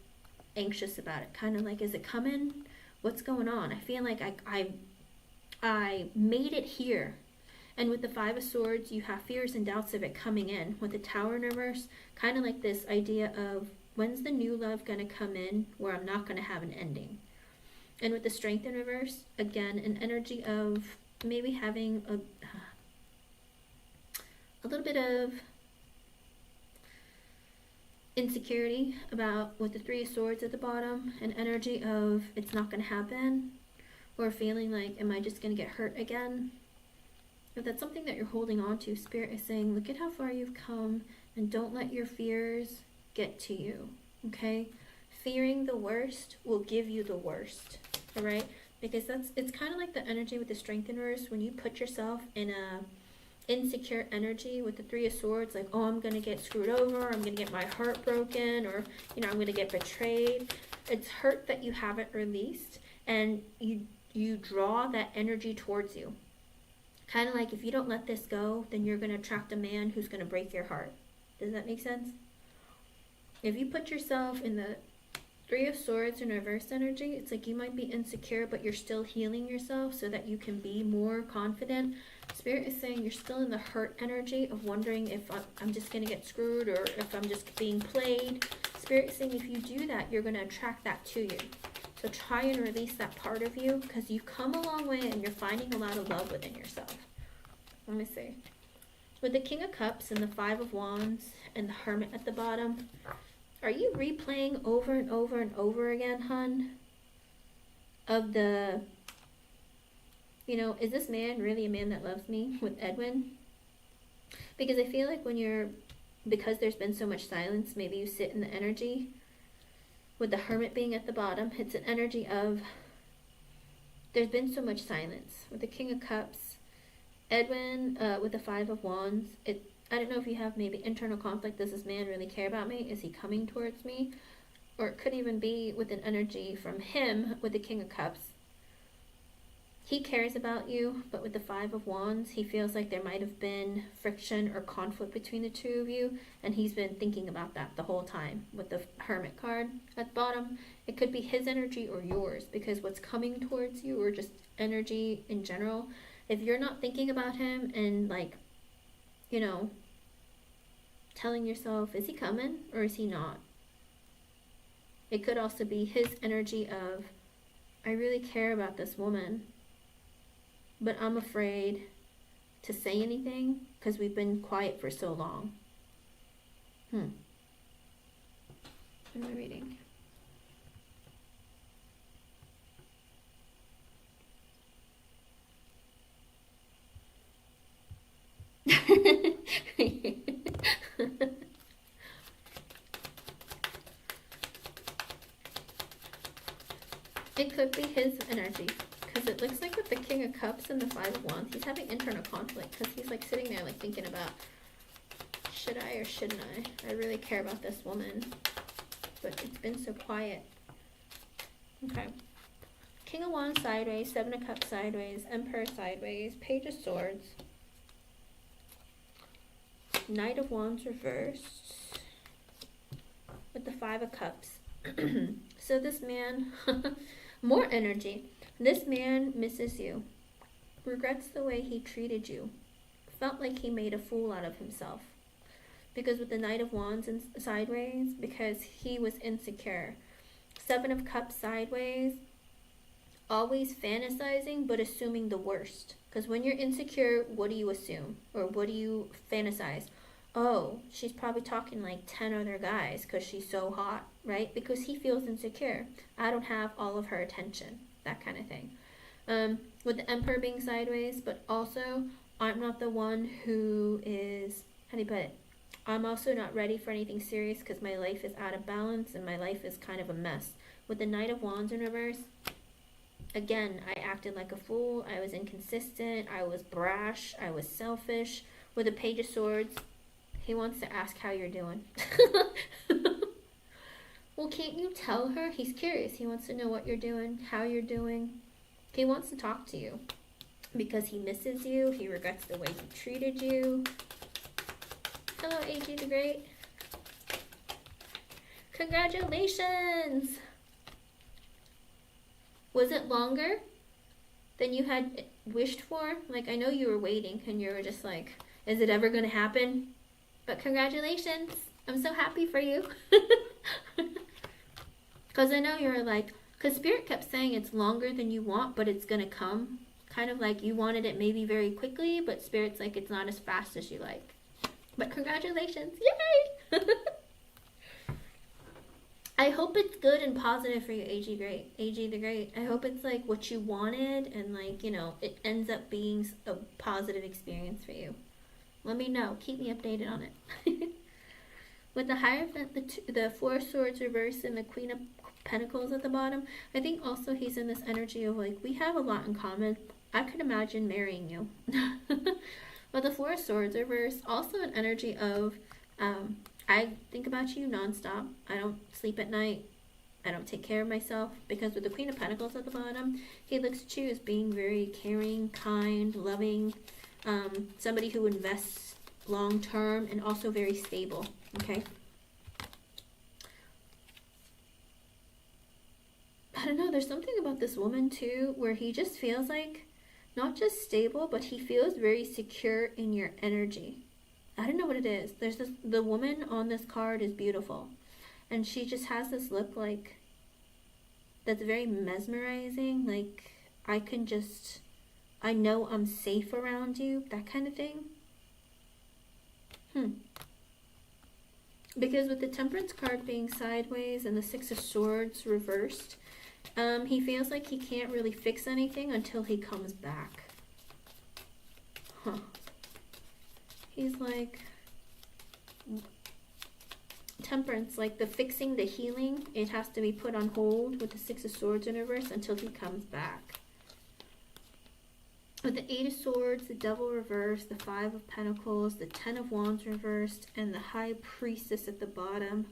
[SPEAKER 1] anxious about it, kind of like, is it coming? What's going on? I feel like I made it here. And with the Five of Swords, you have fears and doubts of it coming in. With the Tower in reverse, kind of like this idea of, when's the new love going to come in where I'm not going to have an ending? And with the Strength in reverse, again, an energy of maybe having a little bit of insecurity about, with the Three of Swords at the bottom, an energy of it's not going to happen, or feeling like, am I just going to get hurt again? If that's something that you're holding on to, Spirit is saying, look at how far you've come and don't let your fears get to you, okay? Fearing the worst will give you the worst, all right? Because it's kind of like the energy with the Strength in reverse. When you put yourself in a insecure energy with the Three of Swords, like, oh, I'm going to get screwed over, I'm going to get my heart broken, or, you know, I'm going to get betrayed. It's hurt that you haven't released, and you draw that energy towards you. Kind of like, if you don't let this go, then you're going to attract a man who's going to break your heart. Does that make sense? If you put yourself in the Three of Swords in reverse energy, it's like you might be insecure, but you're still healing yourself so that you can be more confident. Spirit is saying you're still in the hurt energy of wondering if I'm just going to get screwed, or if I'm just being played. Spirit is saying if you do that, you're going to attract that to you. So try and release that part of you, because you've come a long way and you're finding a lot of love within yourself. Let me see. With the King of Cups and the Five of Wands and the Hermit at the bottom, are you replaying over and over and over again, hun? Of the, you know, is this man really a man that loves me, with Edwin? Because I feel like because there's been so much silence, maybe you sit in the energy. With the Hermit being at the bottom, it's an energy of, there's been so much silence. With the King of Cups, Edwin, with the Five of Wands, I don't know if you have maybe internal conflict. Does this man really care about me? Is he coming towards me? Or it could even be with an energy from him with the King of Cups. He cares about you, but with the Five of Wands, he feels like there might have been friction or conflict between the two of you, and he's been thinking about that the whole time. With the Hermit card at the bottom, it could be his energy or yours, because what's coming towards you, or just energy in general, if you're not thinking about him and, like, you know, telling yourself, is he coming or is he not? It could also be his energy of, I really care about this woman, but I'm afraid to say anything because we've been quiet for so long. What am I reading? It could be his energy, because it looks like with the King of Cups and the Five of Wands, he's having internal conflict, because he's like sitting there like thinking about, should I or shouldn't I? I really care about this woman, but it's been so quiet. Okay. King of Wands sideways, Seven of Cups sideways, Emperor sideways, Page of Swords, Knight of Wands reversed, with the Five of Cups. So this man, more energy. This man misses you, regrets the way he treated you, felt like he made a fool out of himself. Because with the Knight of Wands sideways, because he was insecure. Seven of Cups sideways, always fantasizing but assuming the worst. Because when you're insecure, what do you assume? Or what do you fantasize? Oh, she's probably talking like 10 other guys because she's so hot, right? Because he feels insecure. I don't have all of her attention, that kind of thing. with the Emperor being sideways, but also I'm not the one who is, how do you put it? I'm also not ready for anything serious because my life is out of balance and my life is kind of a mess. With the Knight of Wands in reverse, again, I acted like a fool. I was inconsistent. I was brash. I was selfish. With the Page of Swords, he wants to ask how you're doing. Well, can't you tell her? He's curious. He wants to know what you're doing, how you're doing. He wants to talk to you because he misses you. He regrets the way he treated you. Hello, AG the Great. Congratulations! Was it longer than you had wished for? Like, I know you were waiting and you were just like, is it ever going to happen? But congratulations. I'm so happy for you. Because I know you're like, because Spirit kept saying it's longer than you want, but it's going to come. Kind of like you wanted it maybe very quickly, but Spirit's like it's not as fast as you like. But congratulations. Yay! I hope it's good and positive for you, AG the Great. I hope it's like what you wanted and like, you know, it ends up being a positive experience for you. Let me know. Keep me updated on it. With the Hierophant, the Four of Swords reversed and the Queen of Pentacles at the bottom, I think also he's in this energy of like, we have a lot in common. I could imagine marrying you. But the Four of Swords reversed, also an energy of, I think about you nonstop. I don't sleep at night. I don't take care of myself. Because with the Queen of Pentacles at the bottom, he looks at you as being very caring, kind, loving, somebody who invests long term and also very stable. Okay? I don't know. There's something about this woman too where he just feels like not just stable, but he feels very secure in your energy. I don't know what it is. There's this, the woman on this card is beautiful. And she just has this look like, that's very mesmerizing. Like, I know I'm safe around you. That kind of thing. Because with the Temperance card being sideways and the Six of Swords reversed, he feels like he can't really fix anything until he comes back. He's like, Temperance, like the fixing, the healing, it has to be put on hold with the Six of Swords in reverse until he comes back. With the Eight of Swords, the Devil reversed, the Five of Pentacles, the Ten of Wands reversed, and the High Priestess at the bottom.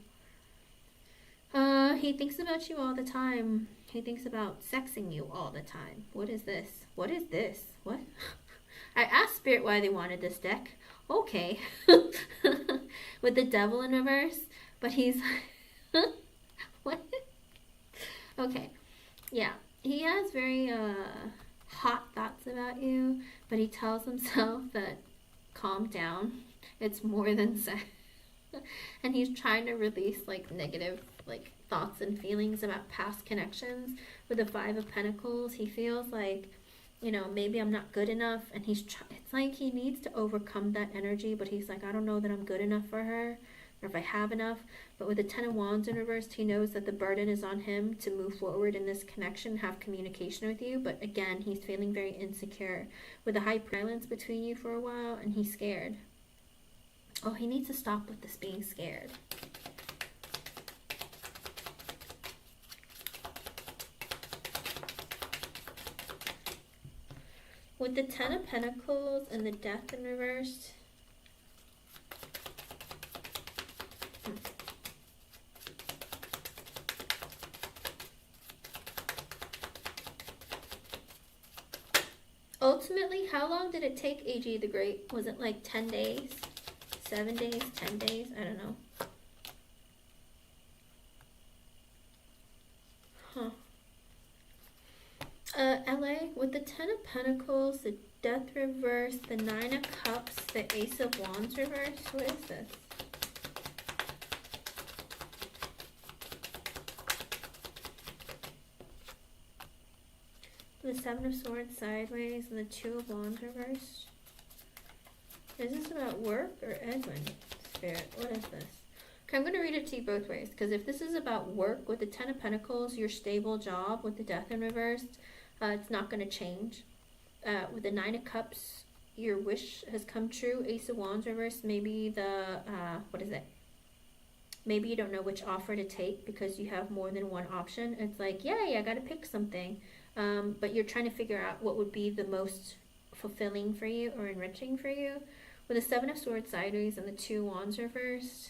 [SPEAKER 1] He thinks about you all the time. He thinks about sexing you all the time. What is this? What is this? What? I asked Spirit why they wanted this deck. Okay. With the Devil in reverse. But he's... What? Okay. Yeah. He has very hot thoughts about you. But he tells himself that calm down. It's more than sex. And he's trying to release like negative like thoughts and feelings about past connections. With the Five of Pentacles, he feels like, you know, maybe I'm not good enough, and it's like he needs to overcome that energy, but he's like, I don't know that I'm good enough for her, or if I have enough. But with the Ten of Wands in reverse, he knows that the burden is on him to move forward in this connection, have communication with you, but again, he's feeling very insecure. With the high silence between you for a while, and he's scared. Oh, he needs to stop with this being scared. With the Ten of Pentacles and the Death in reverse. Ultimately, how long did it take AG the Great? Was it like 10 days? 7 days? 10 days? I don't know. LA, with the Ten of Pentacles, the Death reverse, the Nine of Cups, the Ace of Wands reverse. What is this? The Seven of Swords sideways, and the Two of Wands reversed. Is this about work or Edwin? Spirit, what is this? Okay, I'm going to read it to you both ways. Because if this is about work with the Ten of Pentacles, your stable job with the Death in reverse, it's not going to change. with the Nine of Cups, your wish has come true. Ace of Wands reverse, maybe the, what is it? Maybe you don't know which offer to take because you have more than one option. It's like, yay, I gotta pick something. But you're trying to figure out what would be the most fulfilling for you or enriching for you. With the Seven of Swords sideways and the Two Wands reversed.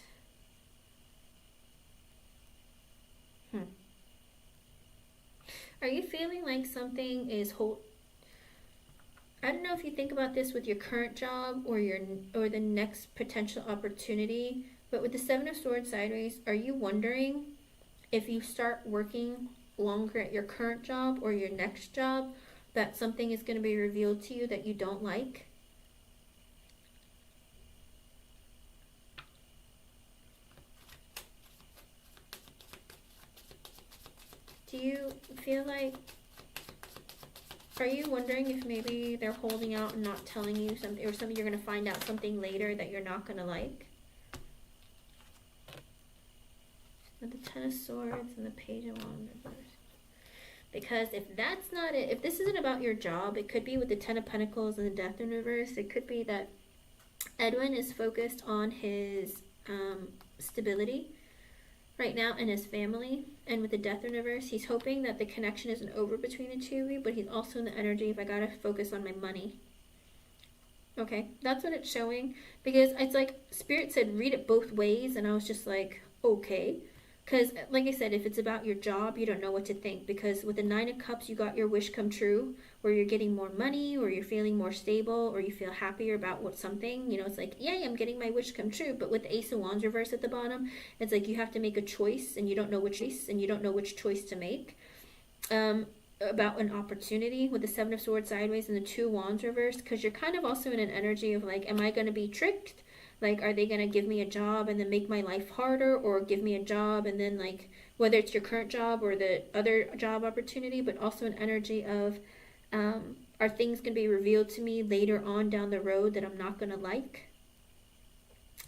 [SPEAKER 1] Are you feeling like something is I don't know if you think about this with your current job or the next potential opportunity, but with the Seven of Swords sideways, are you wondering if you start working longer at your current job or your next job, that something is going to be revealed to you that you don't like? Do you feel like, are you wondering if maybe they're holding out and not telling you something, or something you're going to find out something later that you're not going to like? With the Ten of Swords and the Page of Wands reversed. Because if that's not it, if this isn't about your job, it could be with the Ten of Pentacles and the Death in reverse. It could be that Edwin is focused on his stability right now in his family, and with the Death in reverse, he's hoping that the connection isn't over between the two of you, but he's also in the energy of, I gotta focus on my money. Okay, that's what it's showing, because it's like Spirit said read it both ways, and I was just like, okay. Because, like I said, if it's about your job, you don't know what to think. Because with the Nine of Cups, you got your wish come true, where you're getting more money, or you're feeling more stable, or you feel happier about something. You know, it's like, yay, I'm getting my wish come true. But with the Ace of Wands reverse at the bottom, it's like you have to make a choice, and you don't know which choice to make. About an opportunity with the Seven of Swords sideways and the Two Wands reverse, because you're kind of also in an energy of like, am I going to be tricked? Like, are they going to give me a job and then make my life harder, or give me a job and then, like, whether it's your current job or the other job opportunity, but also an energy of, are things going to be revealed to me later on down the road that I'm not going to like?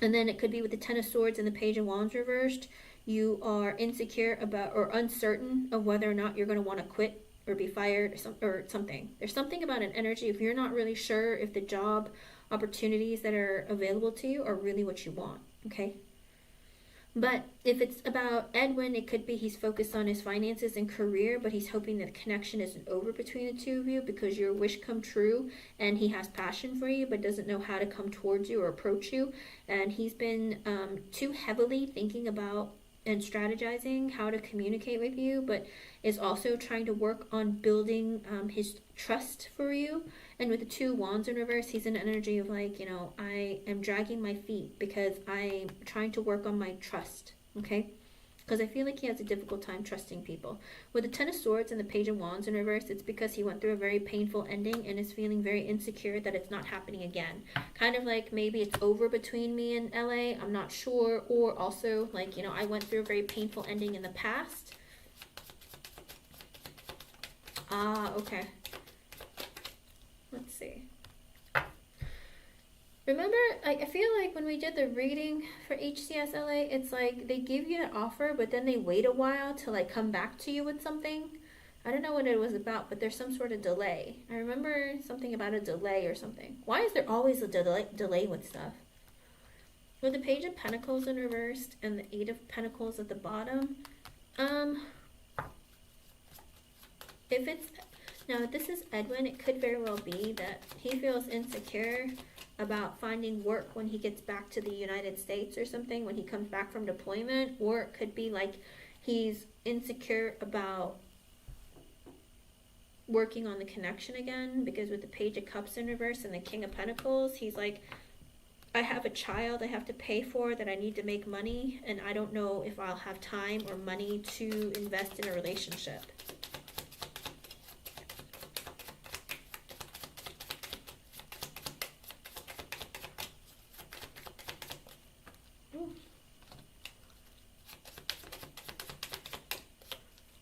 [SPEAKER 1] And then it could be with the Ten of Swords and the Page of Wands reversed, you are insecure about or uncertain of whether or not you're going to want to quit or be fired or something. There's something about an energy if you're not really sure if the job opportunities that are available to you are really what you want, okay? But if it's about Edwin, it could be he's focused on his finances and career, but he's hoping that the connection isn't over between the two of you because your wish come true and he has passion for you but doesn't know how to come towards you or approach you. And he's been too heavily thinking about and strategizing how to communicate with you, but is also trying to work on building his trust for you. And with the Two Wands in reverse, he's in energy of like, you know, I am dragging my feet because I'm trying to work on my trust, okay? Because I feel like he has a difficult time trusting people. With the Ten of Swords and the Page of Wands in reverse, it's because he went through a very painful ending and is feeling very insecure that it's not happening again. Kind of like maybe it's over between me and LA, I'm not sure. Or also like, you know, I went through a very painful ending in the past. Okay. Let's see. Remember, I feel like when we did the reading for HCSLA, it's like they give you an offer, but then they wait a while to like come back to you with something. I don't know what it was about, but there's some sort of delay. I remember something about a delay or something. Why is there always a delay with stuff? With the Page of Pentacles in reversed and the Eight of Pentacles at the bottom, if it's, now if this is Edwin, it could very well be that he feels insecure about finding work when he gets back to the United States or something, when he comes back from deployment. Or it could be like he's insecure about working on the connection again, because with the Page of Cups in reverse and the King of Pentacles, he's like, I have a child I have to pay for that I need to make money, and I don't know if I'll have time or money to invest in a relationship.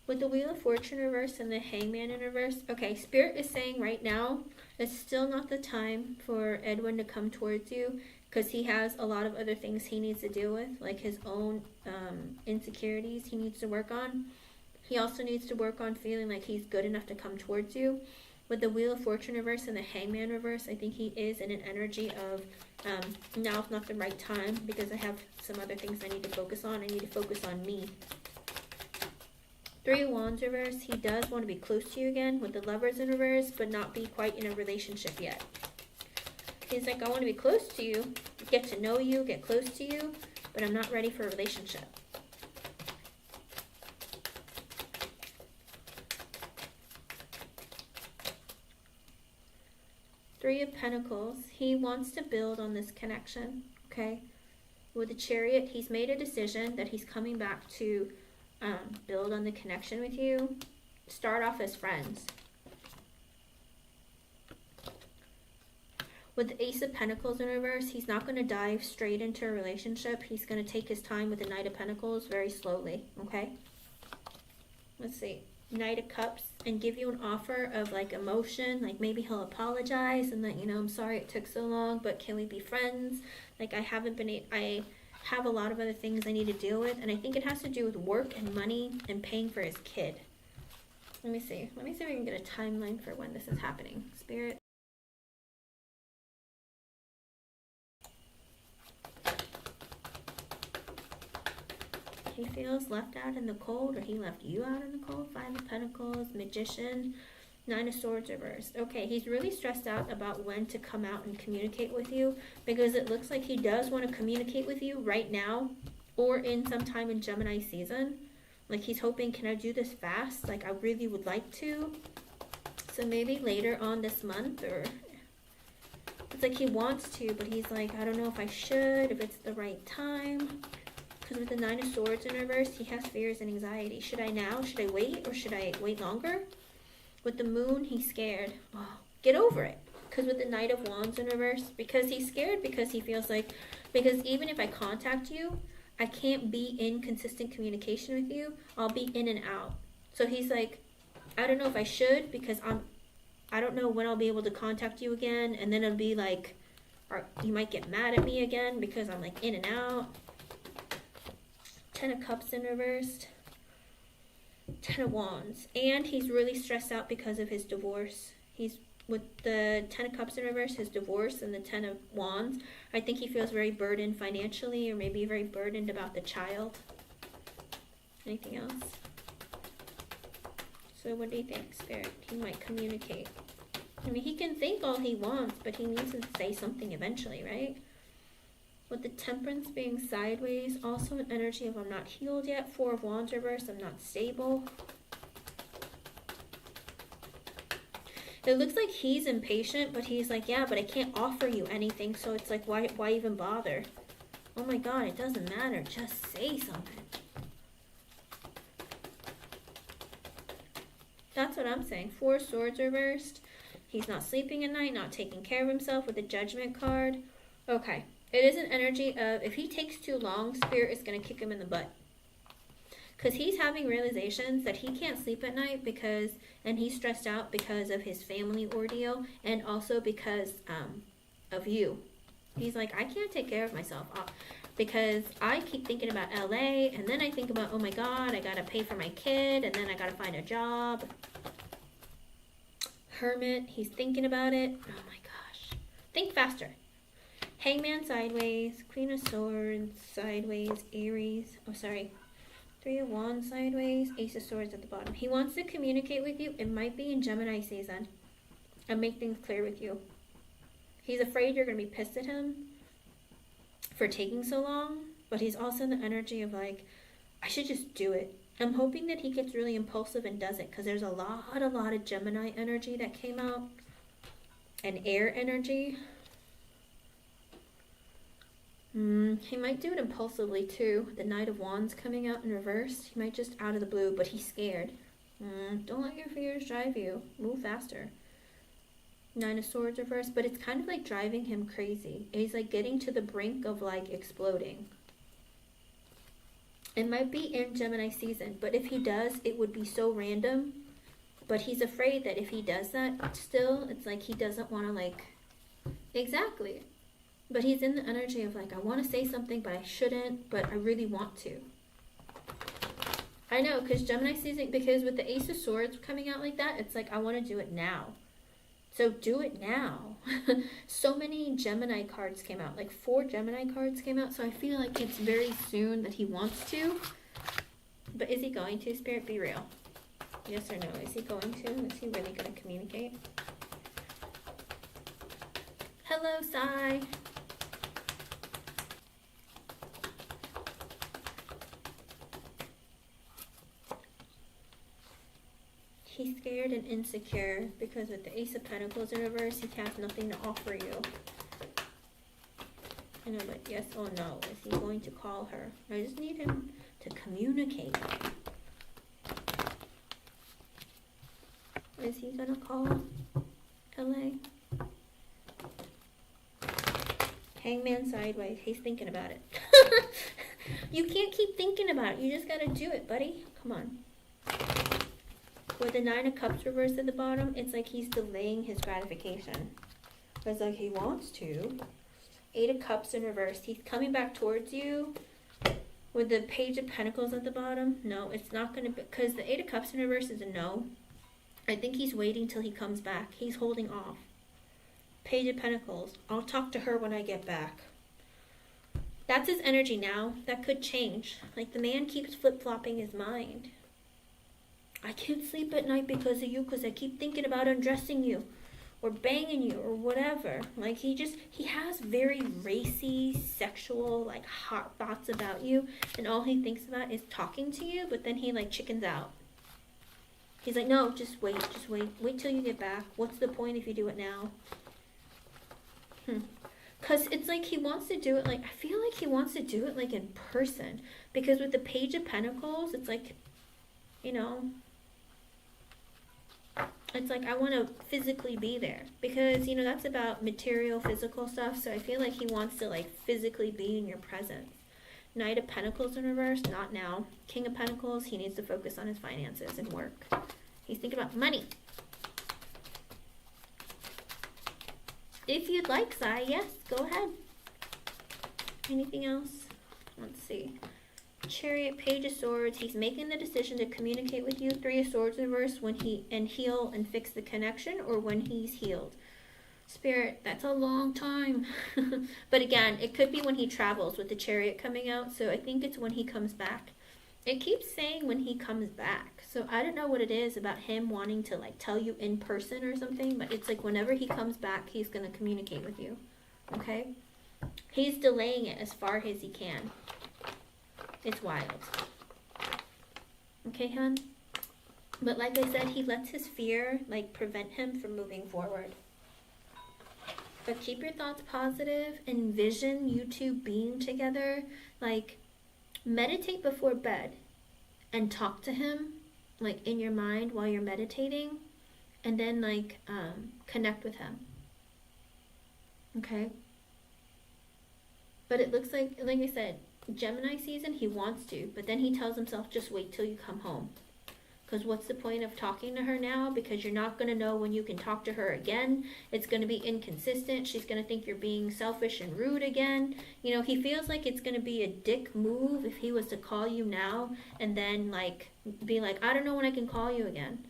[SPEAKER 1] With the Wheel of Fortune reverse and the Hangman in reverse, okay, Spirit is saying right now it's still not the time for Edwin to come towards you, because he has a lot of other things he needs to deal with, like his own insecurities he needs to work on. He also needs to work on feeling like he's good enough to come towards you. With the Wheel of Fortune reverse and the Hangman reverse, I think he is in an energy of now's not the right time because I have some other things I need to focus on. I need to focus on me. Three of Wands reverse, he does want to be close to you again with the Lovers in reverse, but not be quite in a relationship yet. He's like, I want to be close to you, get to know you, get close to you, but I'm not ready for a relationship. Three of Pentacles, he wants to build on this connection, okay? With the Chariot, he's made a decision that he's coming back to build on the connection with you. Start off as friends. With the Ace of Pentacles in reverse, he's not going to dive straight into a relationship. He's going to take his time with the Knight of Pentacles very slowly, okay? Let's see. Knight of Cups, and give you an offer of like emotion, like maybe he'll apologize and that, you know, I'm sorry it took so long, but can we be friends? Like I have a lot of other things I need to deal with, and I think it has to do with work and money and paying for his kid. Let me see if we can get a timeline for when this is happening. Spirit. He feels left out in the cold, or he left you out in the cold. Five of Pentacles, Magician, Nine of Swords reversed. Okay, he's really stressed out about when to come out and communicate with you, because it looks like he does want to communicate with you right now or in some time in Gemini season. Like he's hoping, can I do this fast? Like I really would like to. So maybe later on this month, or it's like he wants to, but he's like, I don't know if I should, if it's the right time. Because with the Nine of Swords in reverse, he has fears and anxiety. Should I now? Should I wait? Or should I wait longer? With the Moon, he's scared. Oh, get over it. Because with the Knight of Wands in reverse, because he's scared, because he feels like, because even if I contact you, I can't be in consistent communication with you. I'll be in and out. So he's like, I don't know if I should, because I don't know when I'll be able to contact you again. And then it'll be like, or you might get mad at me again because I'm like in and out. Ten of Cups in reversed. Ten of Wands. And he's really stressed out because of his divorce. He's with the Ten of Cups in reverse, his divorce, and the Ten of Wands. I think he feels very burdened financially, or maybe very burdened about the child. Anything else? So what do you think, Spirit? He might communicate. I mean, he can think all he wants, but he needs to say something eventually, right? With the Temperance being sideways, also an energy of I'm not healed yet. Four of Wands reverse, I'm not stable. It looks like he's impatient, but he's like, yeah, but I can't offer you anything, so it's like, why even bother? Oh my God, it doesn't matter. Just say something. That's what I'm saying. Four Swords reversed. He's not sleeping at night, not taking care of himself with the Judgment card. Okay. It is an energy of, if he takes too long, Spirit is going to kick him in the butt. Because he's having realizations that he can't sleep at night because, and he's stressed out because of his family ordeal, and also because of you. He's like, I can't take care of myself because I keep thinking about LA, and then I think about, oh my God, I got to pay for my kid, and then I got to find a job. Hermit, he's thinking about it. Oh my gosh. Think faster. Hangman sideways, Queen of Swords sideways, Aries, oh sorry, Three of Wands sideways, Ace of Swords at the bottom. He wants to communicate with you. It might be in Gemini season and make things clear with you. He's afraid you're going to be pissed at him for taking so long, but he's also in the energy of like, I should just do it. I'm hoping that he gets really impulsive and does it, because there's a lot of Gemini energy that came out and air energy. He might do it impulsively too. The Knight of Wands coming out in reverse. He might just out of the blue, but he's scared. Don't let your fears drive you. Move faster. Nine of Swords reverse, but it's kind of like driving him crazy. He's like getting to the brink of like exploding. It might be in Gemini season, but if he does, it would be so random. But he's afraid that if he does that still, it's like he doesn't want to like... Exactly. But he's in the energy of like, I want to say something, but I shouldn't, but I really want to. I know, because Gemini season, because with the Ace of Swords coming out like that, it's like, I want to do it now. So do it now. So many Gemini cards came out, like 4 Gemini cards came out. So I feel like it's very soon that he wants to. But is he going to, Spirit? Be real. Yes or no? Is he going to? Is he really going to communicate? Hello, Sai. He's scared and insecure because with the Ace of Pentacles in reverse, he has nothing to offer you. I know, but yes or no. Is he going to call her? I just need him to communicate. Is he gonna call LA? Hangman sideways. He's thinking about it. You can't keep thinking about it. You just gotta do it, buddy. Come on. With the 9 of Cups reversed at the bottom, it's like he's delaying his gratification. It's like he wants to. 8 of Cups in reverse. He's coming back towards you. With the Page of Pentacles at the bottom, no, it's not going to be, because the 8 of Cups in reverse is a no. I think he's waiting till he comes back. He's holding off. Page of Pentacles. I'll talk to her when I get back. That's his energy now. That could change. Like, the man keeps flip-flopping his mind. I can't sleep at night because of you, because I keep thinking about undressing you or banging you or whatever. Like, he has very racy, sexual, like, hot thoughts about you, and all he thinks about is talking to you, but then he, like, chickens out. He's like, no, just wait. Wait till you get back. What's the point if you do it now? Because it's like he wants to do it, like, I feel like he wants to do it, like, in person. Because with the Page of Pentacles, it's like, you know, it's like I want to physically be there. Because, you know, that's about material, physical stuff. So I feel like he wants to, like, physically be in your presence. Knight of Pentacles in reverse, not now. King of Pentacles, he needs to focus on his finances and work. He's thinking about money. If you'd like, Sai, yes, go ahead. Anything else? Let's see. Chariot, Page of Swords. He's making the decision to communicate with you. 3 of Swords in reverse, when heal and fix the connection, or when he's healed. Spirit, that's a long time. But again, it could be when he travels with the Chariot coming out. So I think it's when he comes back. It keeps saying when he comes back. So I don't know what it is about him wanting to, like, tell you in person or something. But it's like whenever he comes back, he's going to communicate with you. Okay? He's delaying it as far as he can. It's wild. Okay, hon? But like I said, he lets his fear, like, prevent him from moving forward. But keep your thoughts positive. Envision you two being together. Like, meditate before bed. And talk to him, like, in your mind while you're meditating. And then, like, connect with him. Okay? But it looks like I said, Gemini season, he wants to. But then he tells himself, just wait till you come home. Because what's the point of talking to her now? Because you're not going to know when you can talk to her again. It's going to be inconsistent. She's going to think you're being selfish and rude again. You know, he feels like it's going to be a dick move if he was to call you now and then, like, be like, I don't know when I can call you again.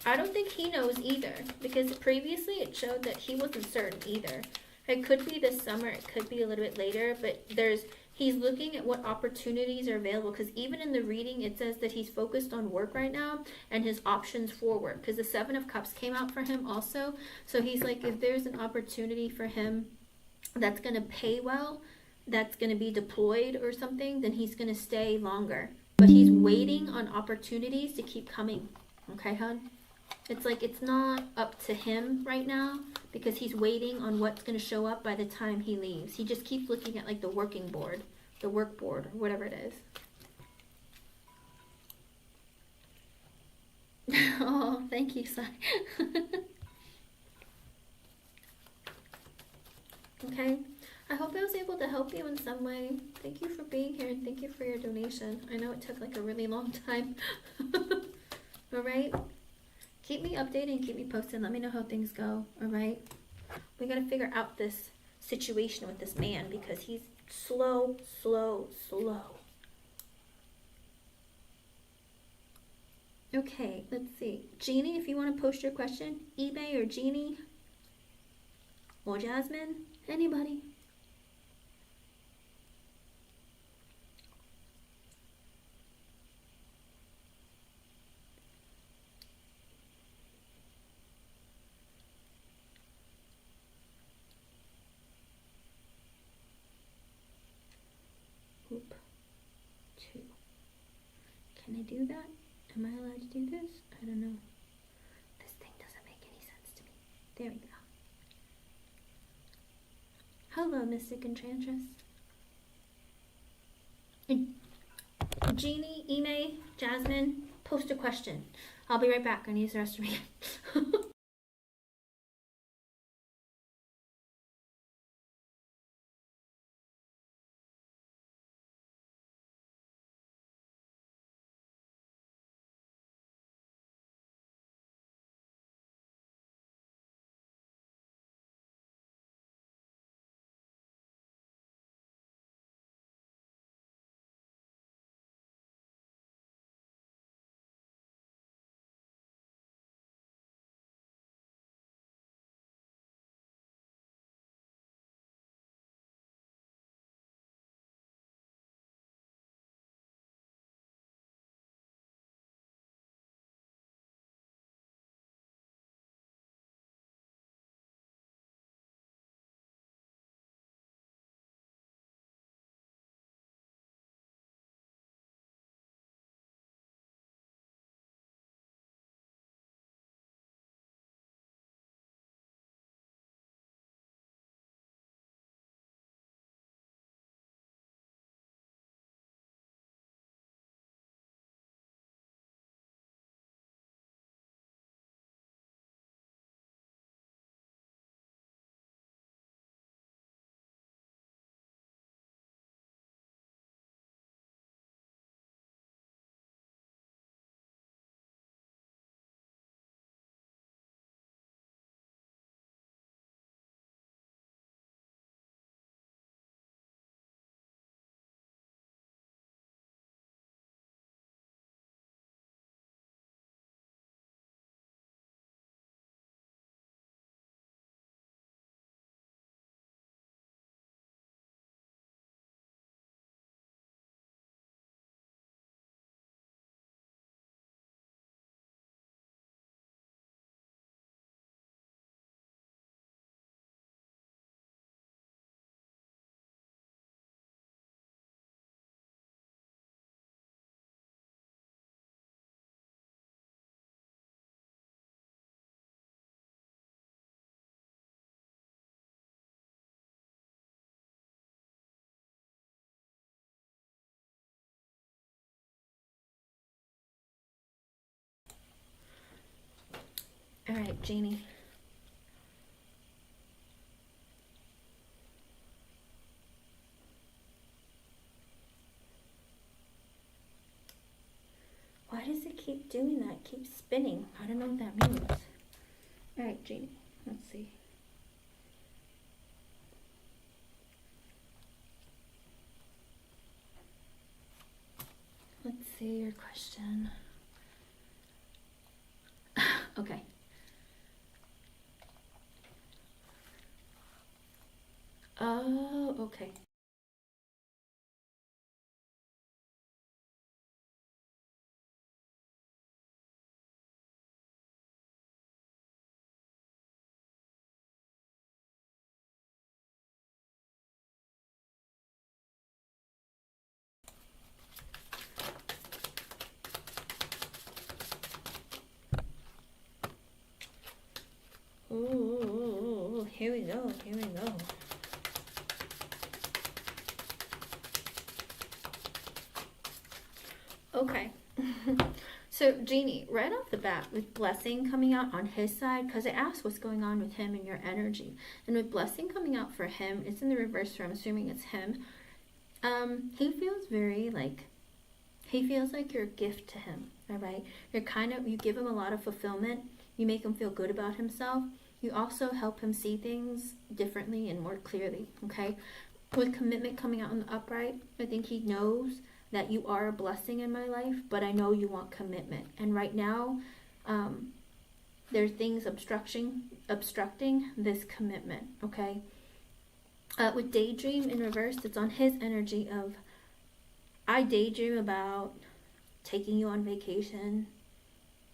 [SPEAKER 1] I don't think he knows either, because previously it showed that he wasn't certain either. It could be this summer, it could be a little bit later, but he's looking at what opportunities are available, because even in the reading it says that he's focused on work right now and his options for work, because the 7 of Cups came out for him also. So he's like, if there's an opportunity for him that's going to pay well, that's going to be deployed or something, then he's going to stay longer. But he's waiting on opportunities to keep coming. Okay, hon? It's like it's not up to him right now because he's waiting on what's going to show up by the time he leaves. He just keeps looking at, like, the working board, the work board, or whatever it is. Oh, thank you, son. Okay. I hope I was able to help you in some way. Thank you for being here and thank you for your donation. I know it took, like, a really long time. All right? Keep me updated and keep me posted. Let me know how things go. All right? We got to figure out this situation with this man because he's Slow, slow, slow. Okay, let's see. Jeannie, if you want to post your question, eBay or Jeannie or Jasmine, anybody. Oop. 2. Can I do that? Am I allowed to do this? I don't know. This thing doesn't make any sense to me. There we go. Hello, Mystic Enchantress. Jeannie, Ime, Jasmine, post a question. I'll be right back. I need the rest of me. All right, Jeannie. Why does it keep doing that? It keeps spinning. I don't know what that means. All right, Jeannie. Let's see. Let's see your question. Okay. Oh, okay. Ooh, here we go, here we go. Okay. So, Jeannie, right off the bat, with Blessing coming out on his side, because it asks what's going on with him and your energy. And with Blessing coming out for him, it's in the reverse, so I'm assuming it's him. He feels very like, he feels like you're a gift to him, all right? You give him a lot of fulfillment. You make him feel good about himself. You also help him see things differently and more clearly, okay? With commitment coming out in the upright, I think he knows that you are a blessing in my life, but I know you want commitment. And right now, there are things obstructing this commitment, okay? With daydream in reverse, it's on his energy of, I daydream about taking you on vacation,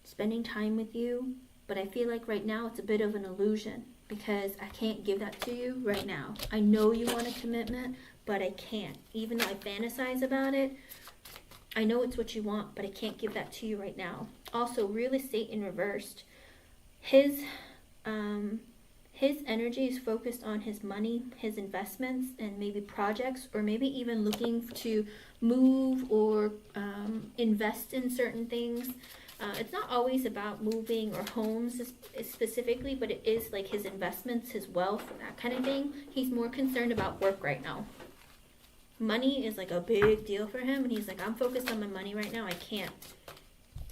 [SPEAKER 1] spending time with you, but I feel like right now it's a bit of an illusion because I can't give that to you right now. I know you want a commitment, but I can't. Even though I fantasize about it, I know it's what you want, but I can't give that to you right now. Also, real estate in reversed. His energy is focused on his money, his investments, and maybe projects, or maybe even looking to move or invest in certain things. It's not always about moving or homes specifically, but it is like his investments, his wealth, that kind of thing. He's more concerned about work right now. Money is like a big deal for him, and he's like, I'm focused on my money right now. I can't.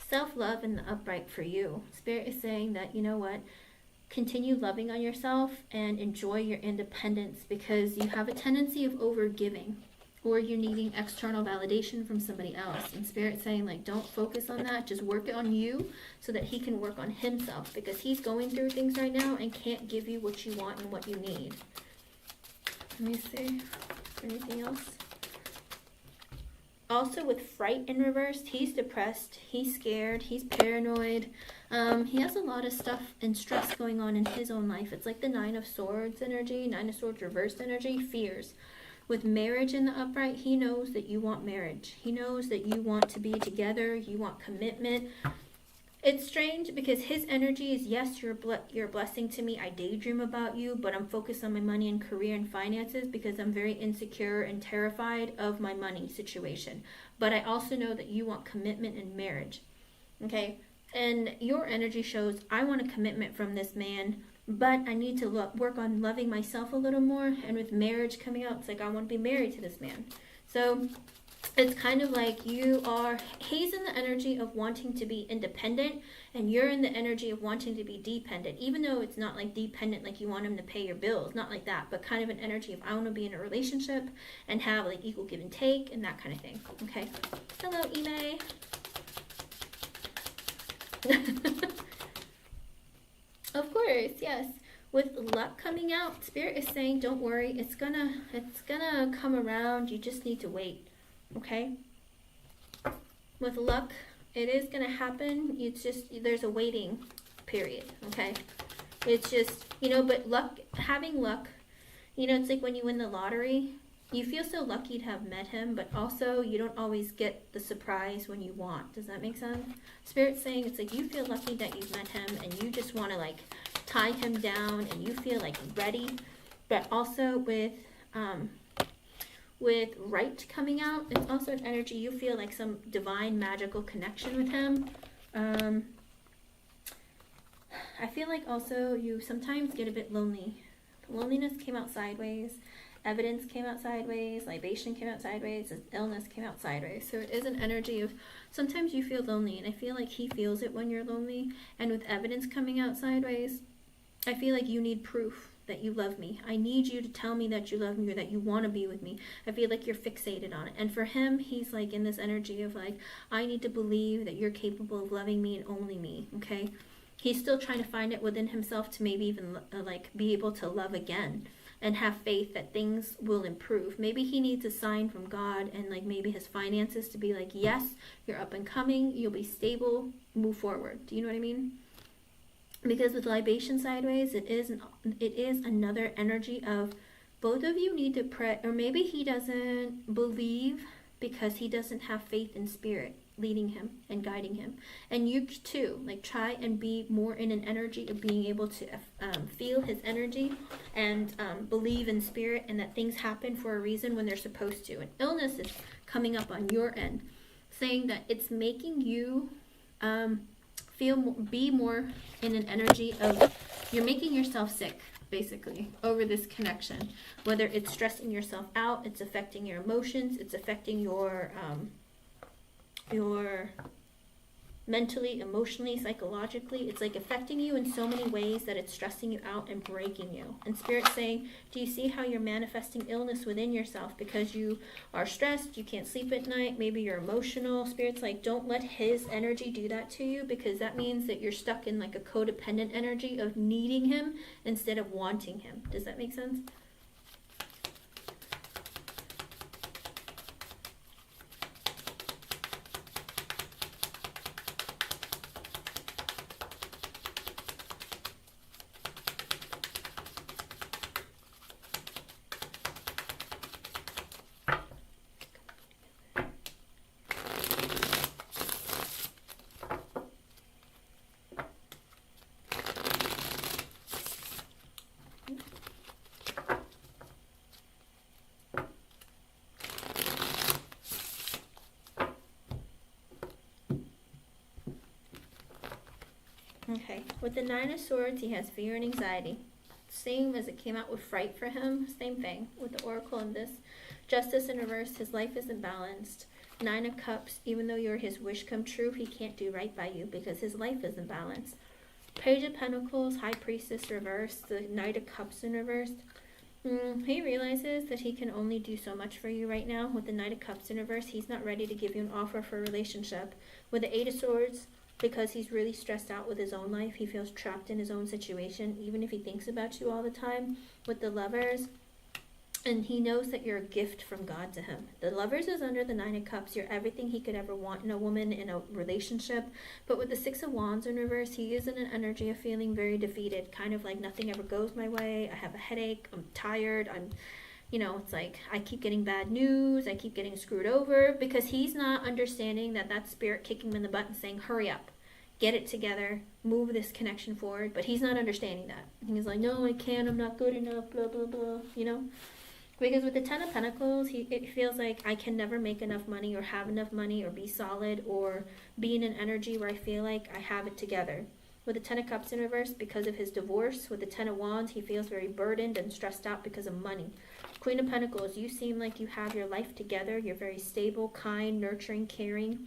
[SPEAKER 1] Self-love in the upright for you. Spirit is saying that, you know what? Continue loving on yourself and enjoy your independence, because you have a tendency of over-giving, or you're needing external validation from somebody else. And Spirit saying, like, don't focus on that. Just work on you so that he can work on himself, because he's going through things right now and can't give you what you want and what you need. Let me see. Anything else? Also with fright in reverse, he's depressed, he's scared, he's paranoid. He has a lot of stuff and stress going on in his own life. It's like the 9 of Swords energy, 9 of Swords reversed energy, fears. With marriage in the upright, he knows that you want marriage. He knows that you want to be together, you want commitment. It's strange because his energy is, yes, you're a blessing to me. I daydream about you, but I'm focused on my money and career and finances because I'm very insecure and terrified of my money situation. But I also know that you want commitment and marriage, okay? And your energy shows, I want a commitment from this man, but I need to work on loving myself a little more. And with marriage coming out, it's like, I want to be married to this man. So it's kind of like he's in the energy of wanting to be independent, and you're in the energy of wanting to be dependent, even though it's not like dependent like you want him to pay your bills, not like that, but kind of an energy of, I want to be in a relationship and have like equal give and take and that kind of thing. Okay. Hello, Ime. Of course, yes. With luck coming out, Spirit is saying, don't worry, it's gonna come around. You just need to wait. Okay? With luck, it is going to happen. It's just, there's a waiting period. Okay? It's just, but luck, having luck, it's like when you win the lottery, you feel so lucky to have met him, but also you don't always get the surprise when you want. Does that make sense? Spirit's saying it's like you feel lucky that you've met him and you just want to like tie him down and you feel like ready. But also with right coming out, it's also an energy you feel like some divine magical connection with him. I feel like also you sometimes get a bit lonely. Loneliness came out sideways, evidence came out sideways, libation came out sideways, illness came out sideways. So it is an energy of sometimes you feel lonely, and I feel like he feels it when you're lonely. And with evidence coming out sideways, I feel like you need proof that you love me. I need you to tell me that you love me or that you want to be with me. I feel like you're fixated on it. And for him, he's like in this energy of like, I need to believe that you're capable of loving me and only me, okay? He's still trying to find it within himself to maybe even like be able to love again and have faith that things will improve. Maybe he needs a sign from God and like maybe his finances to be like, yes, you're up and coming, you'll be stable, move forward. Do you know what I mean? Because with libation sideways, it is another energy of both of you need to pray, or maybe he doesn't believe because he doesn't have faith in Spirit leading him and guiding him. And you too, like try and be more in an energy of being able to feel his energy and believe in Spirit and that things happen for a reason when they're supposed to. And illness is coming up on your end, saying that it's making you be more in an energy of you're making yourself sick, basically, over this connection. Whether it's stressing yourself out, it's affecting your emotions, it's affecting your mentally, emotionally, psychologically. It's like affecting you in so many ways that it's stressing you out and breaking you. And Spirit's saying, do you see how you're manifesting illness within yourself because you are stressed, you can't sleep at night, maybe you're emotional? Spirit's like, don't let his energy do that to you, because that means that you're stuck in like a codependent energy of needing him instead of wanting him. Does that make sense? Okay, with the Nine of Swords, he has fear and anxiety. Same as it came out with fright for him, same thing with the Oracle in this. Justice in reverse, his life isn't balanced. Nine of Cups, even though you're his wish come true, he can't do right by you because his life isn't balanced. Page of Pentacles, High Priestess reverse, the Knight of Cups in reverse. He realizes that he can only do so much for you right now. With the Knight of Cups in reverse, he's not ready to give you an offer for a relationship. With the Eight of Swords, because he's really stressed out with his own life, he feels trapped in his own situation, even if he thinks about you all the time. With the Lovers, and he knows that you're a gift from God to him. The Lovers is under the Nine of Cups. You're everything he could ever want in a woman, in a relationship. But with the Six of Wands in reverse, he is in an energy of feeling very defeated, kind of like nothing ever goes my way. I have a headache, I'm tired, it's like I keep getting bad news, I keep getting screwed over, because he's not understanding that that's Spirit kicking him in the butt and saying, hurry up, get it together, move this connection forward. But he's not understanding that. He's like, no, I can't, I'm not good enough, blah, blah, blah, Because with the Ten of Pentacles, it feels like I can never make enough money or have enough money or be solid or be in an energy where I feel like I have it together. With the Ten of Cups in reverse, because of his divorce, with the Ten of Wands, he feels very burdened and stressed out because of money. Queen of Pentacles, you seem like you have your life together. You're very stable, kind, nurturing, caring.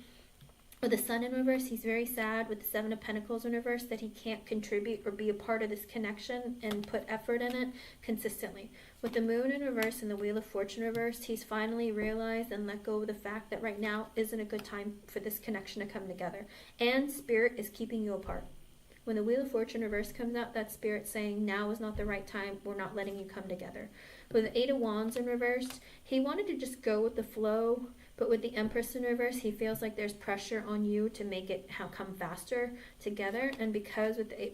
[SPEAKER 1] With the Sun in reverse, he's very sad. With the Seven of Pentacles in reverse, that he can't contribute or be a part of this connection and put effort in it consistently. With the Moon in reverse and the Wheel of Fortune reversed, he's finally realized and let go of the fact that right now isn't a good time for this connection to come together. And Spirit is keeping you apart. When the Wheel of Fortune reverse comes out, that's Spirit saying now is not the right time. We're not letting you come together. With the Eight of Wands in reverse, he wanted to just go with the flow. But with the Empress in reverse, he feels like there's pressure on you to make it come faster together. And because with the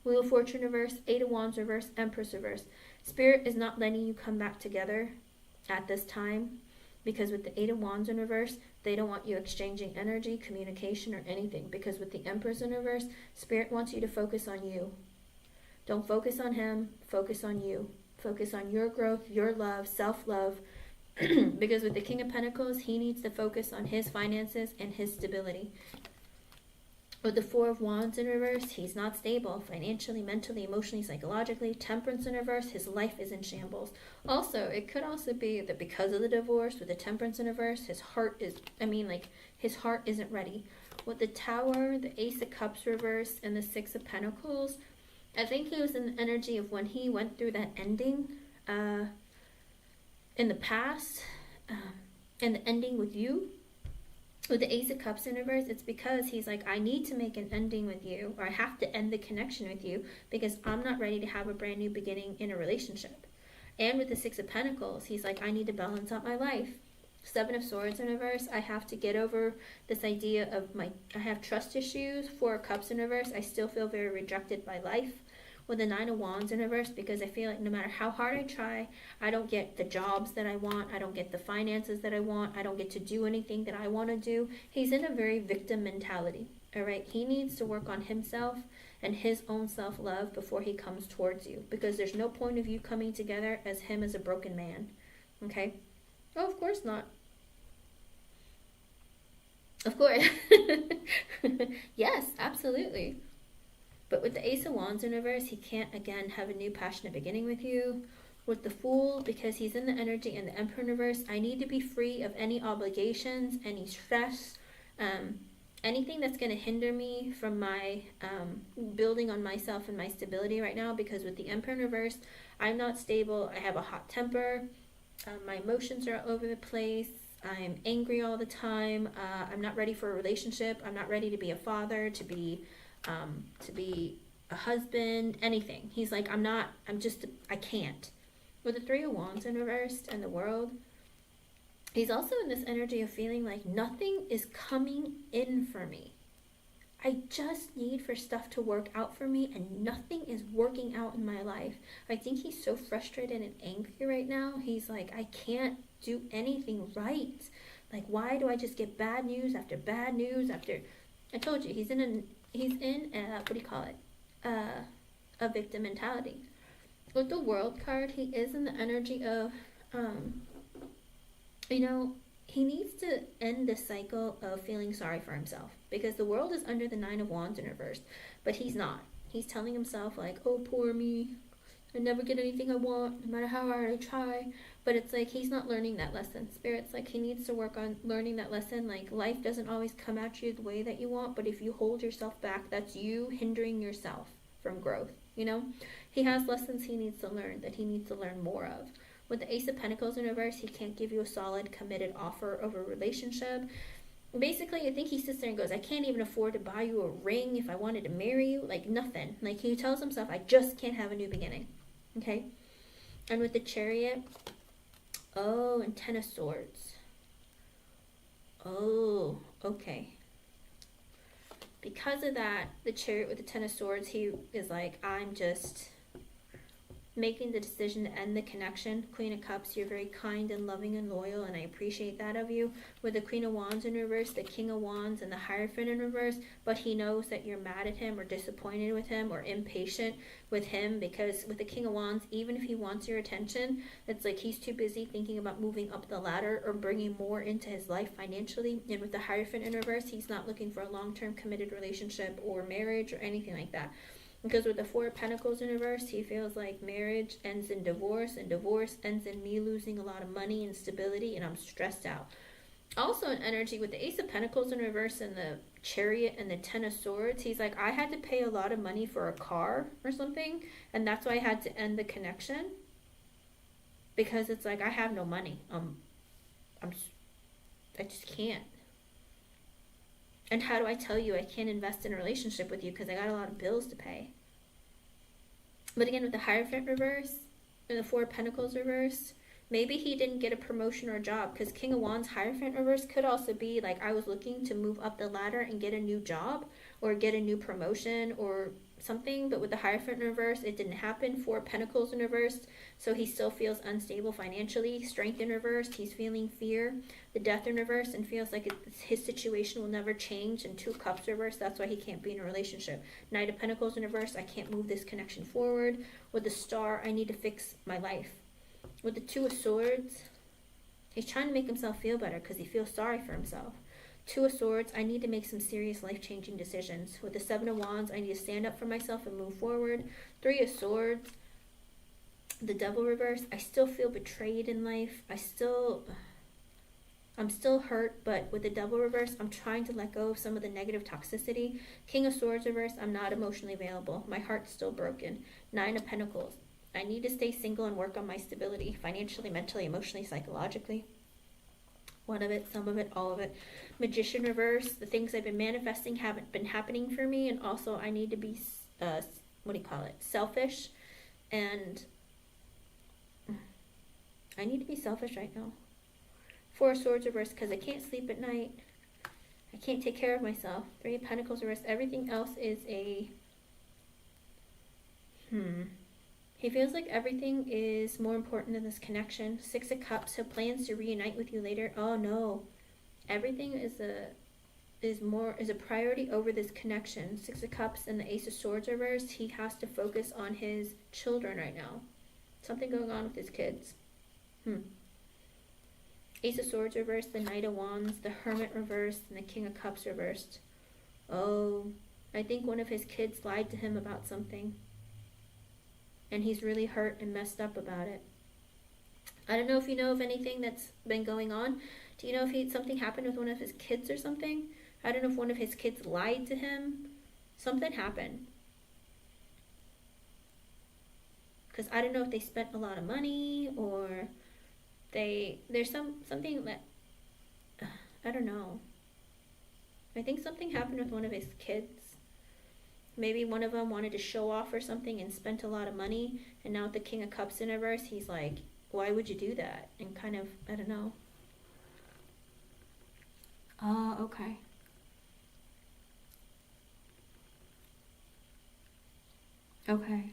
[SPEAKER 1] Wheel of Fortune reverse, Eight of Wands reverse, Empress reverse. Spirit is not letting you come back together at this time. Because with the Eight of Wands in reverse, they don't want you exchanging energy, communication, or anything. Because with the Empress in reverse, Spirit wants you to focus on you. Don't focus on him, focus on you. Focus on your growth, your love, self-love. Because with the King of Pentacles, he needs to focus on his finances and his stability. With the Four of Wands in reverse, he's not stable financially, mentally, emotionally, psychologically. Temperance in reverse, his life is in shambles. Also, it could also be that because of the divorce, with the Temperance in reverse, his heart isn't ready. With the Tower, the Ace of Cups reverse, and the Six of Pentacles, I think he was in the energy of when he went through that ending in the past, and the ending with you. With the Ace of Cups in reverse, it's because he's like, I need to make an ending with you, or I have to end the connection with you because I'm not ready to have a brand new beginning in a relationship. And with the Six of Pentacles, he's like, I need to balance out my life. Seven of Swords in reverse, I have to get over this idea of I have trust issues. Four of Cups in reverse, I still feel very rejected by life. With the Nine of Wands in reverse, because I feel like no matter how hard I try, I don't get the jobs that I want, I don't get the finances that I want, I don't get to do anything that I want to do. He's in a very victim mentality, all right? He needs to work on himself and his own self-love before he comes towards you, because there's no point of you coming together as him as a broken man, okay? Oh, of course not. Of course. Yes, absolutely. But with the Ace of Wands in reverse, he can't, again, have a new passionate beginning with you. With the Fool, because he's in the energy and the Emperor in reverse, I need to be free of any obligations, any stress, anything that's going to hinder me from my building on myself and my stability right now, because with the Emperor in reverse, I'm not stable. I have a hot temper. My emotions are all over the place. I'm angry all the time. I'm not ready for a relationship. I'm not ready to be a father, to be a husband, anything. He's like, I can't. With the Three of Wands in reverse and the World, he's also in this energy of feeling like nothing is coming in for me. I just need for stuff to work out for me, and nothing is working out in my life. I think he's so frustrated and angry right now. He's like, I can't do anything right. Like, why do I just get bad news after bad news after? I told you, he's in a what do you call it? A victim mentality. With the World card, he is in the energy of, he needs to end the cycle of feeling sorry for himself, because the World is under the Nine of Wands in reverse, but he's not. He's telling himself like, oh, poor me, I never get anything I want, no matter how hard I try. But it's like he's not learning that lesson. Spirit's like, he needs to work on learning that lesson. Like, life doesn't always come at you the way that you want, but if you hold yourself back, that's you hindering yourself from growth. He has lessons he needs to learn, that he needs to learn more of. With the Ace of Pentacles in reverse, he can't give you a solid, committed offer of a relationship. Basically, I think he sits there and goes, I can't even afford to buy you a ring if I wanted to marry you. Like, nothing. Like, he tells himself, I just can't have a new beginning. Okay? And with the Chariot, and Ten of Swords. Oh, okay. Because of that, the Chariot with the Ten of Swords, he is like, I'm just making the decision to end the connection. Queen of Cups, you're very kind and loving and loyal, and I appreciate that of you. With the Queen of Wands in reverse, the King of Wands, and the Hierophant in reverse, but he knows that you're mad at him or disappointed with him or impatient with him, because with the King of Wands, even if he wants your attention, it's like he's too busy thinking about moving up the ladder or bringing more into his life financially. And with the Hierophant in reverse, he's not looking for a long-term committed relationship or marriage or anything like that. Because with the Four of Pentacles in reverse, he feels like marriage ends in divorce, and divorce ends in me losing a lot of money and stability, and I'm stressed out. Also an energy with the Ace of Pentacles in reverse and the Chariot and the Ten of Swords, he's like, I had to pay a lot of money for a car or something, and that's why I had to end the connection. Because it's like, I have no money. I just can't. And how do I tell you I can't invest in a relationship with you because I got a lot of bills to pay? But again, with the Hierophant reverse and the Four of Pentacles reverse, maybe he didn't get a promotion or a job, because King of Wands Hierophant reverse could also be like, I was looking to move up the ladder and get a new job or get a new promotion or something, but with the Hierophant in reverse, it didn't happen. Four of Pentacles in reverse, so he still feels unstable financially. Strength in reverse, he's feeling fear. The Death in reverse, and feels like his situation will never change. And Two of Cups reverse, that's why he can't be in a relationship. Knight of Pentacles in reverse, I can't move this connection forward. With the Star, I need to fix my life. With the Two of Swords, he's trying to make himself feel better because he feels sorry for himself. Two of Swords, I need to make some serious life-changing decisions. With the Seven of Wands, I need to stand up for myself and move forward. Three of Swords, the Devil reverse, I still feel betrayed in life. I'm still hurt, but with the Devil reverse, I'm trying to let go of some of the negative toxicity. King of Swords reverse, I'm not emotionally available. My heart's still broken. Nine of Pentacles, I need to stay single and work on my stability, financially, mentally, emotionally, psychologically. One of it, some of it, all of it. Magician reverse, the things I've been manifesting haven't been happening for me, and also I need to be, selfish, and I need to be selfish right now. Four of Swords reverse, because I can't sleep at night. I can't take care of myself. Three of Pentacles reverse, everything else is a, He feels like everything is more important than this connection. Six of Cups, he plans to reunite with you later. Oh no. Everything is a priority over this connection. Six of Cups and the Ace of Swords reverse, he has to focus on his children right now. Something going on with his kids. Ace of Swords reversed, the Knight of Wands, the Hermit reversed, and the King of Cups reversed. Oh, I think one of his kids lied to him about something. And he's really hurt and messed up about it. I don't know if you know of anything that's been going on. Do you know if something happened with one of his kids or something? I don't know if one of his kids lied to him. Something happened. Because I don't know if they spent a lot of money or there's something that, I don't know. I think something happened with one of his kids. Maybe one of them wanted to show off or something and spent a lot of money. And now with the King of Cups in reverse, he's like, why would you do that? And kind of, I don't know. Okay. Okay.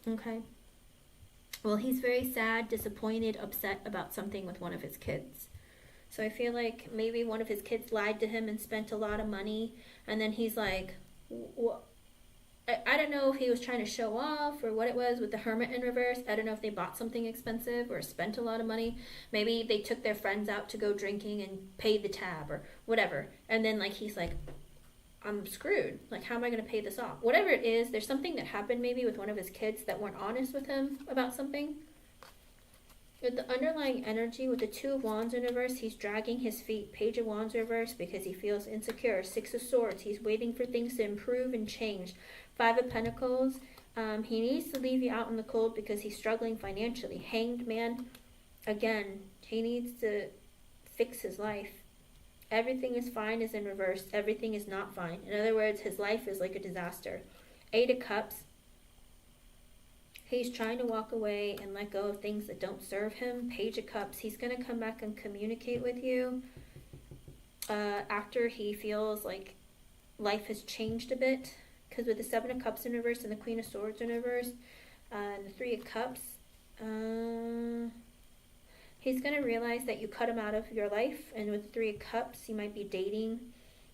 [SPEAKER 1] Okay. Well, he's very sad, disappointed, upset about something with one of his kids. So I feel like maybe one of his kids lied to him and spent a lot of money. And then he's like, I don't know if he was trying to show off or what it was with the Hermit in reverse. I don't know if they bought something expensive or spent a lot of money. Maybe they took their friends out to go drinking and paid the tab or whatever. And then like he's like, I'm screwed. Like, how am I going to pay this off? Whatever it is, there's something that happened maybe with one of his kids that weren't honest with him about something. With the underlying energy, with the Two of Wands in reverse, he's dragging his feet. Page of Wands reverse because he feels insecure. Six of Swords, he's waiting for things to improve and change. Five of Pentacles, he needs to leave you out in the cold because he's struggling financially. Hanged Man, again, he needs to fix his life. Everything is fine is in reverse. Everything is not fine. In other words, his life is like a disaster. Eight of Cups. He's trying to walk away and let go of things that don't serve him. Page of Cups. He's going to come back and communicate with you after he feels like life has changed a bit. Because with the Seven of Cups in reverse and the Queen of Swords in reverse and the Three of Cups, he's going to realize that you cut him out of your life. And with the Three of Cups, he might be dating.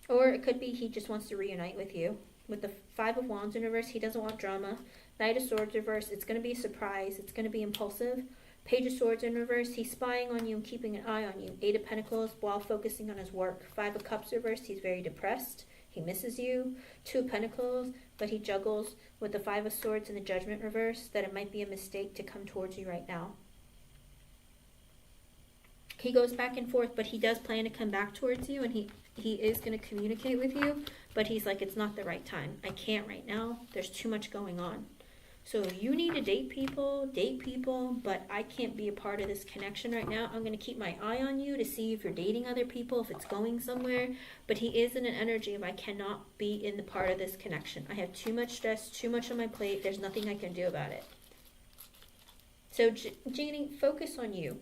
[SPEAKER 1] Or it could be he just wants to reunite with you. With the Five of Wands in reverse, he doesn't want drama. Knight of Swords reverse, it's going to be a surprise. It's going to be impulsive. Page of Swords in reverse, he's spying on you and keeping an eye on you. Eight of Pentacles while focusing on his work. Five of Cups reverse, he's very depressed. He misses you. Two of Pentacles, but he juggles with the Five of Swords and the Judgment reverse that it might be a mistake to come towards you right now. He goes back and forth, but he does plan to come back towards you, and he is going to communicate with you, but he's like, it's not the right time. I can't right now. There's too much going on. So you need to date people, but I can't be a part of this connection right now. I'm going to keep my eye on you to see if you're dating other people, if it's going somewhere. But he is in an energy of I cannot be in the part of this connection. I have too much stress, too much on my plate. There's nothing I can do about it. So Janie, focus on you.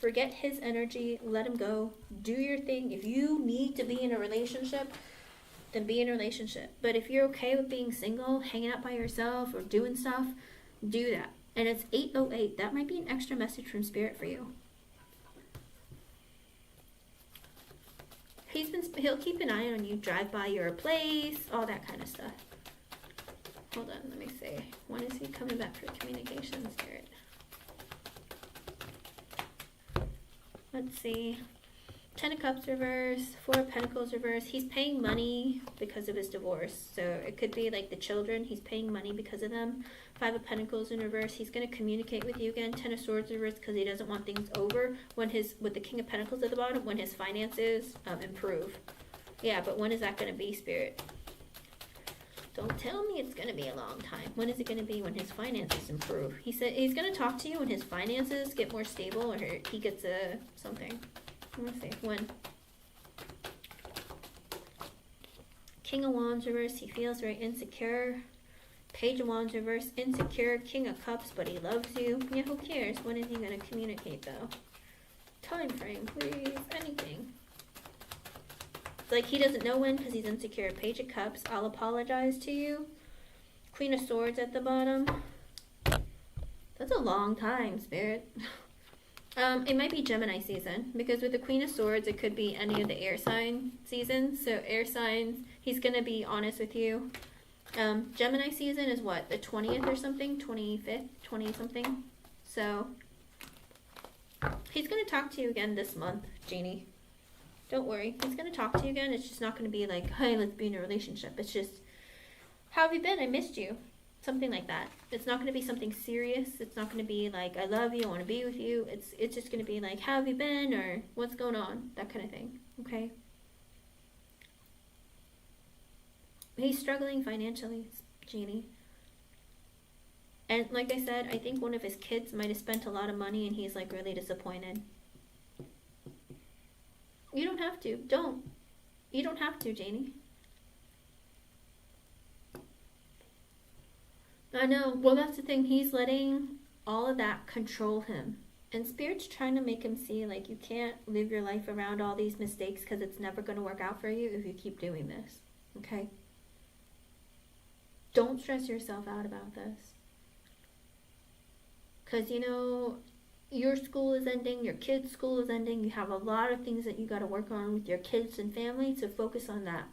[SPEAKER 1] Forget his energy. Let him go. Do your thing. If you need to be in a relationship, then be in a relationship. But if you're okay with being single, hanging out by yourself or doing stuff, do that. And it's 8:08. That might be an extra message from Spirit for you. He'll keep an eye on you, drive by your place, all that kind of stuff. Hold on, let me see. When is he coming back for communication, Spirit? Let's see. Ten of Cups reverse, Four of Pentacles reverse. He's paying money because of his divorce. So it could be like the children. He's paying money because of them. Five of Pentacles in reverse. He's going to communicate with you again. Ten of Swords reverse because he doesn't want things over when with the King of Pentacles at the bottom, when his finances improve. Yeah, but when is that going to be, Spirit? Don't tell me it's going to be a long time. When is it going to be? When his finances improve. He said he's going to talk to you when his finances get more stable or he gets something. Let's see, when? King of Wands reverse, he feels very insecure. Page of Wands reverse, insecure. King of Cups, but he loves you. Yeah, who cares? When is he going to communicate, though? Time frame, please. Anything. It's like he doesn't know when because he's insecure. Page of Cups, I'll apologize to you. Queen of Swords at the bottom. That's a long time, Spirit. It might be Gemini season, because with the Queen of Swords, it could be any of the air sign seasons. So air signs, he's going to be honest with you. Gemini season is what? The 20th or something? 25th? 20-something? So he's going to talk to you again this month, Jeannie. Don't worry. He's going to talk to you again. It's just not going to be like, hey, let's be in a relationship. It's just, how have you been? I missed you. Something like that. It's not going to be something serious. It's not going to be like, I love you, I want to be with you. It's just going to be like, how have you been, or what's going on, that kind of thing. Okay. He's struggling financially, Jeannie. And like I said, I think one of his kids might have spent a lot of money and he's like really disappointed. You don't have to. Don't. You don't have to, Janie. I know. Well, that's the thing. He's letting all of that control him. And Spirit's trying to make him see, like, you can't live your life around all these mistakes because it's never going to work out for you if you keep doing this. Okay? Don't stress yourself out about this. Because, you know, your school is ending, your kids' school is ending. You have a lot of things that you got to work on with your kids and family, so focus on that.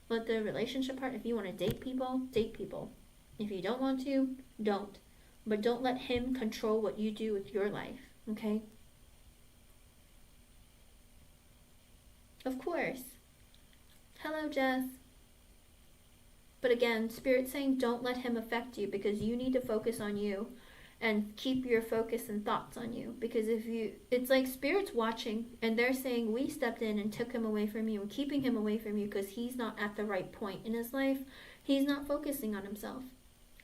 [SPEAKER 1] But the relationship part, if you want to date people, date people. If you don't want to, don't. But don't let him control what you do with your life, okay? Of course. Hello, Jess. But again, Spirit's saying don't let him affect you, because you need to focus on you and keep your focus and thoughts on you. Because if you, it's like Spirit's watching and they're saying we stepped in and took him away from you and keeping him away from you because he's not at the right point in his life. He's not focusing on himself.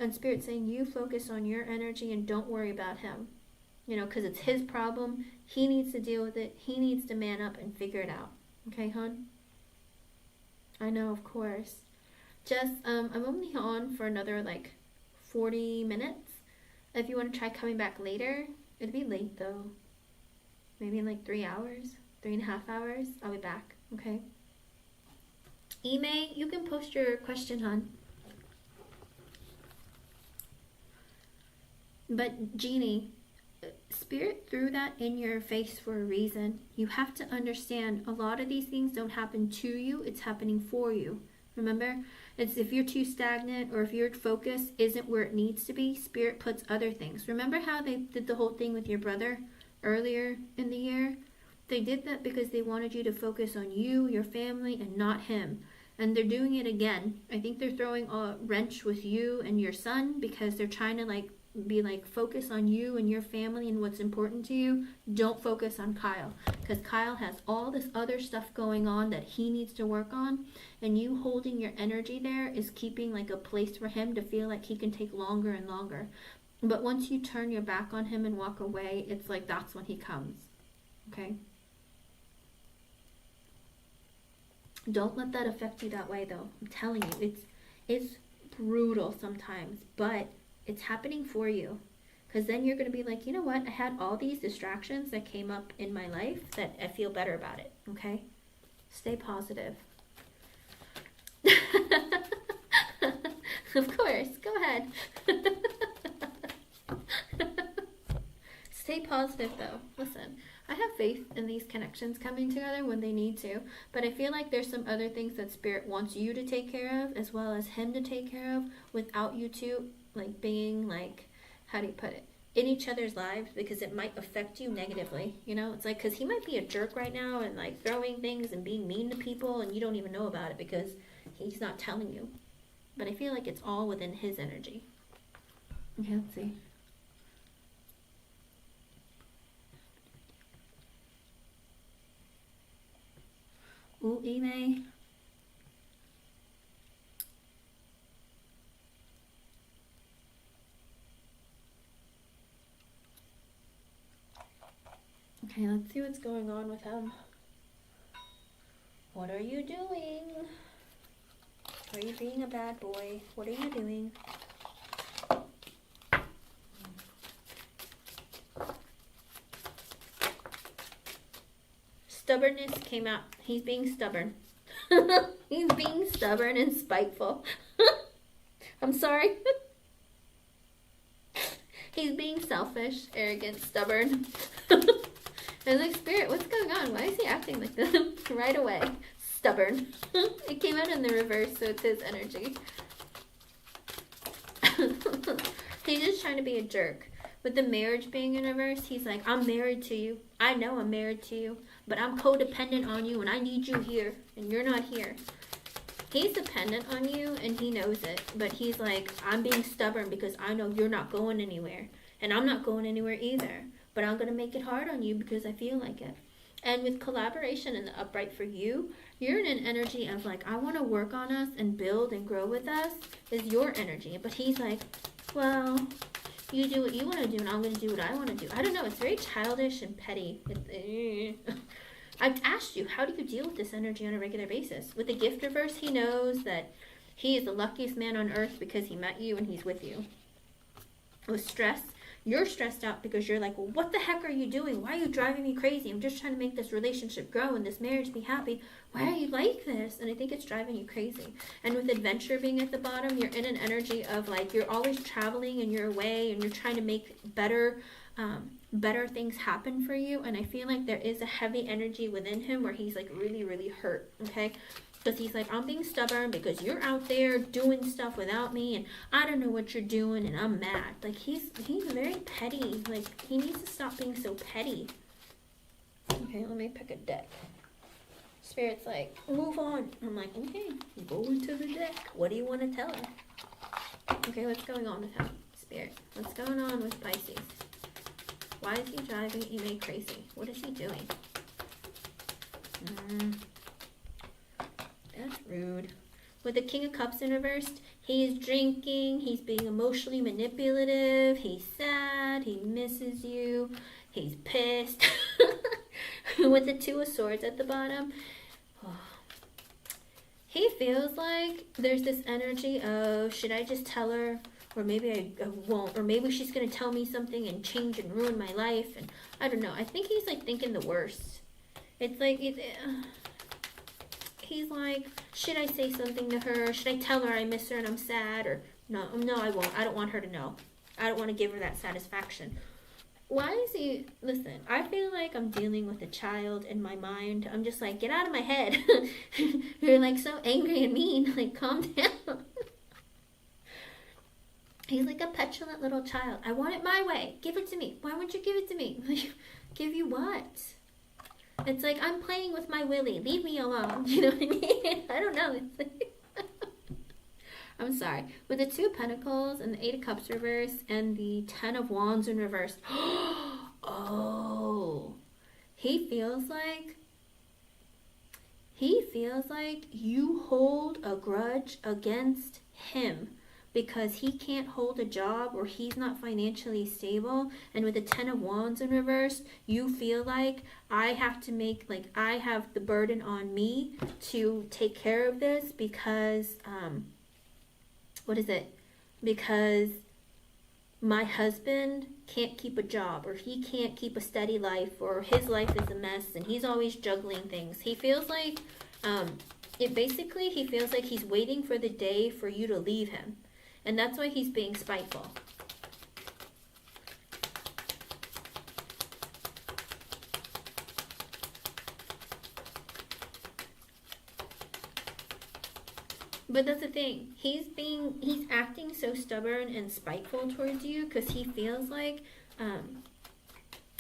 [SPEAKER 1] And Spirit's saying you focus on your energy and don't worry about him. You know, because it's his problem. He needs to deal with it. He needs to man up and figure it out. Okay, hon? I know, of course. Jess, I'm only on for another, like, 40 minutes. If you want to try coming back later, it'd be late, though. Maybe in, like, 3 hours, 3.5 hours. I'll be back, okay? Ime, you can post your question, hon. But, Jeannie, Spirit threw that in your face for a reason. You have to understand a lot of these things don't happen to you, it's happening for you. Remember? It's if you're too stagnant or if your focus isn't where it needs to be, Spirit puts other things. Remember how they did the whole thing with your brother earlier in the year? They did that because they wanted you to focus on you, your family, and not him. And they're doing it again. I think they're throwing a wrench with you and your son because they're trying to be like, focus on you and your family and what's important to you. Don't focus on Kyle, because Kyle has all this other stuff going on that he needs to work on, and you holding your energy there is keeping like a place for him to feel like he can take longer and longer. But once you turn your back on him and walk away, it's like that's when he comes. Okay? Don't let that affect you that way, though. I'm telling you, it's brutal sometimes, but it's happening for you. Because then you're going to be like, you know what? I had all these distractions that came up in my life that I feel better about it. Okay? Stay positive. Of course. Go ahead. Stay positive, though. Listen, I have faith in these connections coming together when they need to. But I feel like there's some other things that Spirit wants you to take care of as well as him to take care of without you two like being like, how do you put it, in each other's lives, because it might affect you negatively. You know, it's like, because he might be a jerk right now and like throwing things and being mean to people and you don't even know about it because he's not telling you. But I feel like it's all within his energy. Okay, let's see. Ooh, Ime. Okay, let's see what's going on with him. What are you doing? Are you being a bad boy? What are you doing? Stubbornness came out. He's being stubborn. He's being stubborn and spiteful. I'm sorry. He's being selfish, arrogant, stubborn. I was like, Spirit, what's going on? Why is he acting like this? Right away. Stubborn. It came out in the reverse, so it's his energy. He's just trying to be a jerk. With the marriage being in reverse, he's like, I'm married to you. I know I'm married to you, but I'm codependent on you and I need you here and you're not here. He's dependent on you and he knows it, but he's like, I'm being stubborn because I know you're not going anywhere and I'm not going anywhere either, but I'm going to make it hard on you because I feel like it. And with collaboration and the upright for you, you're in an energy of like, I want to work on us and build and grow with us, is your energy. But he's like, well, you do what you want to do and I'm going to do what I want to do. I don't know. It's very childish and petty. I've asked you, how do you deal with this energy on a regular basis? With the gift reverse, he knows that he is the luckiest man on earth because he met you and he's with you. With stress, you're stressed out because you're like, well, what the heck are you doing? Why are you driving me crazy? I'm just trying to make this relationship grow and this marriage be happy. Why are you like this? And I think it's driving you crazy. And with adventure being at the bottom, you're in an energy of like, you're always traveling and you're away and you're trying to make better things happen for you. And I feel like there is a heavy energy within him where he's like really, really hurt. Okay. Because he's like, I'm being stubborn because you're out there doing stuff without me and I don't know what you're doing and I'm mad. Like he's very petty. Like he needs to stop being so petty. Okay, let me pick a deck. Spirit's like, move on. I'm like, okay, go into the deck. What do you want to tell her? Okay, what's going on with him? Spirit, what's going on with Pisces? Why is he driving you crazy? What is he doing? That's rude. With the King of Cups in reverse, he's drinking, he's being emotionally manipulative, he's sad, he misses you, he's pissed. With the Two of Swords at the bottom, he feels like there's this energy of, should I just tell her? Or maybe I won't. Or maybe she's going to tell me something and change and ruin my life. And I don't know. I think he's like thinking the worst. It's like, he's like, should I say something to her? Should I tell her I miss her and I'm sad? Or no, I won't. I don't want her to know. I don't want to give her that satisfaction. Why is he, listen, I feel like I'm dealing with a child in my mind. I'm just like, get out of my head. You're like so angry and mean. Like, calm down. He's like a petulant little child. I want it my way. Give it to me. Why won't you give it to me? Give you what? It's like, I'm playing with my willy. Leave me alone. You know what I mean? I don't know. It's like I'm sorry. With the Two of Pentacles and the Eight of Cups reverse and the Ten of Wands in reverse. Oh. He feels like you hold a grudge against him because he can't hold a job or he's not financially stable. And with the Ten of Wands in reverse, you feel like I have the burden on me to take care of this because, because my husband can't keep a job or he can't keep a steady life or his life is a mess and he's always juggling things. He feels like, he feels like he's waiting for the day for you to leave him. And that's why he's being spiteful. But that's the thing. He's acting so stubborn and spiteful towards you because he feels like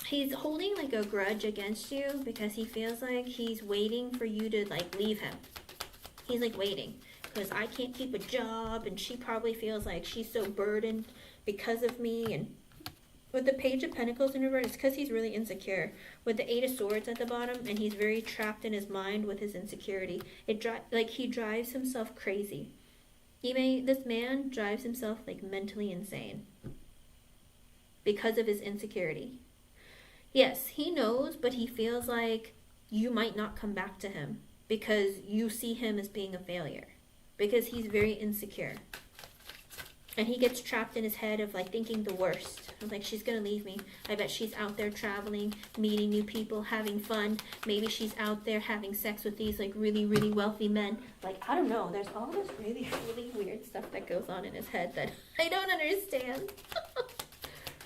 [SPEAKER 1] he's holding like a grudge against you because he feels like he's waiting for you to like leave him. He's like waiting. Because I can't keep a job and she probably feels like she's so burdened because of me. And with the Page of Pentacles in reverse, it's because he's really insecure. With the Eight of Swords at the bottom, and he's very trapped in his mind with his insecurity. He drives himself crazy. This man drives himself like mentally insane because of his insecurity. Yes, he knows, but he feels like you might not come back to him because you see him as being a failure. Because he's very insecure. And he gets trapped in his head of like thinking the worst. I'm like, she's going to leave me. I bet she's out there traveling, meeting new people, having fun. Maybe she's out there having sex with these like really, really wealthy men. Like, I don't know. There's all this really, really weird stuff that goes on in his head that I don't understand.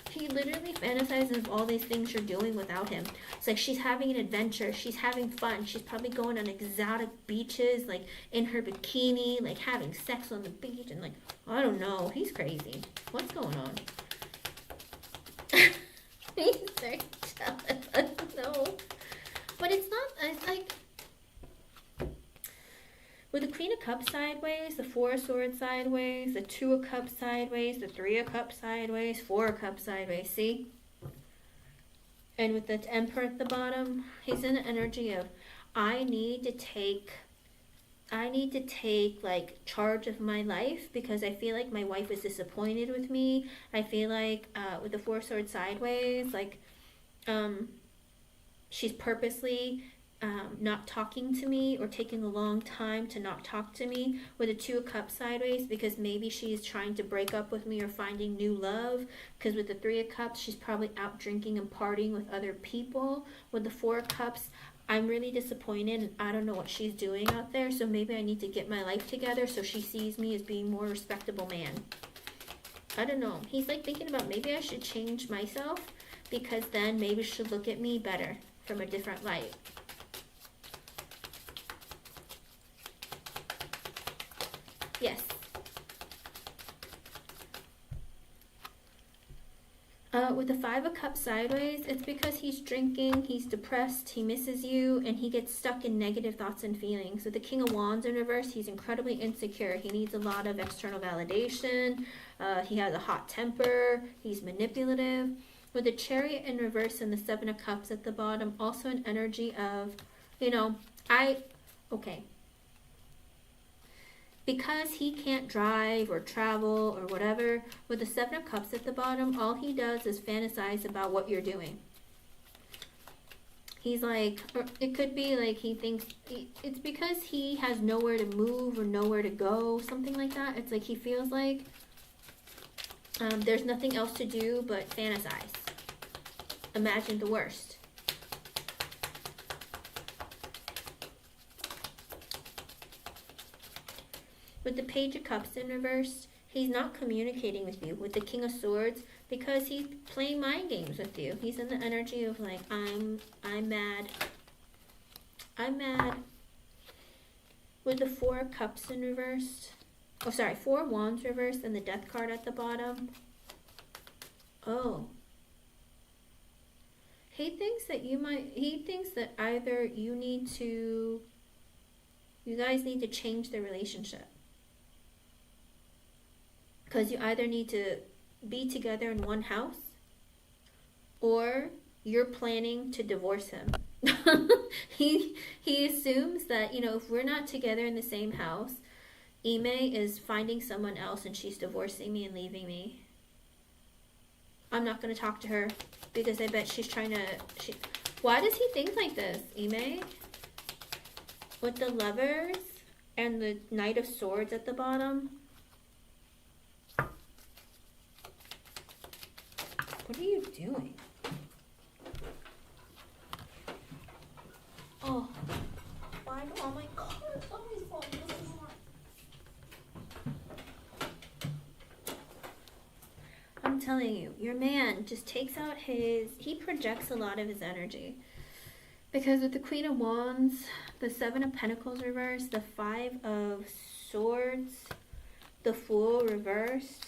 [SPEAKER 1] He literally fantasizes of all these things you're doing without him. It's like she's having an adventure. She's having fun. She's probably going on exotic beaches, like in her bikini, like having sex on the beach. And like, I don't know. He's crazy. What's going on? He's very jealous. I don't know. But it's not, it's like, with the Queen of Cups sideways, the Four of Swords sideways, the Two of Cups sideways, the Three of Cups sideways, Four of Cups sideways, see? And with the Emperor at the bottom, he's in the energy of, I need to take like charge of my life, because I feel like my wife is disappointed with me. I feel like with the Four of Swords sideways, like she's purposely not talking to me, or taking a long time to not talk to me. With the Two of Cups sideways, because maybe she's trying to break up with me or finding new love. Because with the Three of Cups, she's probably out drinking and partying with other people. With the Four of Cups, I'm really disappointed and I don't know what she's doing out there, so maybe I need to get my life together so she sees me as being a more respectable man. I don't know. He's like thinking about, maybe I should change myself, because then maybe she'll look at me better from a different light. Yes. With the Five of Cups sideways, it's because he's drinking, he's depressed, he misses you, and he gets stuck in negative thoughts and feelings. With the King of Wands in reverse, he's incredibly insecure. He needs a lot of external validation. He has a hot temper. He's manipulative. With the Chariot in reverse and the Seven of Cups at the bottom, also an energy of, okay. Because he can't drive or travel or whatever, with the Seven of Cups at the bottom, all he does is fantasize about what you're doing. He's like, or it could be like he thinks, it's because he has nowhere to move or nowhere to go, something like that. It's like he feels like there's nothing else to do but fantasize. Imagine the worst. With the Page of Cups in reverse, he's not communicating with you. With the King of Swords, because he's playing mind games with you. He's in the energy of like, I'm mad. I'm mad. With the Four of Cups in reverse, Four of Wands reverse and the Death card at the bottom. Oh. He thinks that either you guys need to change the relationship. Because you either need to be together in one house, or you're planning to divorce him. He assumes that, if we're not together in the same house, Ime is finding someone else and she's divorcing me and leaving me. I'm not going to talk to her, because I bet she's trying to... Why does he think like this, Ime? With the Lovers and the Knight of Swords at the bottom. What are you doing? Oh, why do all my cards always fall in this one? I'm telling you, your man just takes out he projects a lot of his energy. Because with the Queen of Wands, the Seven of Pentacles reversed, the Five of Swords, the Fool reversed,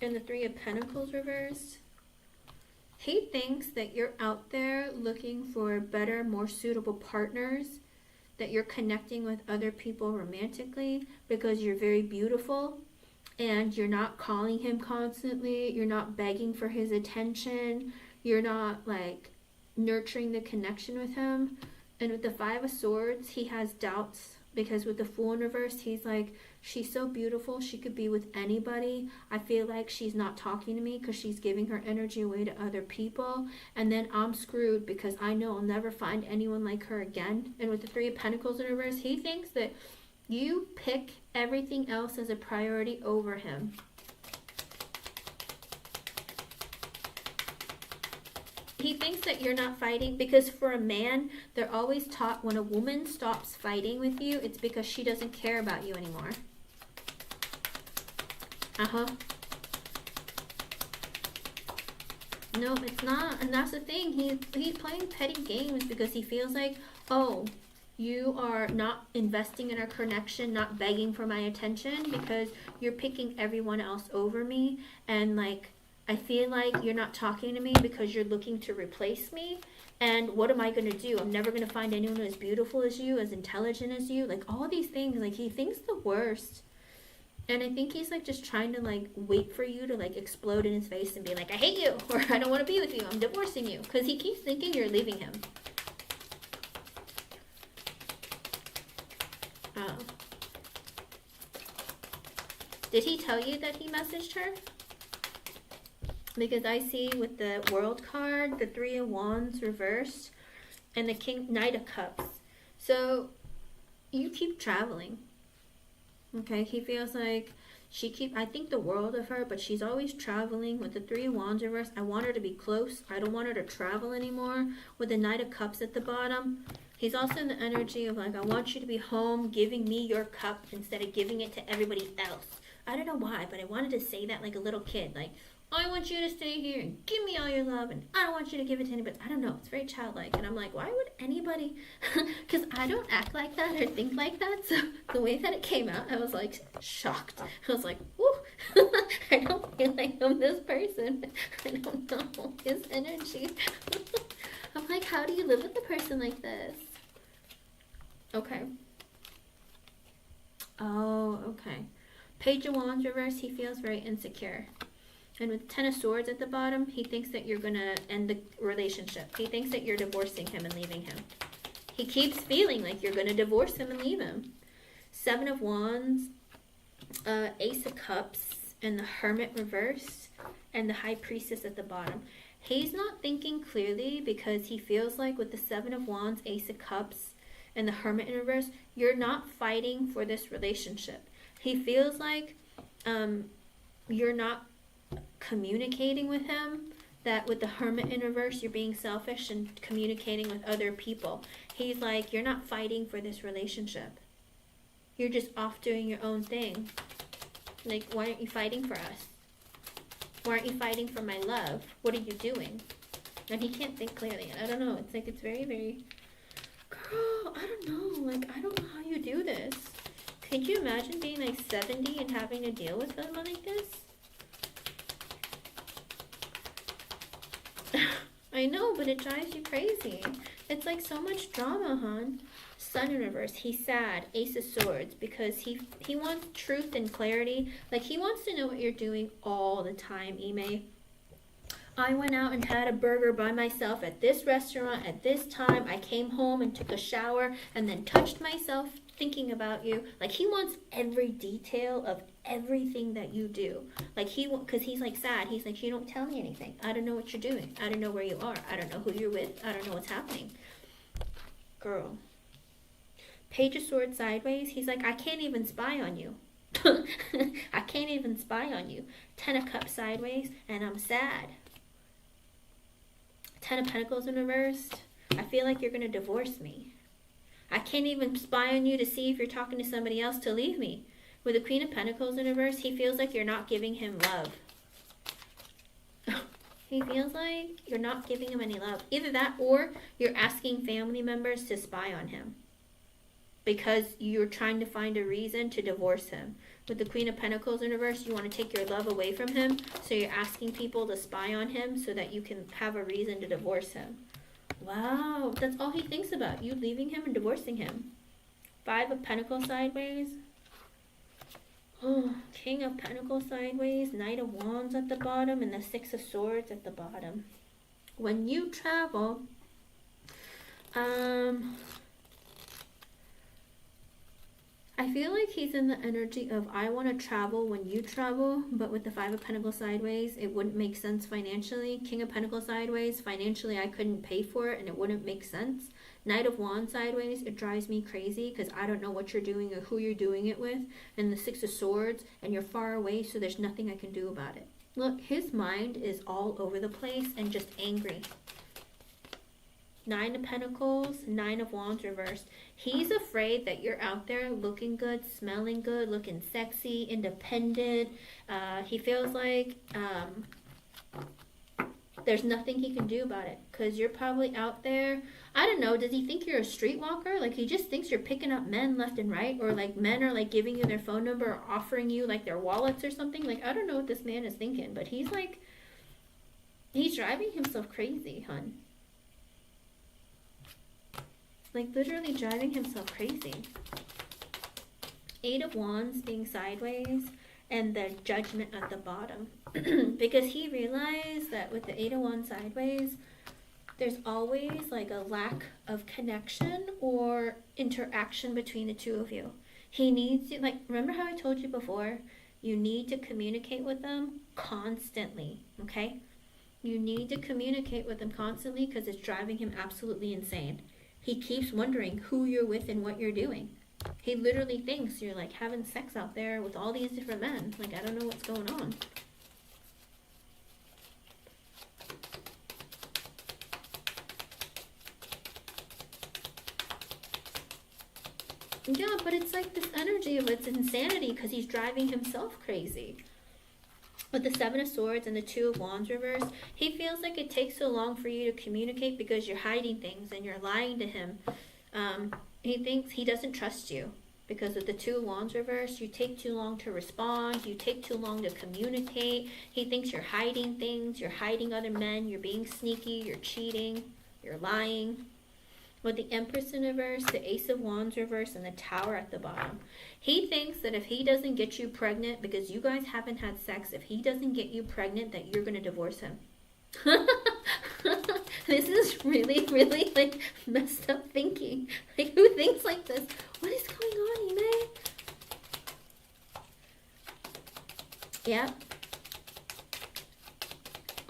[SPEAKER 1] and the Three of Pentacles reversed, he thinks that you're out there looking for better, more suitable partners, that you're connecting with other people romantically because you're very beautiful and you're not calling him constantly, you're not begging for his attention, you're not like nurturing the connection with him. And with the Five of Swords, he has doubts, because with the Fool in reverse, he's like, she's so beautiful, she could be with anybody. I feel like she's not talking to me because she's giving her energy away to other people. And then I'm screwed because I know I'll never find anyone like her again. And with the Three of Pentacles in reverse, he thinks that you pick everything else as a priority over him. He thinks that you're not fighting, because for a man, they're always taught when a woman stops fighting with you, it's because she doesn't care about you anymore. No, it's not. And that's the thing. He's playing petty games because he feels like, oh, you are not investing in our connection, not begging for my attention, because you're picking everyone else over me. And like, I feel like you're not talking to me because you're looking to replace me. And what am I going to do? I'm never going to find anyone as beautiful as you, as intelligent as you. Like, all these things. Like, he thinks the worst. And I think he's, like, just trying to, like, wait for you to, like, explode in his face and be like, I hate you. Or I don't want to be with you. I'm divorcing you. Because he keeps thinking you're leaving him. Oh. Did he tell you that he messaged her? Because I see with the World card, the Three of Wands reversed, and the Knight of Cups. So, you keep traveling. Okay, he feels like I think the world of her, but she's always traveling. With the Three of Wands reversed, I want her to be close. I don't want her to travel anymore. With the Knight of Cups at the bottom, he's also in the energy of like, I want you to be home giving me your cup instead of giving it to everybody else. I don't know why, but I wanted to say that like a little kid. Like, I want you to stay here and give me all your love, and I don't want you to give it to anybody. I don't know. It's very childlike. And I'm like, why would anybody? Because I don't act like that or think like that. So the way that it came out, I was like shocked. I was like, whoo. I don't feel like I'm this person. I don't know his energy. I'm like, how do you live with a person like this? Okay. Oh, okay. Page of Wands reverse, he feels very insecure. And with Ten of Swords at the bottom, he thinks that you're going to end the relationship. He thinks that you're divorcing him and leaving him. He keeps feeling like you're going to divorce him and leave him. Seven of Wands, Ace of Cups, and the Hermit reversed, and the High Priestess at the bottom. He's not thinking clearly because he feels like with the Seven of Wands, Ace of Cups, and the Hermit in reverse, you're not fighting for this relationship. He feels like you're not communicating with him, that with the Hermit in reverse, you're being selfish and communicating with other people. He's like, you're not fighting for this relationship. You're just off doing your own thing. Like, why aren't you fighting for us? Why aren't you fighting for my love? What are you doing? And he can't think clearly. I don't know. It's like, it's very, very... Girl, I don't know. Like, I don't know how you do this. Could you imagine being like 70 and having to deal with someone like this? I know, but it drives you crazy. It's like so much drama, hon. Sun in reverse. He's sad. Ace of Swords. Because he wants truth and clarity. Like, he wants to know what you're doing all the time, Ime. I went out and had a burger by myself at this restaurant at this time. I came home and took a shower and then touched myself thinking about you. Like, he wants every detail of everything that you do. Like, because he's like sad. He's like, you don't tell me anything. I don't know what you're doing. I don't know where you are. I don't know who you're with. I don't know what's happening. Girl. Page of Swords sideways. He's like, I can't even spy on you. I can't even spy on you. Ten of Cups sideways, and I'm sad. Ten of Pentacles in reverse. I feel like you're going to divorce me. I can't even spy on you to see if you're talking to somebody else to leave me. With the Queen of Pentacles in reverse, he feels like you're not giving him love. He feels like you're not giving him any love. Either that or you're asking family members to spy on him. Because you're trying to find a reason to divorce him. With the Queen of Pentacles in reverse, you want to take your love away from him. So you're asking people to spy on him so that you can have a reason to divorce him. Wow, that's all he thinks about. You leaving him and divorcing him. Five of Pentacles sideways. Oh, King of Pentacles sideways. Knight of Wands at the bottom. And the Six of Swords at the bottom. When you travel, I feel like he's in the energy of, I want to travel when you travel, but with the Five of Pentacles sideways, it wouldn't make sense financially. King of Pentacles sideways, financially I couldn't pay for it and it wouldn't make sense. Knight of Wands sideways, it drives me crazy because I don't know what you're doing or who you're doing it with. And the Six of Swords, and you're far away, so there's nothing I can do about it. Look, his mind is all over the place and just angry. Nine of Pentacles, Nine of Wands reversed. He's afraid that you're out there looking good, smelling good, looking sexy, independent. He feels like there's nothing he can do about it because you're probably out there. I don't know. Does he think you're a streetwalker? Like, he just thinks you're picking up men left and right, or like men are like giving you their phone number or offering you like their wallets or something. Like, I don't know what this man is thinking, but he's like, He's driving himself crazy, hun. Like, literally driving himself crazy. Eight of Wands being sideways and the Judgment at the bottom. Because he realized that with the Eight of Wands sideways, there's always like a lack of connection or interaction between the two of you. He needs you, like, remember how I told you before? You need to communicate with them constantly, okay? You need to communicate with him constantly because it's driving him absolutely insane. He keeps wondering who you're with and what you're doing. He literally thinks you're like having sex out there with all these different men. Like, I don't know what's going on. Yeah, but it's like this energy of it's insanity because he's driving himself crazy. With the Seven of Swords and the Two of Wands reverse, he feels like it takes so long for you to communicate because you're hiding things and you're lying to him. He thinks he doesn't trust you because with the Two of Wands reverse, you take too long to respond, you take too long to communicate. He thinks you're hiding things, you're hiding other men, you're being sneaky, you're cheating, you're lying. With the Empress in reverse, the Ace of Wands reverse, and the Tower at the bottom. He thinks that if he doesn't get you pregnant, because you guys haven't had sex, if he doesn't get you pregnant, that you're going to divorce him. This is really, really, like, messed up thinking. Like, who thinks like this? What is going on, Ime? Yeah.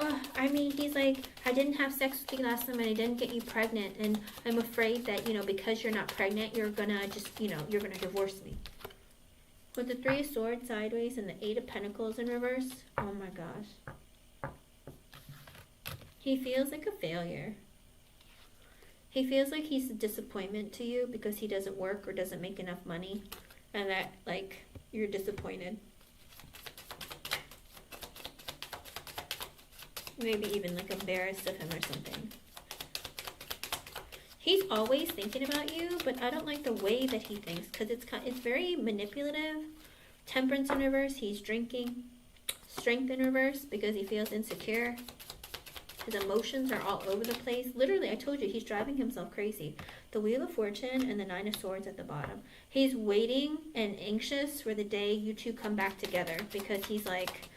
[SPEAKER 1] Oh, I mean, he's like, I didn't have sex with you last time and I didn't get you pregnant. And I'm afraid that, you know, because you're not pregnant, you're gonna just, you know, you're gonna divorce me. With the Three of Swords sideways and the Eight of Pentacles in reverse, oh my gosh. He feels like a failure. He feels like he's a disappointment to you because he doesn't work or doesn't make enough money. And that, like, you're disappointed. Maybe even like embarrassed of him or something. He's always thinking about you, but I don't like the way that he thinks because it's very manipulative. Temperance in reverse, he's drinking. Strength in reverse because he feels insecure. His emotions are all over the place. Literally, I told you, he's driving himself crazy. The Wheel of Fortune and the Nine of Swords at the bottom. He's waiting and anxious for the day you two come back together because he's like,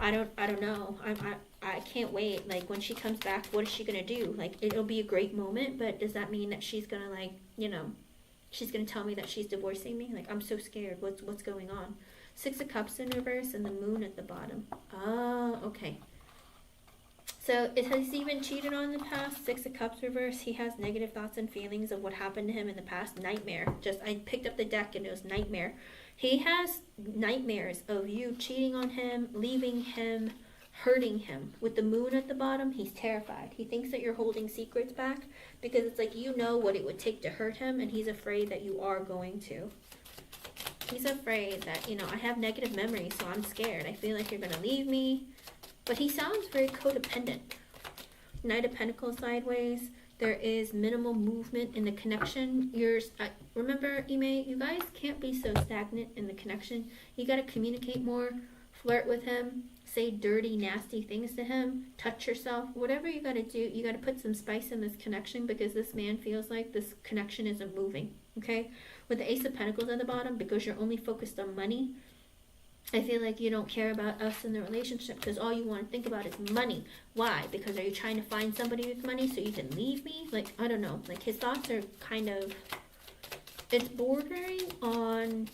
[SPEAKER 1] I don't know. I can't wait. Like, when she comes back, what is she gonna do? Like, it'll be a great moment, but does that mean that she's gonna, like, you know, she's gonna tell me that she's divorcing me? Like, I'm so scared. What's going on? Six of Cups in reverse and the Moon at the bottom. Oh, okay. So, has he been cheated on in the past? Six of Cups reverse. He has negative thoughts and feelings of what happened to him in the past. Nightmare. I picked up the deck and it was nightmare. He has nightmares of you cheating on him, leaving him, hurting him. With the Moon at the bottom, he's terrified. He thinks that you're holding secrets back because it's like you know what it would take to hurt him and he's afraid that you are going to. He's afraid that, you know, I have negative memories, so I'm scared. I feel like you're going to leave me. But he sounds very codependent. Knight of Pentacles sideways. There is minimal movement in the connection. Remember, Ime, you guys can't be so stagnant in the connection. You got to communicate more, flirt with him, say dirty, nasty things to him, touch yourself. Whatever you got to do, you got to put some spice in this connection because this man feels like this connection isn't moving, okay? With the Ace of Pentacles at the bottom, because you're only focused on money, I feel like you don't care about us in the relationship because all you want to think about is money. Why? Because are you trying to find somebody with money so you can leave me? Like, I don't know. Like, his thoughts are kind of, it's bordering on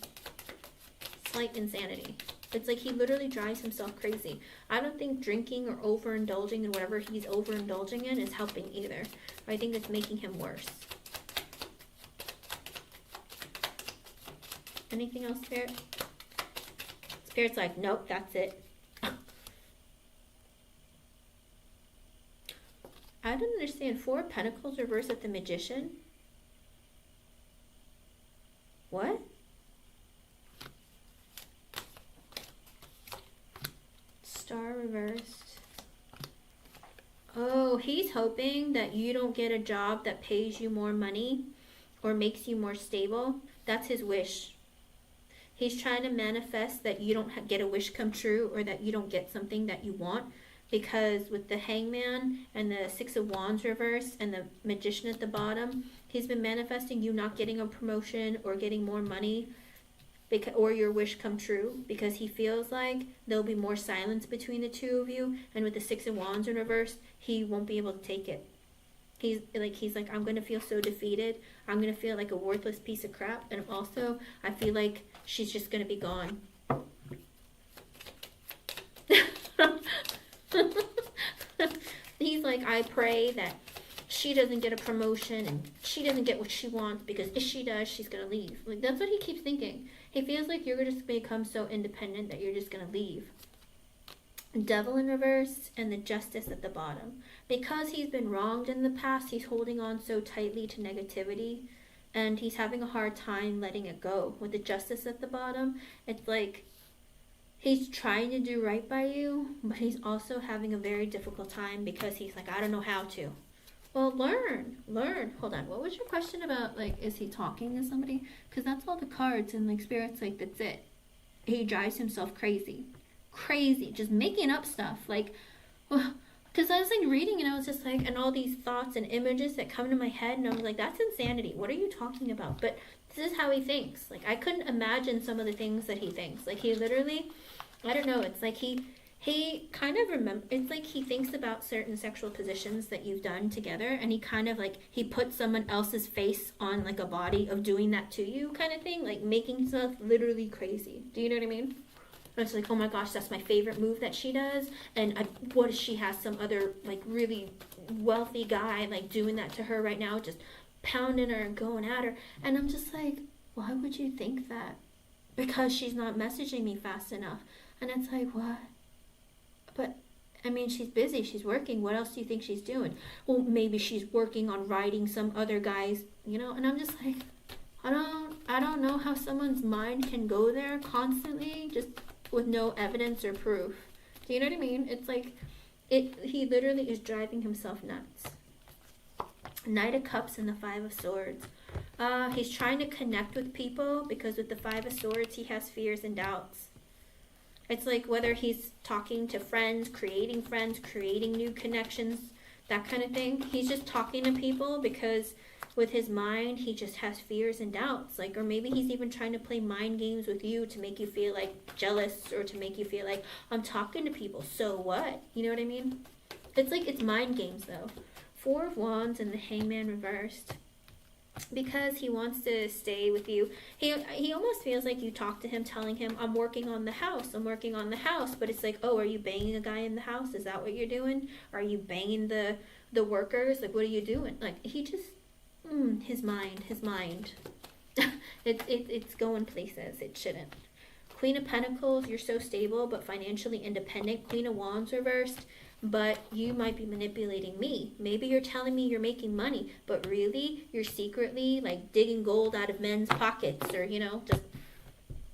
[SPEAKER 1] slight insanity. It's like he literally drives himself crazy. I don't think drinking or overindulging in whatever he's overindulging in is helping either. I think it's making him worse. Anything else, Spirit? Spirit's like, nope, that's it. I don't understand. Four of Pentacles reverse at the Magician. What? Star reversed. Oh, he's hoping that you don't get a job that pays you more money or makes you more stable. That's his wish. He's trying to manifest that you don't get a wish come true or that you don't get something that you want because with the Hangman and the Six of Wands reverse and the Magician at the bottom, he's been manifesting you not getting a promotion or getting more money, because, or your wish come true, because he feels like there'll be more silence between the two of you. And with the Six of Wands in reverse, he won't be able to take it. He's like, I'm gonna feel so defeated. I'm gonna feel like a worthless piece of crap. And also, I feel like she's just gonna be gone. He's like, I pray that she doesn't get a promotion and she doesn't get what she wants, because if she does, she's gonna leave. Like, that's what he keeps thinking. He feels like you're just become so independent that you're just gonna leave. Devil in reverse and the Justice at the bottom. Because he's been wronged in the past, he's holding on so tightly to negativity, and he's having a hard time letting it go. With the Justice at the bottom, it's like he's trying to do right by you, but he's also having a very difficult time because he's like, I don't know how to. Well, learn. Hold on. What was your question about, like, is he talking to somebody? Because that's all the cards, and like Spirit's like, that's it. He drives himself crazy. Just making up stuff. Like, because I was like reading and I was just like, and all these thoughts and images that come to my head, and I was like, that's insanity. What are you talking about? But this is how he thinks. Like, I couldn't imagine some of the things that he thinks. Like, he literally, I don't know, it's like he kind of it's like he thinks about certain sexual positions that you've done together, and he kind of like, he puts someone else's face on like a body of doing that to you kind of thing, like making stuff literally crazy. Do you know what I mean? And it's like, oh my gosh, that's my favorite move that she does, and what if she has some other like really wealthy guy like doing that to her right now, just pounding her and going at her. And I'm just like, why would you think that? Because she's not messaging me fast enough. And it's like, what? But I mean, she's busy, she's working. What else do you think she's doing? Well, maybe she's working on writing some other guys, you know. And I'm just like, I don't know how someone's mind can go there constantly just with no evidence or proof. Do you know what I mean? It's like, he literally is driving himself nuts. Knight of Cups and the Five of Swords. He's trying to connect with people, because with the Five of Swords, he has fears and doubts. It's like whether he's talking to friends, creating new connections, that kind of thing. He's just talking to people because with his mind, he just has fears and doubts. Like, or maybe he's even trying to play mind games with you to make you feel like jealous, or to make you feel like, I'm talking to people, so what? You know what I mean? It's like, it's mind games though. Four of Wands and the Hangman reversed. Because he wants to stay with you. He almost feels like you talk to him telling him, I'm working on the house. But it's like, oh, are you banging a guy in the house? Is that what you're doing? Are you banging the workers? Like, what are you doing? Like, he just, his mind. It's going places it shouldn't. Queen of Pentacles, you're so stable but financially independent. Queen of Wands reversed. But you might be manipulating me. Maybe you're telling me you're making money, but really you're secretly like digging gold out of men's pockets, or, you know, just,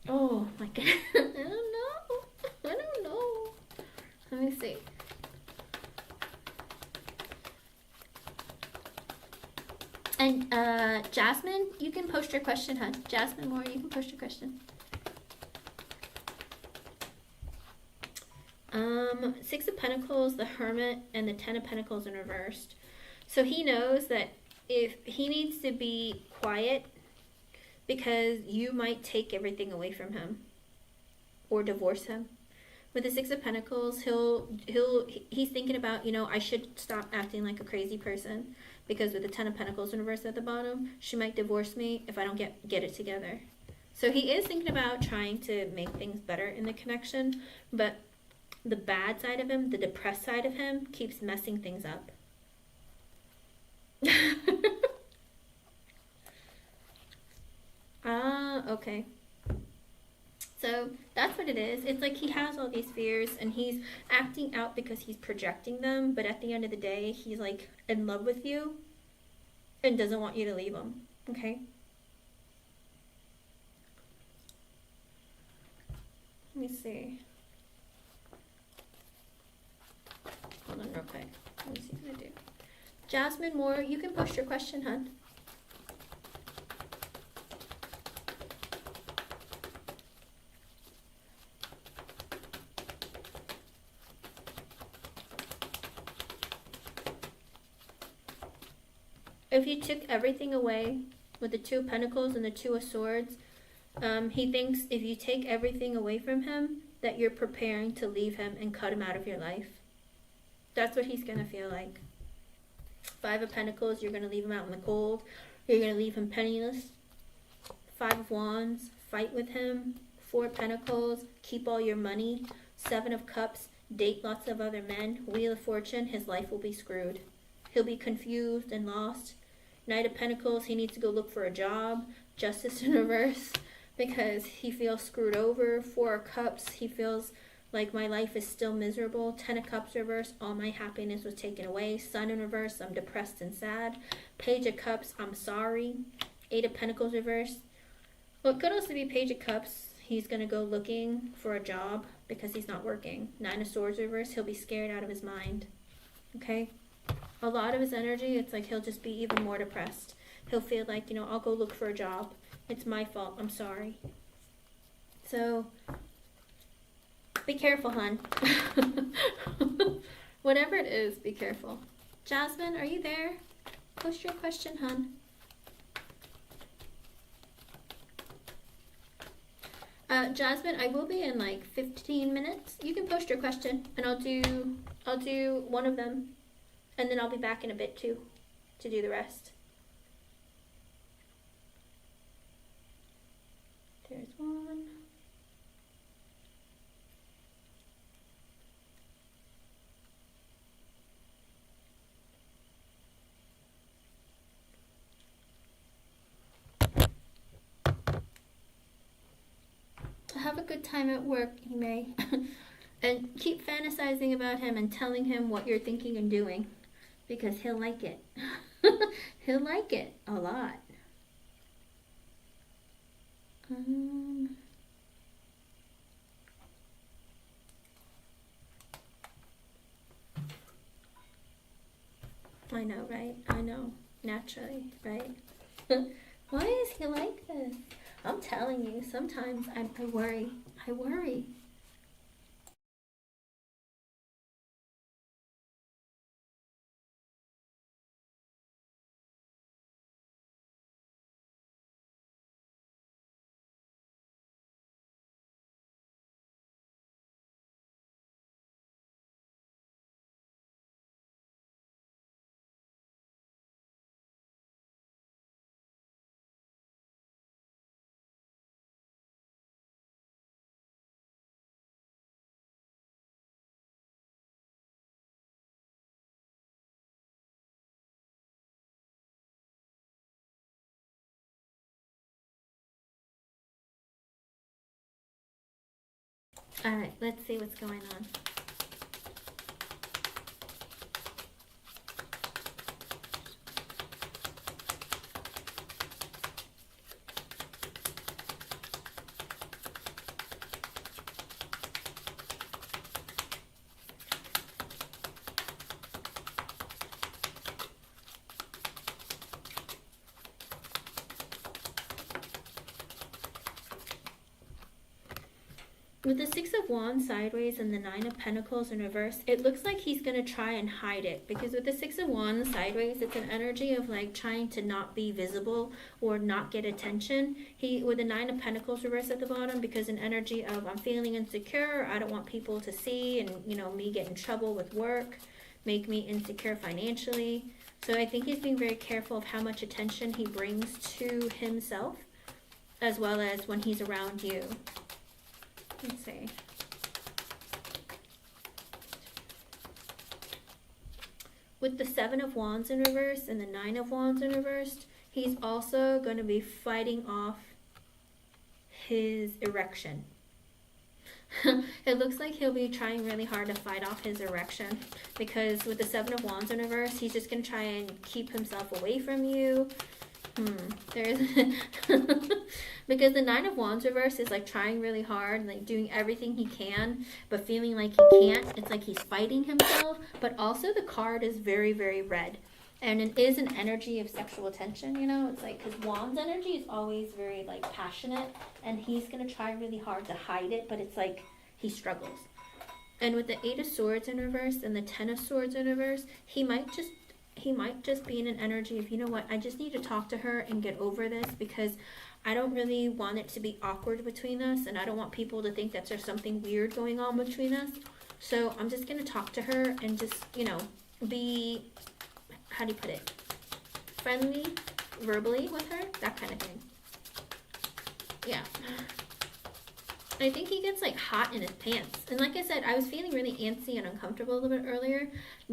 [SPEAKER 1] oh my god. I don't know. Let me see. And Jasmine, you can post your question, hun. Jasmine Moore, you can post your question. Six of Pentacles, the Hermit, and the Ten of Pentacles in reversed. So he knows that if he needs to be quiet, because you might take everything away from him or divorce him. With the Six of Pentacles, he's thinking about, you know, I should stop acting like a crazy person, because with the Ten of Pentacles in reverse at the bottom, she might divorce me if I don't get it together. So he is thinking about trying to make things better in the connection, but the bad side of him, the depressed side of him, keeps messing things up. Okay. So that's what it is. It's like he has all these fears and he's acting out because he's projecting them, but at the end of the day, he's like in love with you and doesn't want you to leave him. Okay? Let me see. Hold on real quick. Let me see what I do. Jasmine Moore, you can post your question, hun. if you took everything away with the Two of Pentacles and the Two of Swords, he thinks if you take everything away from him, that you're preparing to leave him and cut him out of your life. That's what he's going to feel like. Five of Pentacles, you're going to leave him out in the cold. You're going to leave him penniless. Five of Wands, fight with him. Four of Pentacles, keep all your money. Seven of Cups, date lots of other men. Wheel of Fortune, his life will be screwed. He'll be confused and lost. Knight of Pentacles, he needs to go look for a job. Justice in reverse, because he feels screwed over. Four of Cups, he feels like my life is still miserable. Ten of Cups reverse, all my happiness was taken away. Sun in reverse, I'm depressed and sad. Page of Cups, I'm sorry. Eight of Pentacles reverse. Well, it could also be Page of Cups. He's going to go looking for a job because he's not working. Nine of Swords reverse, he'll be scared out of his mind. Okay? A lot of his energy, it's like he'll just be even more depressed. He'll feel like, you know, I'll go look for a job. It's my fault. I'm sorry. So, be careful, hon. Whatever it is, be careful. Jasmine, are you there? Post your question, hon. Jasmine, I will be in like 15 minutes. You can post your question, and I'll do one of them, and then I'll be back in a bit too, to do the rest. There's one. Have a good time at work, you may. And keep fantasizing about him and telling him what you're thinking and doing, because he'll like it. He'll like it a lot. I know, right? I know. Naturally, right? Why is he like this? I'm telling you, sometimes I worry. I worry. Alright, let's see what's going on. With the Six of Wands sideways and the Nine of Pentacles in reverse, it looks like he's going to try and hide it. Because with the Six of Wands sideways, it's an energy of like trying to not be visible or not get attention. With the Nine of Pentacles reverse at the bottom, because an energy of I'm feeling insecure, I don't want people to see, and you know, me get in trouble with work, make me insecure financially. So I think he's being very careful of how much attention he brings to himself, as well as when he's around you. Let's see. With the Seven of Wands in reverse and the Nine of Wands in reverse, he's also going to be fighting off his erection. It looks like he'll be trying really hard to fight off his erection, because with the Seven of Wands in reverse, he's just going to try and keep himself away from you. There's because the Nine of Wands reverse is like trying really hard, like doing everything he can, but feeling like he can't. It's like he's fighting himself, but also the card is very, very red. And it is an energy of sexual tension, you know? It's like, because Wands energy is always very like passionate, and he's going to try really hard to hide it, but it's like he struggles. And with the Eight of Swords in reverse and the Ten of Swords in reverse, he might just he might just be in an energy of, you know what, I just need to talk to her and get over this, because I don't really want it to be awkward between us, and I don't want people to think that there's something weird going on between us. So I'm just going to talk to her and just, you know, be, how do you put it, friendly, verbally with her, that kind of thing. Yeah. I think he gets like hot in his pants. And like I said, I was feeling really antsy and uncomfortable a little bit earlier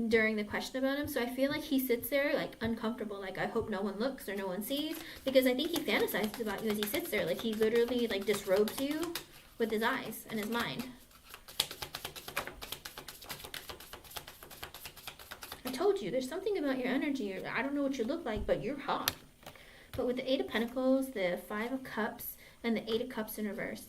[SPEAKER 1] during the question about him. So I feel like he sits there like uncomfortable. Like, I hope no one looks or no one sees. Because I think he fantasizes about you as he sits there. Like, he literally like disrobes you with his eyes and his mind. I told you, there's something about your energy. I don't know what you look like, but you're hot. But with the Eight of Pentacles, the Five of Cups, and the Eight of Cups in reverse,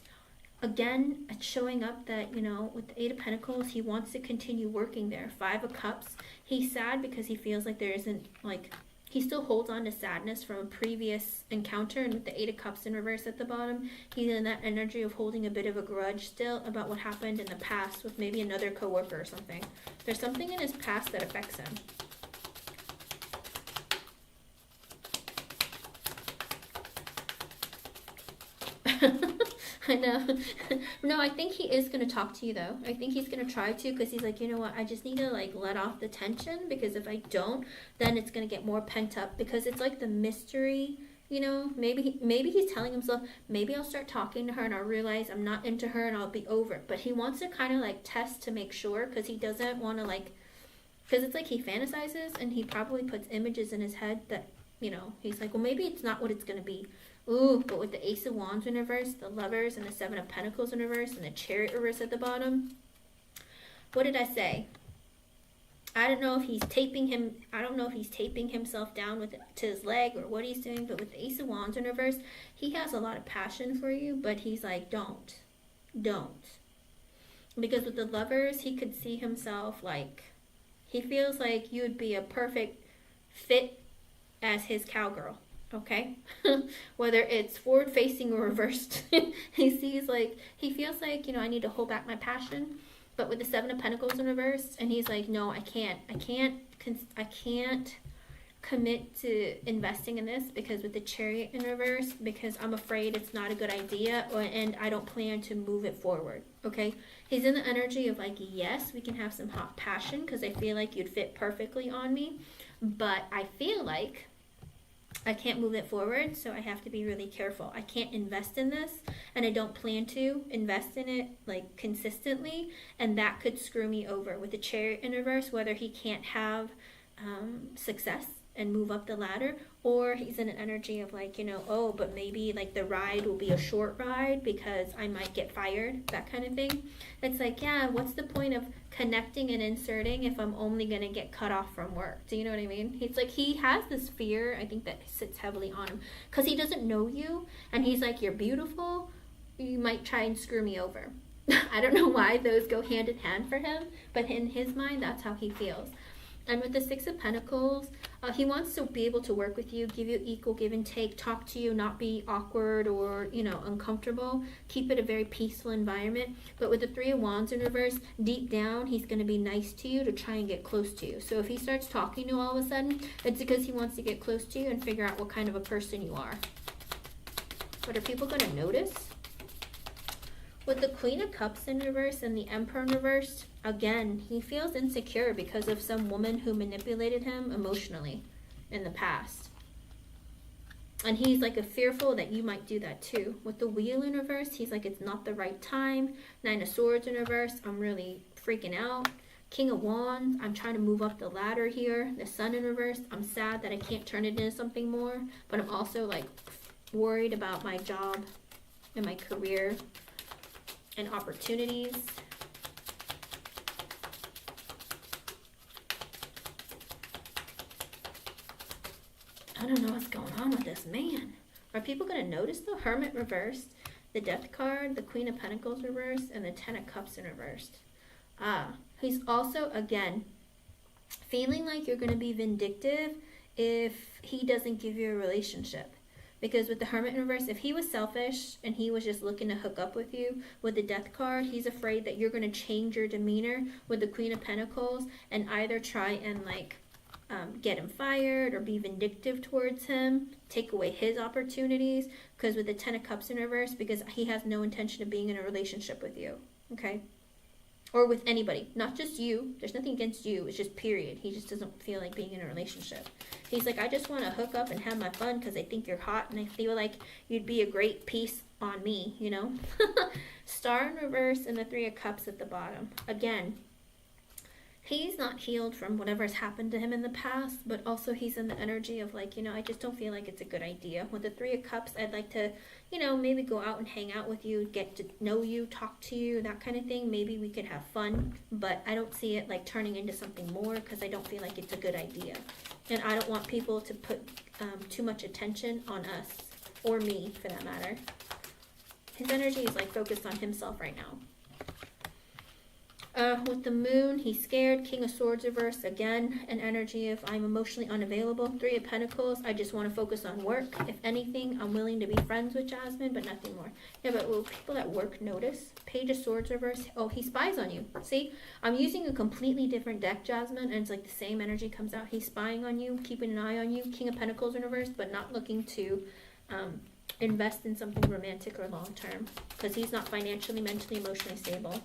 [SPEAKER 1] again, it's showing up that, you know, with the Eight of Pentacles, he wants to continue working there. Five of Cups, he's sad because he feels like there isn't, like, he still holds on to sadness from a previous encounter. And with the Eight of Cups in reverse at the bottom, he's in that energy of holding a bit of a grudge still about what happened in the past with maybe another coworker or something. There's something in his past that affects him. I know. No, I think he is going to talk to you, though. I think he's going to try to, because he's like, you know what, I just need to like let off the tension, because if I don't, then it's going to get more pent up, because it's like the mystery, you know. Maybe he's telling himself, maybe I'll start talking to her and I'll realize I'm not into her and I'll be over it. But he wants to kind of like test to make sure, because he doesn't want to like, because it's like he fantasizes and he probably puts images in his head that, you know, he's like, well, maybe it's not what it's going to be. Ooh, but with the Ace of Wands in reverse, the Lovers, and the Seven of Pentacles in reverse, and the Chariot reverse at the bottom. What did I say? I don't know if he's taping himself down to his leg or what he's doing, but with the Ace of Wands in reverse, he has a lot of passion for you, but he's like, don't. Because with the Lovers, he could see himself like, he feels like you would be a perfect fit as his cowgirl. Okay, whether it's forward facing or reversed, he feels like, you know, I need to hold back my passion. But with the Seven of Pentacles in reverse, and he's like, no, I can't commit to investing in this, because with the Chariot in reverse, because I'm afraid it's not a good idea, and I don't plan to move it forward. Okay, he's in the energy of like, yes, we can have some hot passion, because I feel like you'd fit perfectly on me, but I feel like I can't move it forward, so I have to be really careful. I can't invest in this, and I don't plan to invest in it like consistently, and that could screw me over. With the Chariot in reverse, whether he can't have success and move up the ladder, or he's in an energy of like, you know, oh, but maybe like the ride will be a short ride because I might get fired, that kind of thing. It's like, yeah, what's the point of connecting and inserting if I'm only going to get cut off from work? Do you know what I mean? It's like he has this fear, I think, that sits heavily on him because he doesn't know you, and he's like, you're beautiful, you might try and screw me over. I don't know why those go hand in hand for him, but in his mind, that's how he feels. And with the Six of Pentacles, he wants to be able to work with you, give you equal give and take, talk to you, not be awkward or, you know, uncomfortable, keep it a very peaceful environment. But with the Three of Wands in reverse, deep down, he's going to be nice to you to try and get close to you. So if he starts talking to you all of a sudden, it's because he wants to get close to you and figure out what kind of a person you are. But are people going to notice? With the Queen of Cups in reverse and the Emperor in reverse, again, he feels insecure because of some woman who manipulated him emotionally in the past. And he's like fearful that you might do that too. With the Wheel in reverse, he's like, it's not the right time. Nine of Swords in reverse, I'm really freaking out. King of Wands, I'm trying to move up the ladder here. The Sun in reverse, I'm sad that I can't turn it into something more. But I'm also like worried about my job and my career and opportunities. I don't know what's going on with this man. Are people going to notice the Hermit reversed, the Death card, the Queen of Pentacles reversed, and the Ten of Cups in reversed? He's also, again, feeling like you're going to be vindictive if he doesn't give you a relationship. Because with the Hermit in reverse, if he was selfish and he was just looking to hook up with you, with the Death card, he's afraid that you're going to change your demeanor with the Queen of Pentacles and either try and like get him fired or be vindictive towards him, take away his opportunities, because with the 10 of Cups in reverse, because he has no intention of being in a relationship with you, okay? Or with anybody, not just you. There's nothing against you, it's just period. He just doesn't feel like being in a relationship. He's like, I just want to hook up and have my fun because I think you're hot and I feel like you'd be a great piece on me, you know? Star in reverse and the 3 of Cups at the bottom. Again, he's not healed from whatever's happened to him in the past, but also he's in the energy of like, you know, I just don't feel like it's a good idea. With the 3 of Cups, I'd like to, you know, maybe go out and hang out with you, get to know you, talk to you, that kind of thing. Maybe we could have fun, but I don't see it like turning into something more because I don't feel like it's a good idea. And I don't want people to put too much attention on us, or me for that matter. His energy is like focused on himself right now. With the moon, he's scared. King of Swords reverse, again, an energy of I'm emotionally unavailable. 3 of Pentacles, I just want to focus on work. If anything, I'm willing to be friends with Jasmine, but nothing more. Yeah, but will people at work notice? Page of Swords reverse, oh, he spies on you. See, I'm using a completely different deck, Jasmine, and it's like the same energy comes out. He's spying on you, keeping an eye on you. King of Pentacles in reverse, but not looking to invest in something romantic or long-term, because he's not financially, mentally, emotionally stable.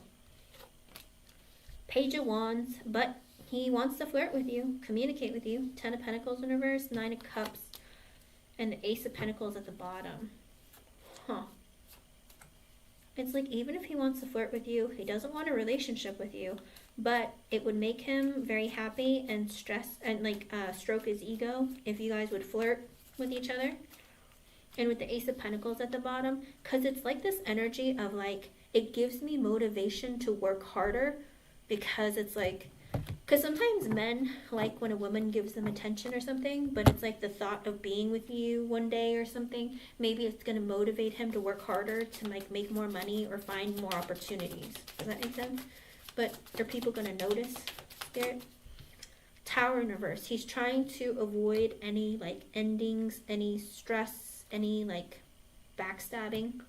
[SPEAKER 1] Page of Wands, but he wants to flirt with you, communicate with you. 10 of Pentacles in reverse, 9 of Cups, and the Ace of Pentacles at the bottom. Huh. It's like, even if he wants to flirt with you, he doesn't want a relationship with you, but it would make him very happy and stress and like stroke his ego if you guys would flirt with each other. And with the Ace of Pentacles at the bottom, because it's like this energy of like, it gives me motivation to work harder. Because it's like, because sometimes men like when a woman gives them attention or something, but it's like the thought of being with you one day or something, maybe it's going to motivate him to work harder to like make more money or find more opportunities. Does that make sense? But are people going to notice, Spirit? Tower in reverse. He's trying to avoid any like endings, any stress, any like backstabbing.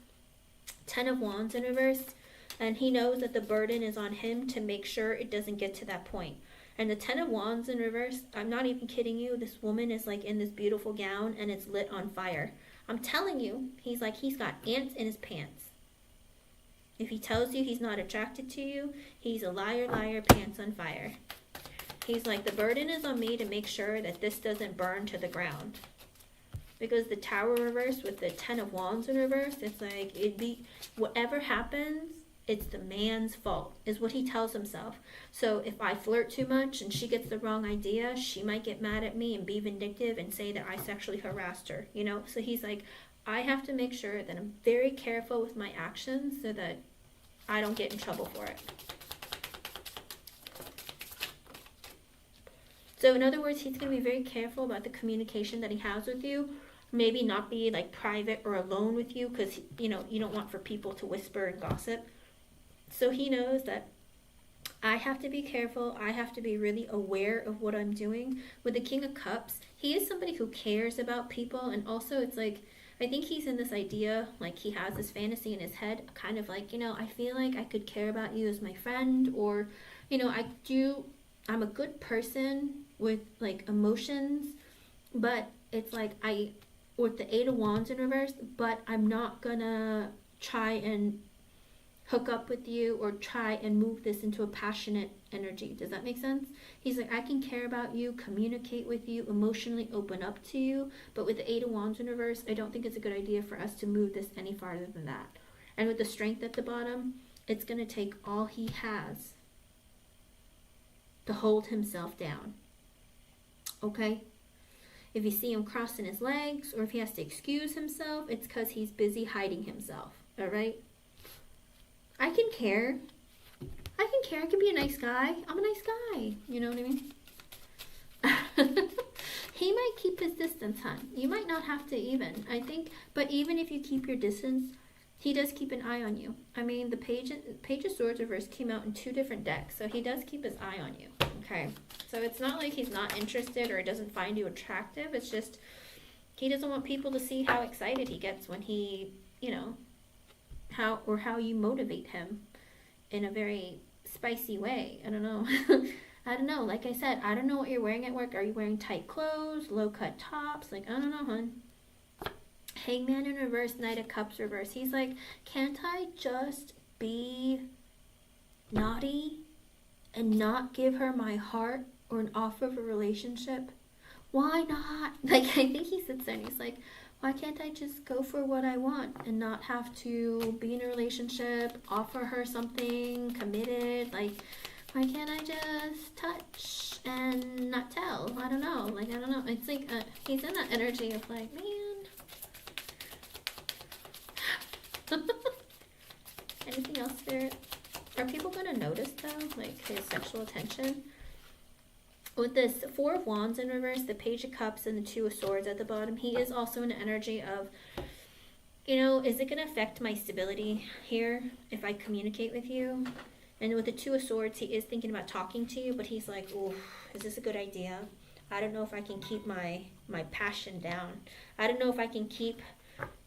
[SPEAKER 1] 10 of Wands in reverse. And he knows that the burden is on him to make sure it doesn't get to that point. And the 10 of Wands in reverse, I'm not even kidding you. This woman is like in this beautiful gown and it's lit on fire. I'm telling you, he's like, he's got ants in his pants. If he tells you he's not attracted to you, he's a liar, liar, pants on fire. He's like, the burden is on me to make sure that this doesn't burn to the ground. Because the Tower reverse with the 10 of Wands in reverse, it's like, it'd be, whatever happens, it's the man's fault, is what he tells himself. So if I flirt too much and she gets the wrong idea, she might get mad at me and be vindictive and say that I sexually harassed her, you know? So he's like, I have to make sure that I'm very careful with my actions so that I don't get in trouble for it. So in other words, he's going to be very careful about the communication that he has with you. Maybe not be like private or alone with you because, you know, you don't want for people to whisper and gossip. So he knows that I have to be careful. I have to be really aware of what I'm doing. With the King of Cups, he is somebody who cares about people. And also it's like, I think he's in this idea, like he has this fantasy in his head, kind of like, you know, I feel like I could care about you as my friend, or, you know, I'm a good person with like emotions, but it's like with the 8 of Wands in reverse, but I'm not gonna try and hook up with you or try and move this into a passionate energy. Does that make sense? He's like, I can care about you, communicate with you, emotionally open up to you, but with the 8 of Wands in reverse, I don't think it's a good idea for us to move this any farther than that. And with the Strength at the bottom, it's going to take all he has to hold himself down. Okay? If you see him crossing his legs or if he has to excuse himself, it's because he's busy hiding himself. All right? I can care. I can be a nice guy. I'm a nice guy. You know what I mean? He might keep his distance, hon. You might not have to even. I think, but even if you keep your distance, he does keep an eye on you. I mean, the Page of Swords reverse came out in 2 different decks, so he does keep his eye on you. Okay? So it's not like he's not interested or doesn't find you attractive. It's just he doesn't want people to see how excited he gets when he, you know, how you motivate him in a very spicy way. I don't know. I don't know. Like I said, I don't know what you're wearing at work. Are you wearing tight clothes, low cut tops? Like, I don't know, hon. Hangman in reverse, Knight of Cups reverse. He's like, can't I just be naughty and not give her my heart or an offer of a relationship? Why not? Like, I think he sits there and he's like, why can't I just go for what I want and not have to be in a relationship, offer her something committed? Like, why can't I just touch and not tell? I don't know. Like, I don't know. It's like he's in that energy of like, man. Anything else, Spirit? Are people going to notice, though, like his sexual attention? With this Four of Wands in reverse, the Page of Cups, and the Two of Swords at the bottom, he is also in an energy of, you know, is it going to affect my stability here if I communicate with you? And with the Two of Swords, he is thinking about talking to you, but he's like, ooh, is this a good idea? I don't know if I can keep my passion down. I don't know if I can keep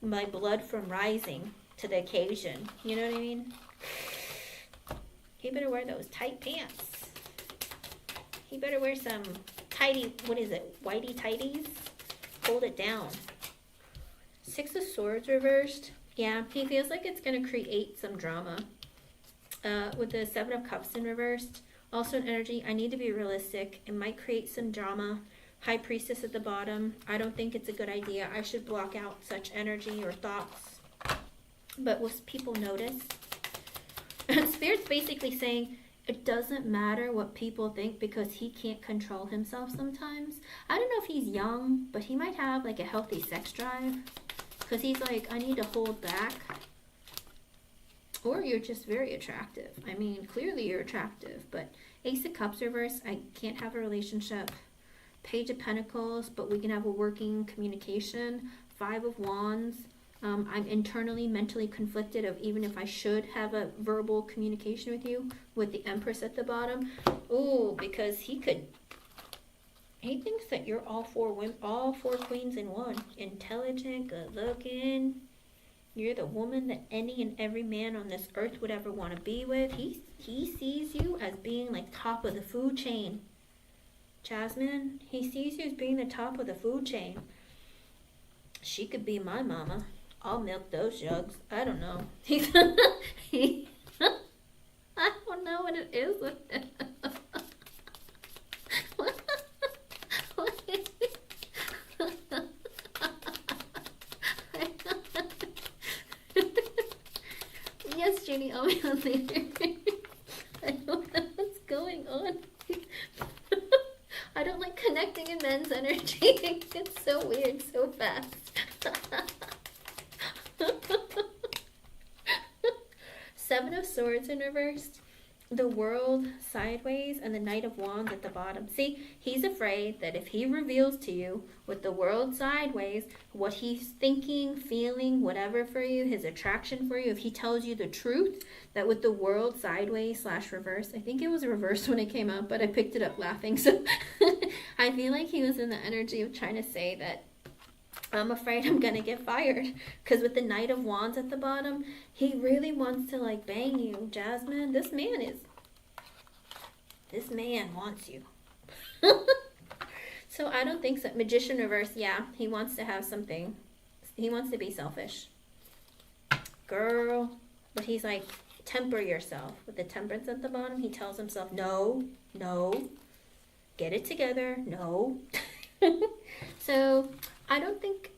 [SPEAKER 1] my blood from rising to the occasion. You know what I mean? He better wear those tight pants. He better wear some tighty, what is it, whitey tighties? Hold it down. Six of Swords reversed. Yeah, he feels like it's going to create some drama. With the Seven of Cups in reversed. Also an energy, I need to be realistic. It might create some drama. High Priestess at the bottom. I don't think it's a good idea. I should block out such energy or thoughts. But will people notice? Spirit's basically saying, it doesn't matter what people think because he can't control himself sometimes. I don't know if he's young, but he might have like a healthy sex drive. Because he's like, I need to hold back. Or you're just very attractive. I mean, clearly you're attractive. But Ace of Cups reverse, I can't have a relationship. Page of Pentacles, but we can have a working communication. Five of Wands. I'm internally, mentally conflicted of even if I should have a verbal communication with you, with the Empress at the bottom. Ooh, because he thinks that you're all four women, all four queens in one. Intelligent, good looking. You're the woman that any and every man on this earth would ever want to be with. He sees you as being like top of the food chain. Jasmine, he sees you as being the top of the food chain. She could be my mama. I'll milk those jugs. I don't know. I don't know what it is with it. Yes, Judy, I'll be on later. I don't know what's going on. I don't like connecting in men's energy. It's so weird, so fast. Seven of Swords in reverse, the World sideways, and the Knight of Wands at the bottom. See, he's afraid that if he reveals to you with the World sideways what he's thinking, feeling, whatever for you, his attraction for you, if he tells you the truth, that with the World sideways / reverse, I think it was reversed when it came out, but I picked it up laughing. So I feel like he was in the energy of trying to say that I'm afraid I'm gonna get fired. Because with the Knight of Wands at the bottom, he really wants to like bang you, Jasmine. This man wants you. So I don't think so. Magician reverse, yeah, he wants to have something. He wants to be selfish. Girl. But he's like, temper yourself. With the Temperance at the bottom, he tells himself, no, get it together, no. So I don't think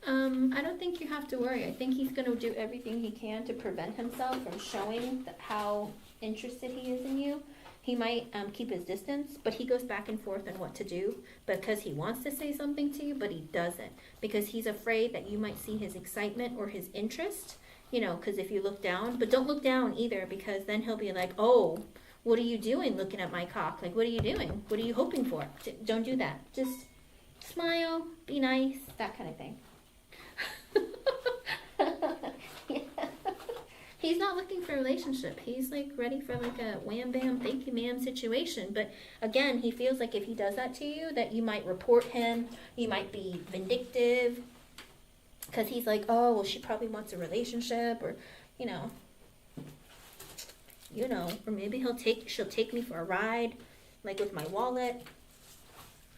[SPEAKER 1] you have to worry. I think he's going to do everything he can to prevent himself from showing how interested he is in you. He might keep his distance, but he goes back and forth on what to do because he wants to say something to you, but he doesn't because he's afraid that you might see his excitement or his interest, you know, because if you look down, but don't look down either because then he'll be like, oh, what are you doing looking at my cock? Like, what are you doing? What are you hoping for? Don't do that. Just smile, be nice, that kind of thing. Yeah. He's not looking for a relationship. He's like ready for like a wham bam thank you ma'am situation. But again, he feels like if he does that to you, that you might report him, you might be vindictive. Because he's like, oh, well, she probably wants a relationship, or, you know, or maybe she'll take me for a ride. like with my wallet.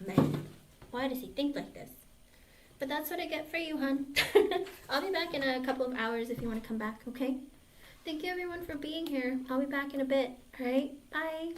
[SPEAKER 1] Man, why does he think like this? But that's what I get for you, hon. I'll be back in a couple of hours if you want to come back, okay? Thank you everyone for being here. I'll be back in a bit, alright? Bye.